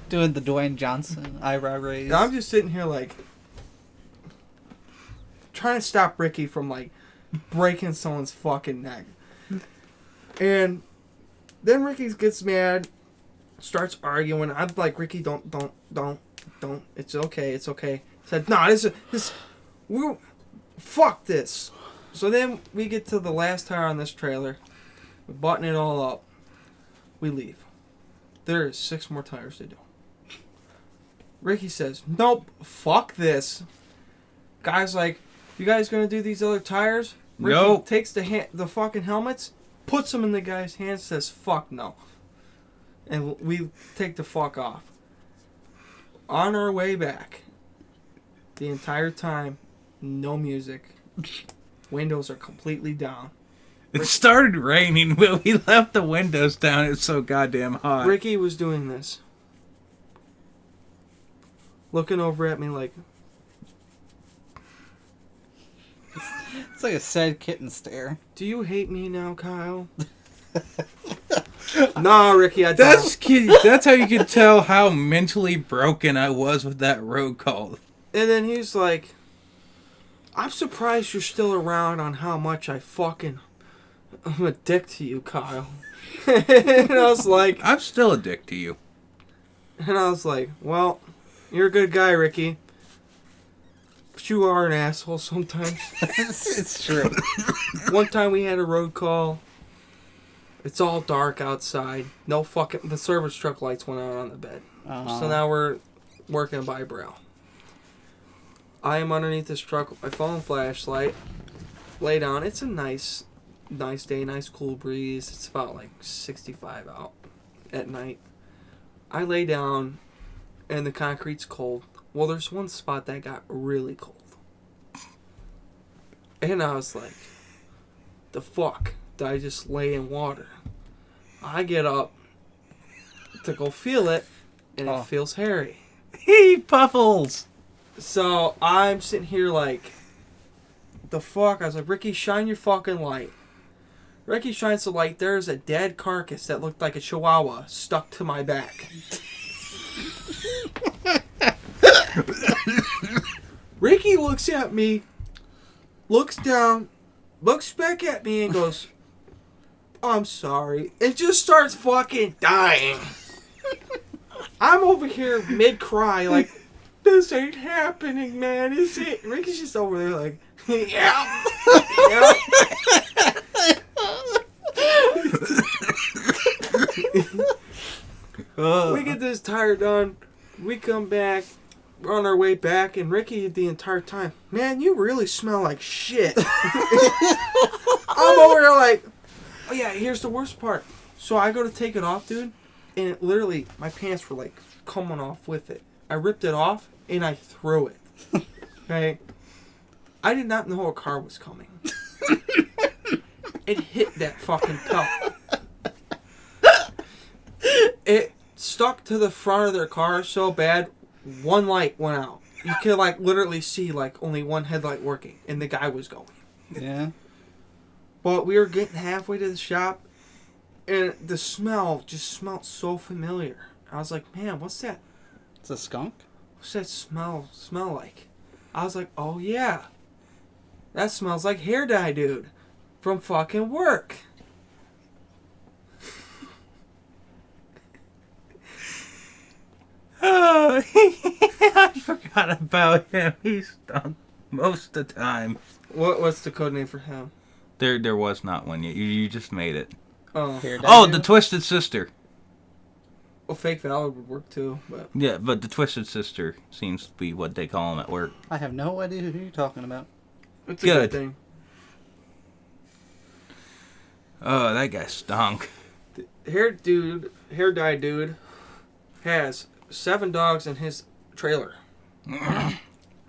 Speaker 1: Doing the Dwayne Johnson eyebrow raise.
Speaker 3: and I'm just sitting here like, trying to stop Ricky from like breaking someone's fucking neck. And then Ricky gets mad, starts arguing. I'm like, "Ricky, don't. It's okay, it's okay." Said, "No, fuck this." So then we get to the last tire on this trailer. We button it all up. We leave. There is 6 more tires to do. Ricky says, "Nope, fuck this." Guy's like, "You guys gonna do these other tires?" Ricky
Speaker 2: Nope.
Speaker 3: takes the fucking helmets, puts them in the guy's hands, says, "Fuck no." And we take the fuck off. On our way back, the entire time, no music. Windows are completely down.
Speaker 2: It started raining when we left the windows down. It's so goddamn hot.
Speaker 3: Ricky was doing this. Looking over at me like,
Speaker 1: It's like a sad kitten stare.
Speaker 3: "Do you hate me now, Kyle?" Nah, Ricky, I don't.
Speaker 2: That's how you can tell how mentally broken I was with that road call.
Speaker 3: And then he's like, "I'm surprised you're still around on how much I'm a dick to you, Kyle." And I was like,
Speaker 2: I'm still a dick to you.
Speaker 3: "Well, you're a good guy, Ricky. But you are an asshole sometimes."
Speaker 1: It's true.
Speaker 3: One time we had a road call. It's all dark outside. The service truck lights went out on the bed. So now we're working by Braille. I am underneath this truck with my phone flashlight. Lay down. It's a nice day, nice cool breeze. It's about like 65 out at night. I lay down and the concrete's cold. Well, there's one spot that got really cold. And I was like, the fuck? Did I just lay in water? I get up to go feel it, and it feels hairy.
Speaker 2: He puffles.
Speaker 3: So I'm sitting here like, the fuck? I was like, "Ricky, shine your fucking light." Ricky shines the light. There's a dead carcass that looked like a chihuahua stuck to my back. Ricky looks at me, looks down, looks back at me and goes, "I'm sorry." And just starts fucking dying. I'm over here mid-cry like, "This ain't happening, man, is it?" Ricky's just over there like, "Yeah." Yeah. We get this tire done. We come back. We're on our way back, and Ricky the entire time, "Man, you really smell like shit." I'm over here like, "Oh yeah, here's the worst part. So I go to take it off, dude, and it literally, my pants were like coming off with it. I ripped it off and I threw it. Okay? I did not know a car was coming. It hit that fucking pelt. It stuck to the front of their car so bad, one light went out. You could like literally see like only one headlight working, and the guy was going.
Speaker 1: Yeah.
Speaker 3: But we were getting halfway to the shop, and the smell just smelled so familiar. I was like, man, what's that?
Speaker 1: It's a skunk?
Speaker 3: What's that smell like? I was like, oh yeah. That smells like hair dye, dude. From fucking work.
Speaker 2: Oh, I forgot about him. He stunk most of the time.
Speaker 3: What's the code name for him?
Speaker 2: There was not one yet. You just made it.
Speaker 3: Oh.
Speaker 1: Hair dye
Speaker 2: Oh,
Speaker 1: dude?
Speaker 2: the Twisted Sister.
Speaker 3: Well, Fake Valor would work too, but...
Speaker 2: Yeah, but the Twisted Sister seems to be what they call him at work.
Speaker 1: I have no idea who you're talking about.
Speaker 3: It's a good thing.
Speaker 2: Oh, that guy stunk.
Speaker 3: Hair dye dude, has 7 dogs in his trailer.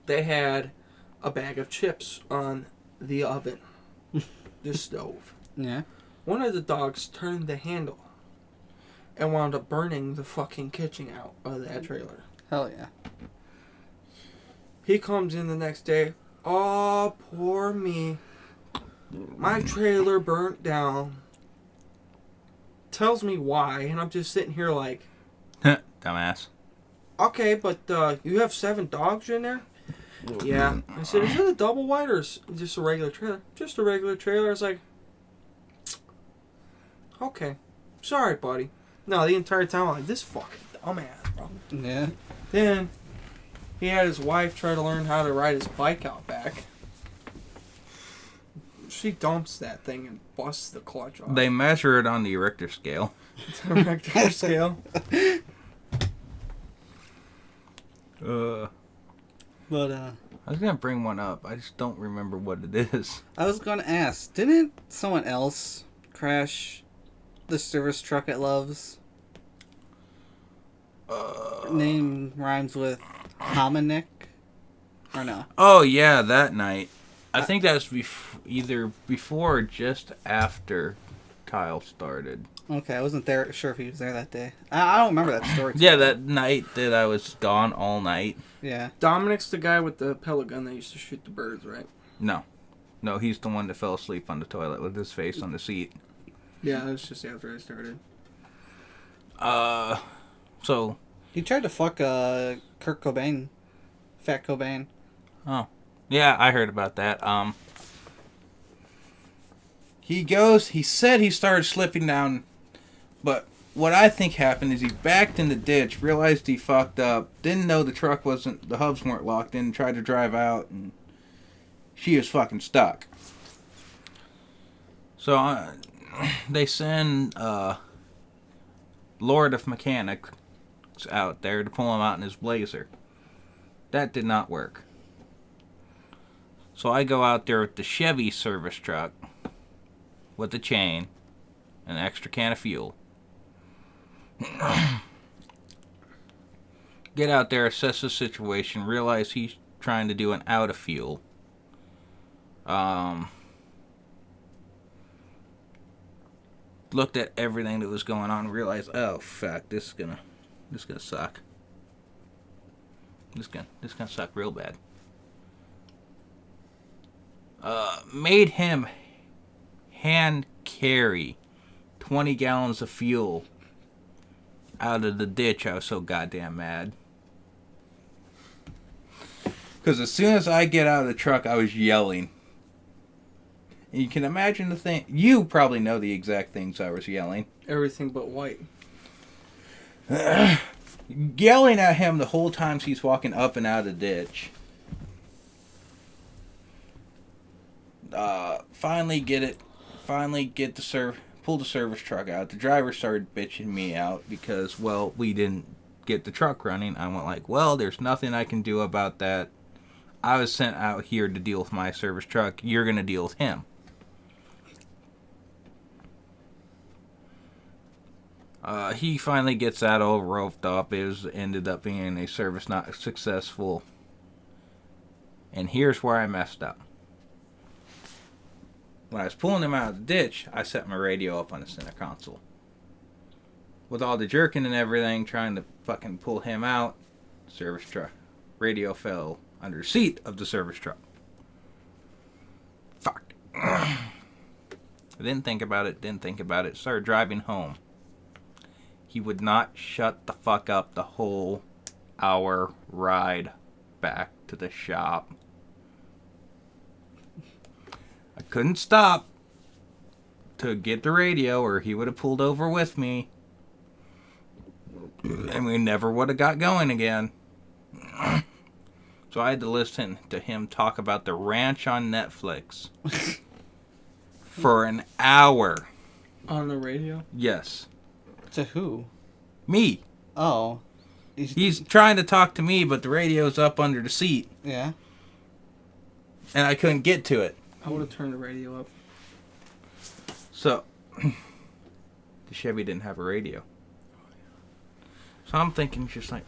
Speaker 3: They had a bag of chips on the oven, the stove.
Speaker 1: Yeah.
Speaker 3: One of the dogs turned the handle and wound up burning the fucking kitchen out of that trailer.
Speaker 1: Hell yeah.
Speaker 3: He comes in the next day. Oh, poor me. My trailer burnt down. Tells me why, and I'm just sitting here like,
Speaker 2: Dumbass.
Speaker 3: okay, but you have 7 dogs in there? Yeah. I said, is it a double wide or just a regular trailer? Just a regular trailer. I was like, okay. Sorry, buddy. No, the entire time I'm like, this fucking dumbass, bro.
Speaker 1: Yeah.
Speaker 3: Then he had his wife try to learn how to ride his bike out back. She dumps that thing and busts the clutch off.
Speaker 2: They measure it on the Richter scale.
Speaker 3: The Richter scale.
Speaker 1: But,
Speaker 2: I was gonna bring one up. I just don't remember what it is.
Speaker 1: I was going to ask, didn't someone else crash the service truck at Love's? Name rhymes with Hominick? Or no?
Speaker 2: Oh yeah, that night. I think that was either before or just after Kyle started.
Speaker 1: Okay, I wasn't there. Sure if he was there that day. I don't remember that story.
Speaker 2: Yeah, that night that I was gone all night.
Speaker 1: Yeah.
Speaker 3: Dominic's the guy with the pellet gun that used to shoot the birds, right?
Speaker 2: No, he's the one that fell asleep on the toilet with his face on the seat.
Speaker 3: Yeah, that was just after I started.
Speaker 2: So
Speaker 1: He tried to fuck Kurt Cobain. Fat Cobain.
Speaker 2: Oh, yeah, I heard about that. He said he started slipping down, but what I think happened is he backed in the ditch, realized he fucked up, didn't know the hubs weren't locked in, tried to drive out, and she was fucking stuck. So, they send, Lord of Mechanics out there to pull him out in his Blazer. That did not work. So I go out there with the Chevy service truck with the chain and an extra can of fuel. Get out there, assess the situation, realize he's trying to do an out of fuel. Looked at everything that was going on, realized, oh fuck, this is gonna suck. This is gonna suck real bad. Made him hand carry 20 gallons of fuel out of the ditch. I was so goddamn mad. Because as soon as I get out of the truck, I was yelling. And you can imagine the thing. You probably know the exact things I was yelling.
Speaker 3: Everything but white.
Speaker 2: Yelling at him the whole time he's walking up and out of the ditch. Pull the service truck out. The driver started bitching me out because, well, we didn't get the truck running. I went like, well, there's nothing I can do about that. I was sent out here to deal with my service truck. You're going to deal with him. He finally gets that all roped up. Ended up being a service not successful. And here's where I messed up. When I was pulling him out of the ditch, I set my radio up on the center console. With all the jerking and everything, trying to fucking pull him out, service truck radio fell under the seat of the service truck. Fuck. I didn't think about it. Started driving home. He would not shut the fuck up the whole hour ride back to the shop. I couldn't stop to get the radio or he would have pulled over with me. And we never would have got going again. So I had to listen to him talk about the ranch on Netflix for an hour.
Speaker 3: On the radio?
Speaker 2: Yes.
Speaker 1: To who?
Speaker 2: Me.
Speaker 1: Oh.
Speaker 2: He's trying to talk to me, but the radio's up under the seat.
Speaker 1: Yeah.
Speaker 2: And I couldn't get to it.
Speaker 3: I would have turned the radio up.
Speaker 2: So, the Chevy didn't have a radio. So I'm thinking just like,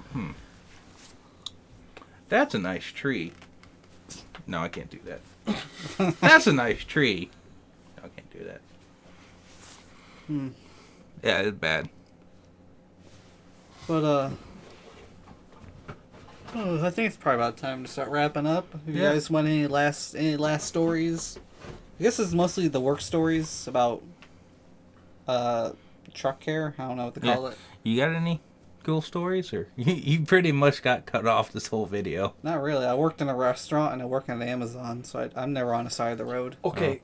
Speaker 2: that's a nice tree. No, I can't do that. That's a nice tree. No, I can't do that. Yeah, it's bad.
Speaker 1: But, I think it's probably about time to start wrapping up. If you guys want any last stories? I guess it's mostly the work stories about, truck care. I don't know what to call it.
Speaker 2: You got any cool stories? Or you pretty much got cut off this whole video.
Speaker 1: Not really. I worked in a restaurant and I work at Amazon, so I'm never on the side of the road.
Speaker 3: Okay,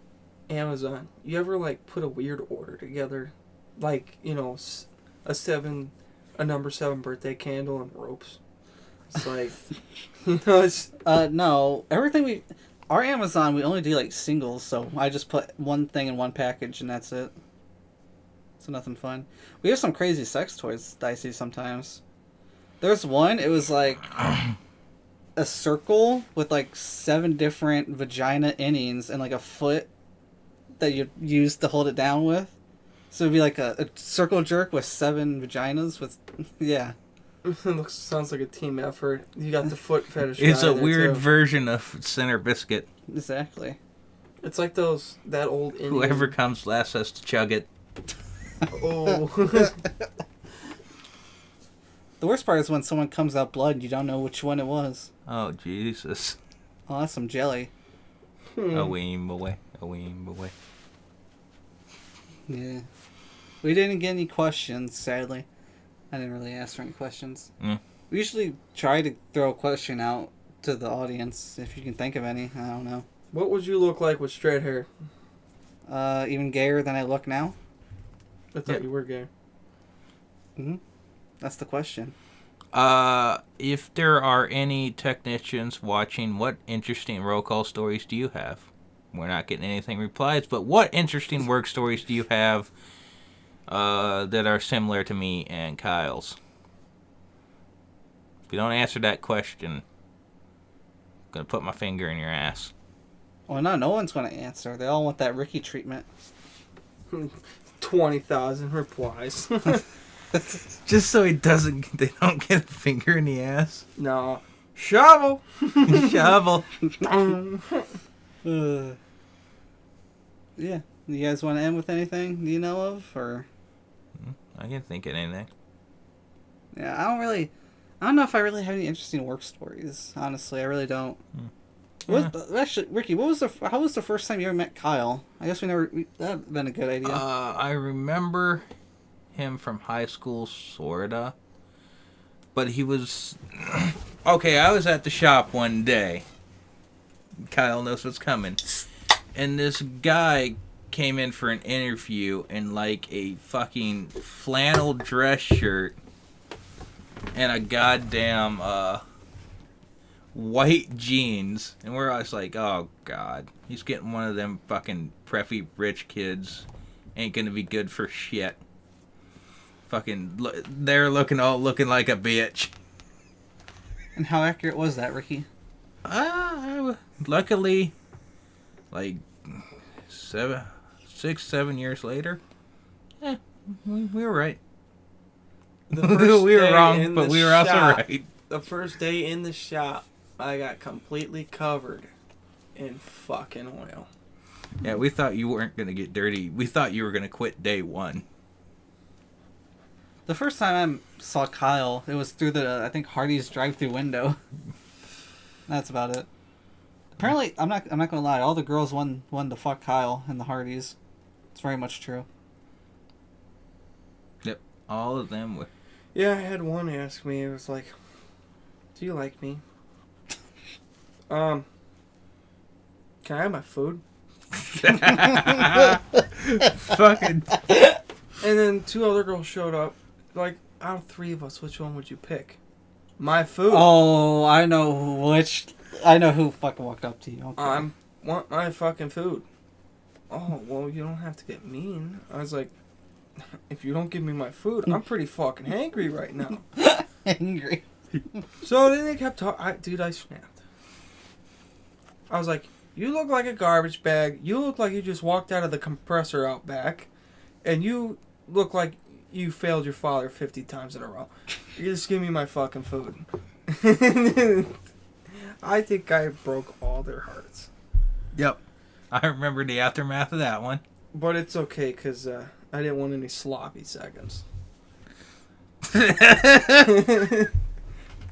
Speaker 3: Amazon. You ever, like, put a weird order together? Like, you know, a number 7 birthday candle and ropes. It's like, you know, it's...
Speaker 1: No. Our Amazon, we only do, like, singles, so I just put one thing in one package and that's it. So nothing fun. We have some crazy sex toys that I see sometimes. There's one, it was like a circle with like 7 different vagina innings and like a foot that you use to hold it down with. So it'd be like a circle jerk with 7 vaginas with, yeah.
Speaker 3: Sounds like a team effort. You got the foot fetish.
Speaker 2: It's
Speaker 3: guy
Speaker 2: a
Speaker 3: there,
Speaker 2: weird
Speaker 3: too.
Speaker 2: version of Center Biscuit.
Speaker 1: Exactly.
Speaker 3: It's like that old Indian.
Speaker 2: Whoever comes last has to chug it.
Speaker 3: Oh.
Speaker 1: The worst part is when someone comes out blood and you don't know which one it was.
Speaker 2: Oh, Jesus.
Speaker 1: Oh, that's some jelly.
Speaker 2: A weem away. A weem away.
Speaker 1: Yeah. We didn't get any questions, sadly. I didn't really ask for any questions. We usually try to throw a question out to the audience, if you can think of any. I don't know.
Speaker 3: What would you look like with straight hair?
Speaker 1: Even gayer than I look now?
Speaker 3: I thought you were gay.
Speaker 1: That's the question.
Speaker 2: If there are any technicians watching, what interesting roll call stories do you have? We're not getting anything replies, but what interesting work stories do you have that are similar to me and Kyle's? If you don't answer that question, I'm going to put my finger in your ass.
Speaker 1: Well, no one's going to answer. They all want that Ricky treatment.
Speaker 3: 20,000 replies.
Speaker 2: Just so they don't get a finger in the ass.
Speaker 3: No. Shovel!
Speaker 2: Shovel.
Speaker 1: Yeah. You guys want to end with anything you know of? Or?
Speaker 2: I can't think of anything.
Speaker 1: Yeah, I don't know if I really have any interesting work stories. Honestly, I really don't. Actually, Ricky, how was the first time you ever met Kyle? I guess that'd have been a good idea.
Speaker 2: I remember him from high school, sorta. But he was... Okay, I was at the shop one day. Kyle knows what's coming. And this guy came in for an interview in like a fucking flannel dress shirt and a goddamn white jeans. And we're always like, oh god, he's getting one of them fucking preppy rich kids. Ain't gonna be good for shit. Fucking, they're looking like a bitch.
Speaker 1: And how accurate was that, Ricky?
Speaker 2: Luckily, like 6-7 years later, we were right.
Speaker 3: The first
Speaker 2: We were
Speaker 3: day
Speaker 2: wrong,
Speaker 3: in
Speaker 2: but
Speaker 3: the
Speaker 2: we were also
Speaker 3: shop-
Speaker 2: right.
Speaker 3: The first day in the shop, I got completely covered in fucking oil.
Speaker 2: Yeah, we thought you weren't going to get dirty. We thought you were going to quit day one.
Speaker 1: The first time I saw Kyle, it was through the, I think, Hardee's drive-through window. That's about it. Apparently, I'm not gonna lie, all the girls wanted to fuck Kyle in the Hardee's. It's very much true.
Speaker 2: Yep, all of them were.
Speaker 3: Yeah, I had one ask me, it was like, do you like me? Can I have my food?
Speaker 2: Fucking.
Speaker 3: And then 2 other girls showed up. Like, out of 3 of us, which one would you pick? My food.
Speaker 1: Oh, I know who fucking walked up to you. Okay.
Speaker 3: I want my fucking food. Oh, well, you don't have to get mean. I was like, if you don't give me my food, I'm pretty fucking hangry right now.
Speaker 1: Angry.
Speaker 3: So then they kept talking. Dude, I snapped. I was like, you look like a garbage bag. You look like you just walked out of the compressor out back. And you look like you failed your father 50 times in a row. You just give me my fucking food. I think I broke all their hearts.
Speaker 2: Yep. I remember the aftermath of that one.
Speaker 3: But it's okay, because I didn't want any sloppy seconds.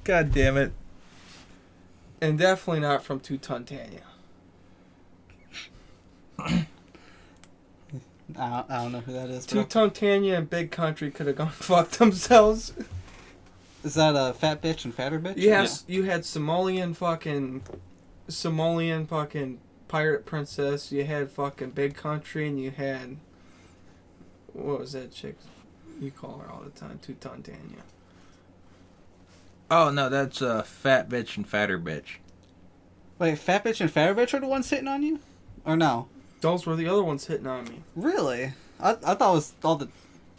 Speaker 2: God damn it.
Speaker 3: And definitely not from 2 Ton Tanya.
Speaker 1: I don't know who that is.
Speaker 3: 2 Ton Tanya and Big Country could have gone fuck themselves.
Speaker 1: Is that a fat bitch and fatter bitch?
Speaker 3: Yes, you had Somalian fucking pirate princess. You had fucking Big Country, and you had, what was that chick? You call her all the time, 2 Ton Tanya.
Speaker 2: Oh, no, that's fat bitch and fatter bitch.
Speaker 1: Wait, fat bitch and fatter bitch are the ones hitting on you? Or no?
Speaker 3: Those were the other ones hitting on me.
Speaker 1: Really? I thought it was all the,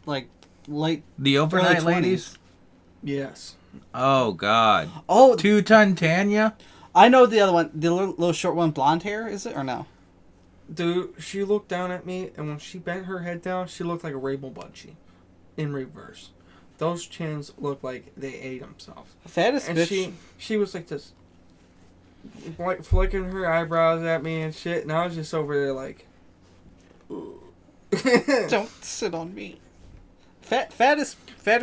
Speaker 1: like, late...
Speaker 2: The overnight
Speaker 1: early 20s.
Speaker 2: ladies?
Speaker 3: Yes.
Speaker 2: Oh, God.
Speaker 1: Oh,
Speaker 2: 2 Ton Tanya?
Speaker 1: I know the other one. The little short one, blonde hair, is it? Or no?
Speaker 3: Dude, she looked down at me, and when she bent her head down, she looked like a Rainbow Bunchie. In reverse. Those chins looked like they ate themselves.
Speaker 1: Fattest
Speaker 3: And
Speaker 1: bitch...
Speaker 3: she was like this, like flicking her eyebrows at me and shit, and I was just over there like,
Speaker 1: Don't sit on me. Fatter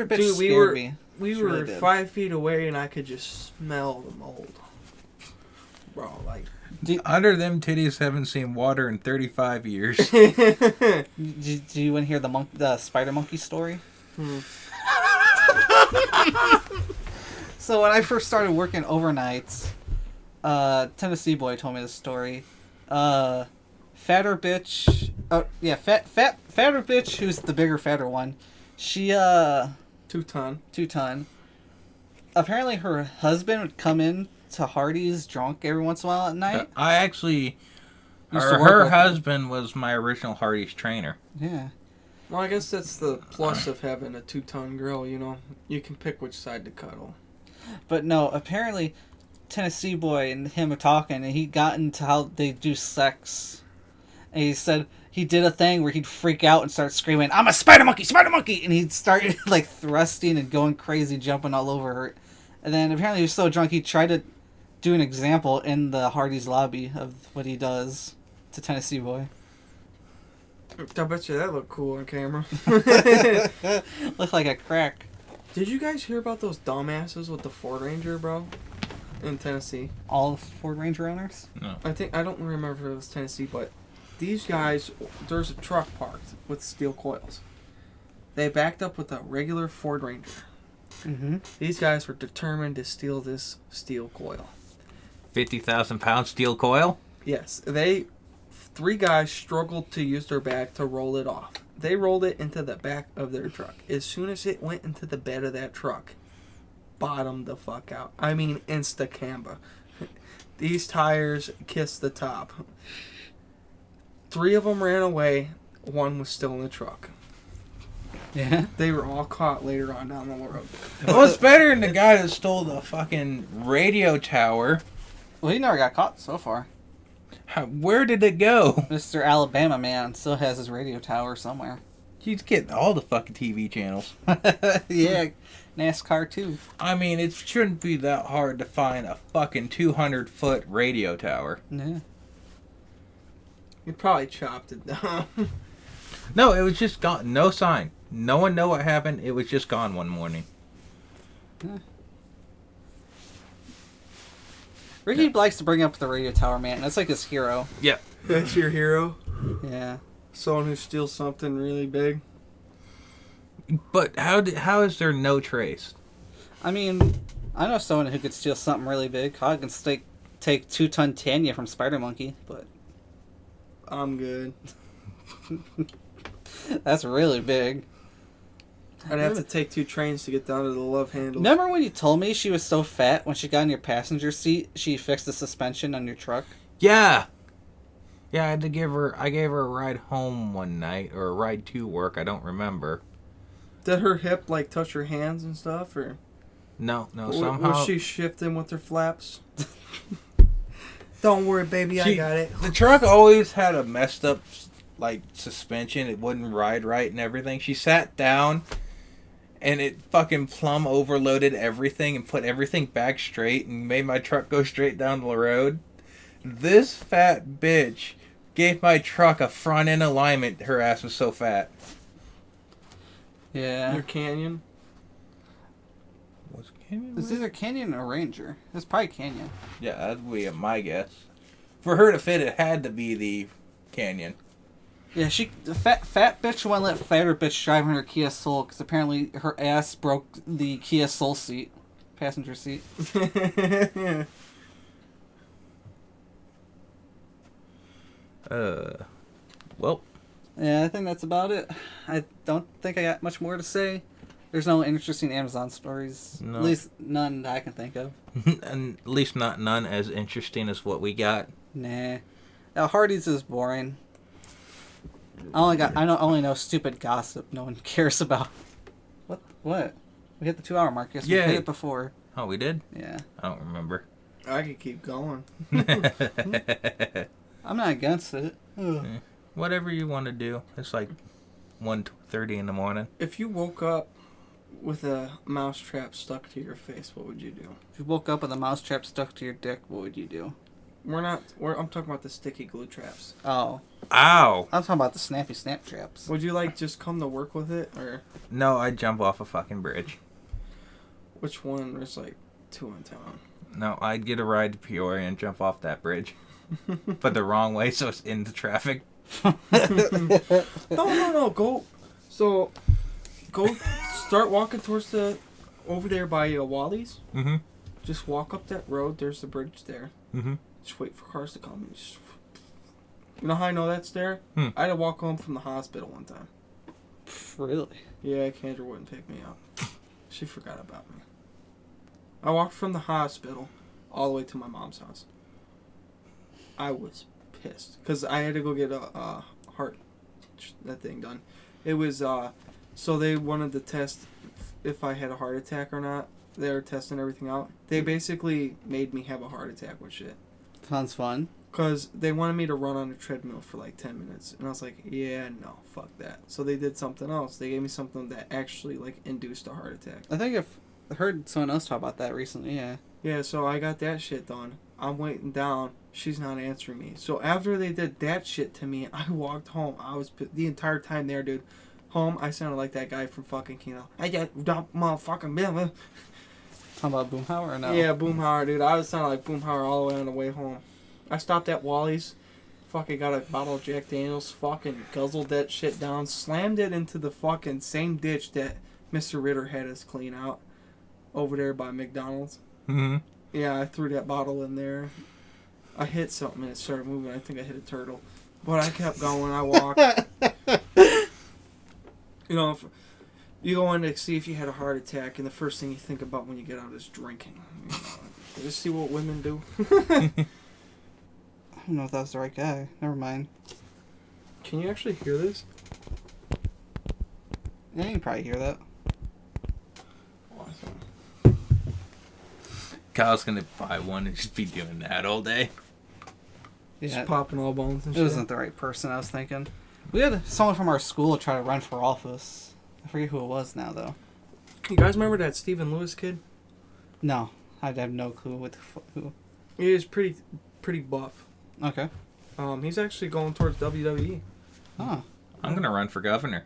Speaker 1: bitch
Speaker 3: Dude,
Speaker 1: scared me.
Speaker 3: We
Speaker 1: She
Speaker 3: were
Speaker 1: really did.
Speaker 3: 5 feet away, and I could just smell the mold. Bro, like...
Speaker 2: Under them titties haven't seen water in 35 years.
Speaker 1: Do you want to hear the spider monkey story? So when I first started working overnights, Tennessee boy told me this story. Fatter bitch. Oh yeah, fatter bitch. Who's the bigger, fatter one? She
Speaker 3: 2 ton.
Speaker 1: 2 ton. Apparently, her husband would come in to Hardee's drunk every once in a while at night.
Speaker 2: I actually...
Speaker 1: Used to work
Speaker 2: Her
Speaker 1: with her.
Speaker 2: husband was my original Hardee's trainer.
Speaker 1: Yeah.
Speaker 3: Well, I guess that's the plus of having a 2 ton girl, you know? You can pick which side to cuddle.
Speaker 1: But no, apparently Tennessee boy and him are talking, and he got into how they do sex. And he said he did a thing where he'd freak out and start screaming, "I'm a spider monkey, spider monkey!" And he'd start like thrusting and going crazy, jumping all over her. And then apparently he was so drunk he tried to do an example in the Hardee's lobby of what he does to Tennessee boy.
Speaker 3: I bet you that looked cool on camera.
Speaker 1: Looked like a crack.
Speaker 3: Did you guys hear about those dumbasses with the Ford Ranger, bro? In Tennessee.
Speaker 1: All Ford Ranger owners?
Speaker 2: No.
Speaker 3: I don't remember if it was Tennessee, but these guys, there's a truck parked with steel coils. They backed up with a regular Ford Ranger.
Speaker 1: Mm-hmm.
Speaker 3: These guys were determined to steal this steel coil.
Speaker 2: 50,000 pound steel coil?
Speaker 3: Yes, 3 guys struggled to use their back to roll it off. They rolled it into the back of their truck. As soon as it went into the bed of that truck, bottomed the fuck out. I mean, insta-camba. These tires kissed the top. 3 of them ran away. 1 was still in the truck.
Speaker 1: Yeah.
Speaker 3: They were all caught later on down the road.
Speaker 2: Well, it's better than the guy that stole the fucking radio tower.
Speaker 1: Well, he never got caught so far.
Speaker 2: Where did it go?
Speaker 1: Mr. Alabama man still has his radio tower somewhere.
Speaker 2: He's getting all the fucking TV channels.
Speaker 1: Yeah, NASCAR too.
Speaker 2: I mean, it shouldn't be that hard to find a fucking 200-foot radio tower.
Speaker 1: Yeah.
Speaker 3: You probably chopped it down.
Speaker 2: No, it was just gone. No sign. No one know what happened. It was just gone one morning.
Speaker 1: Yeah. Ricky likes to bring up the radio tower, man. That's like his hero.
Speaker 2: Yeah.
Speaker 3: That's your hero?
Speaker 1: Yeah.
Speaker 3: Someone who steals something really big?
Speaker 2: But how is there no trace?
Speaker 1: I mean, I know someone who could steal something really big. I can take 2-ton Tanya from Spider Monkey, but
Speaker 3: I'm good.
Speaker 1: that's really big.
Speaker 3: I'd have to take 2 trains to get down to the love handle.
Speaker 1: Remember when you told me she was so fat when she got in your passenger seat, she fixed the suspension on your truck?
Speaker 2: Yeah. Yeah, I gave her a ride home one night, or a ride to work, I don't remember.
Speaker 3: Did her hip, like, touch her hands and stuff, or?
Speaker 2: No, somehow...
Speaker 3: Was she shifting with her flaps? Don't worry, baby, I got it.
Speaker 2: The truck always had a messed up, like, suspension. It wouldn't ride right and everything. She sat down, and it fucking plumb overloaded everything and put everything back straight and made my truck go straight down the road. This fat bitch gave my truck a front end alignment. Her ass was so fat.
Speaker 1: Yeah.
Speaker 3: Your Canyon?
Speaker 2: Was Canyon?
Speaker 1: It's either Canyon or Ranger. It's probably Canyon.
Speaker 2: Yeah, that'd be my guess. For her to fit, it had to be the Canyon.
Speaker 1: Yeah, the fat bitch wouldn't let fatter bitch drive in her Kia Soul because apparently her ass broke the Kia Soul seat, passenger seat.
Speaker 3: Yeah.
Speaker 2: Well.
Speaker 1: Yeah, I think that's about it. I don't think I got much more to say. There's no interesting Amazon stories.
Speaker 2: No.
Speaker 1: At least none that I can think of.
Speaker 2: And at least not none as interesting as what we got.
Speaker 1: Nah. Hardee's is boring. I only know stupid gossip no one cares about. What? We hit the 2-hour mark. Yes, we hit it before.
Speaker 2: Oh, we did?
Speaker 1: Yeah.
Speaker 2: I don't remember.
Speaker 3: I could keep going.
Speaker 1: I'm not against it.
Speaker 2: Whatever you want to do. It's like 1:30 in the morning.
Speaker 3: If you woke up with a mousetrap stuck to your face, what would you do?
Speaker 1: If you woke up with a mousetrap stuck to your dick, what would you do?
Speaker 3: I'm talking about the sticky glue traps.
Speaker 1: Oh.
Speaker 2: Ow!
Speaker 1: I'm talking about the snappy snap traps.
Speaker 3: Would you just come to work with it, or?
Speaker 2: No, I'd jump off a fucking bridge.
Speaker 3: Which one? There's 2 in town.
Speaker 2: No, I'd get a ride to Peoria and jump off that bridge. But the wrong way, so it's into traffic.
Speaker 3: No. Go start walking towards over there by Wally's.
Speaker 2: Mm-hmm.
Speaker 3: Just walk up that road. There's the bridge there.
Speaker 2: Mm-hmm.
Speaker 3: Just wait for cars to come. You know how I know that's there?
Speaker 2: Hmm.
Speaker 3: I had to walk home from the hospital one time.
Speaker 1: Really?
Speaker 3: Yeah, Kendra wouldn't pick me up. She forgot about me. I walked from the hospital all the way to my mom's house. I was pissed because I had to go get a heart that thing done. It was so they wanted to test if I had a heart attack or not. They were testing everything out. They basically made me have a heart attack with shit.
Speaker 1: Sounds fun.
Speaker 3: Because they wanted me to run on a treadmill for 10 minutes. And I was like, yeah, no, fuck that. So they did something else. They gave me something that actually induced a heart attack.
Speaker 1: I think I've heard someone else talk about that recently, yeah.
Speaker 3: Yeah, so I got that shit done. I'm waiting down. She's not answering me. So after they did that shit to me, I walked home. I was the entire time there, dude. Home, I sounded like that guy from fucking Kino. I got motherfucking Bill.
Speaker 1: Talking about Boomhauer or no?
Speaker 3: Yeah, Boomhauer, dude. I was sounding like Boomhauer all the way on the way home. I stopped at Wally's. Fucking got a bottle of Jack Daniels. Fucking guzzled that shit down. Slammed it into the fucking same ditch that Mr. Ritter had us clean out. Over there by McDonald's.
Speaker 2: Mm-hmm.
Speaker 3: Yeah, I threw that bottle in there. I hit something and it started moving. I think I hit a turtle. But I kept going. I walked. If you go in to see if you had a heart attack, and the first thing you think about when you get out is drinking. Just see what women do.
Speaker 1: I don't know if that was the right guy. Never mind.
Speaker 3: Can you actually hear this?
Speaker 1: Yeah, you can probably hear that.
Speaker 3: Awesome.
Speaker 2: Kyle's gonna buy one and just be doing that all day.
Speaker 1: Yeah,
Speaker 3: Just popping all bones and
Speaker 1: it
Speaker 3: shit.
Speaker 1: wasn't the right person I was thinking. We had someone from our school try to run for office. I forget who it was now, though.
Speaker 3: You guys remember that Stephen Lewis kid?
Speaker 1: No, I have no clue what who.
Speaker 3: He is pretty buff.
Speaker 1: Okay.
Speaker 3: He's actually going towards WWE.
Speaker 1: Huh.
Speaker 2: I'm gonna run for governor.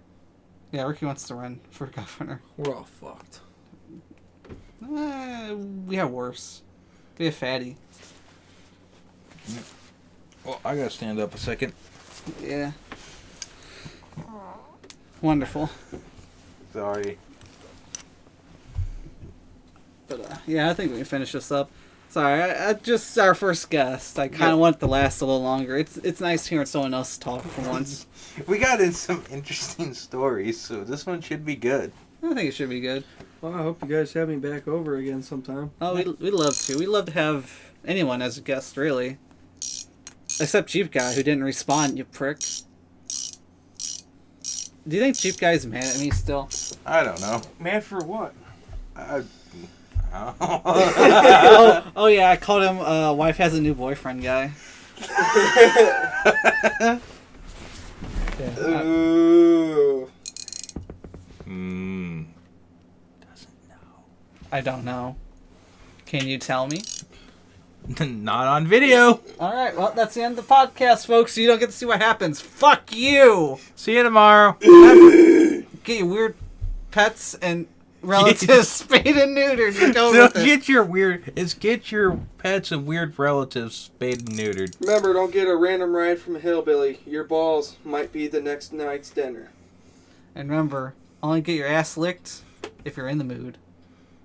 Speaker 1: Yeah, Ricky wants to run for governor.
Speaker 3: We're all fucked.
Speaker 1: We have worse. We have Fatty.
Speaker 2: Well, I gotta stand up a second.
Speaker 1: Yeah. Wonderful.
Speaker 2: Sorry.
Speaker 1: But yeah, I think we can finish this up. Sorry, I just our first guest. I kind of want it to last a little longer. It's nice hearing someone else talk for once.
Speaker 2: We got in some interesting stories, so this one should be good.
Speaker 1: I think it should be good.
Speaker 3: Well, I hope you guys have me back over again sometime.
Speaker 1: Oh, we'd love to. We'd love to have anyone as a guest, really. Except Jeep Guy, who didn't respond, you prick. Do you think Jeep Guy's mad at me still?
Speaker 2: I don't know.
Speaker 3: Mad for what?
Speaker 1: Oh yeah, I called him wife has a new boyfriend guy.
Speaker 3: Ooh.
Speaker 2: Doesn't know.
Speaker 1: I don't know. Can you tell me?
Speaker 2: Not on video.
Speaker 1: Alright, well, that's the end of the podcast, folks. You don't get to see what happens. Fuck you!
Speaker 2: See you tomorrow.
Speaker 1: Get your weird pets and relatives spayed and neutered. You're going
Speaker 2: So
Speaker 1: with it.
Speaker 2: get your pets and weird relatives spayed and neutered.
Speaker 3: Remember, don't get a random ride from a hillbilly. Your balls might be the next night's dinner.
Speaker 1: And remember, only get your ass licked if you're in the mood.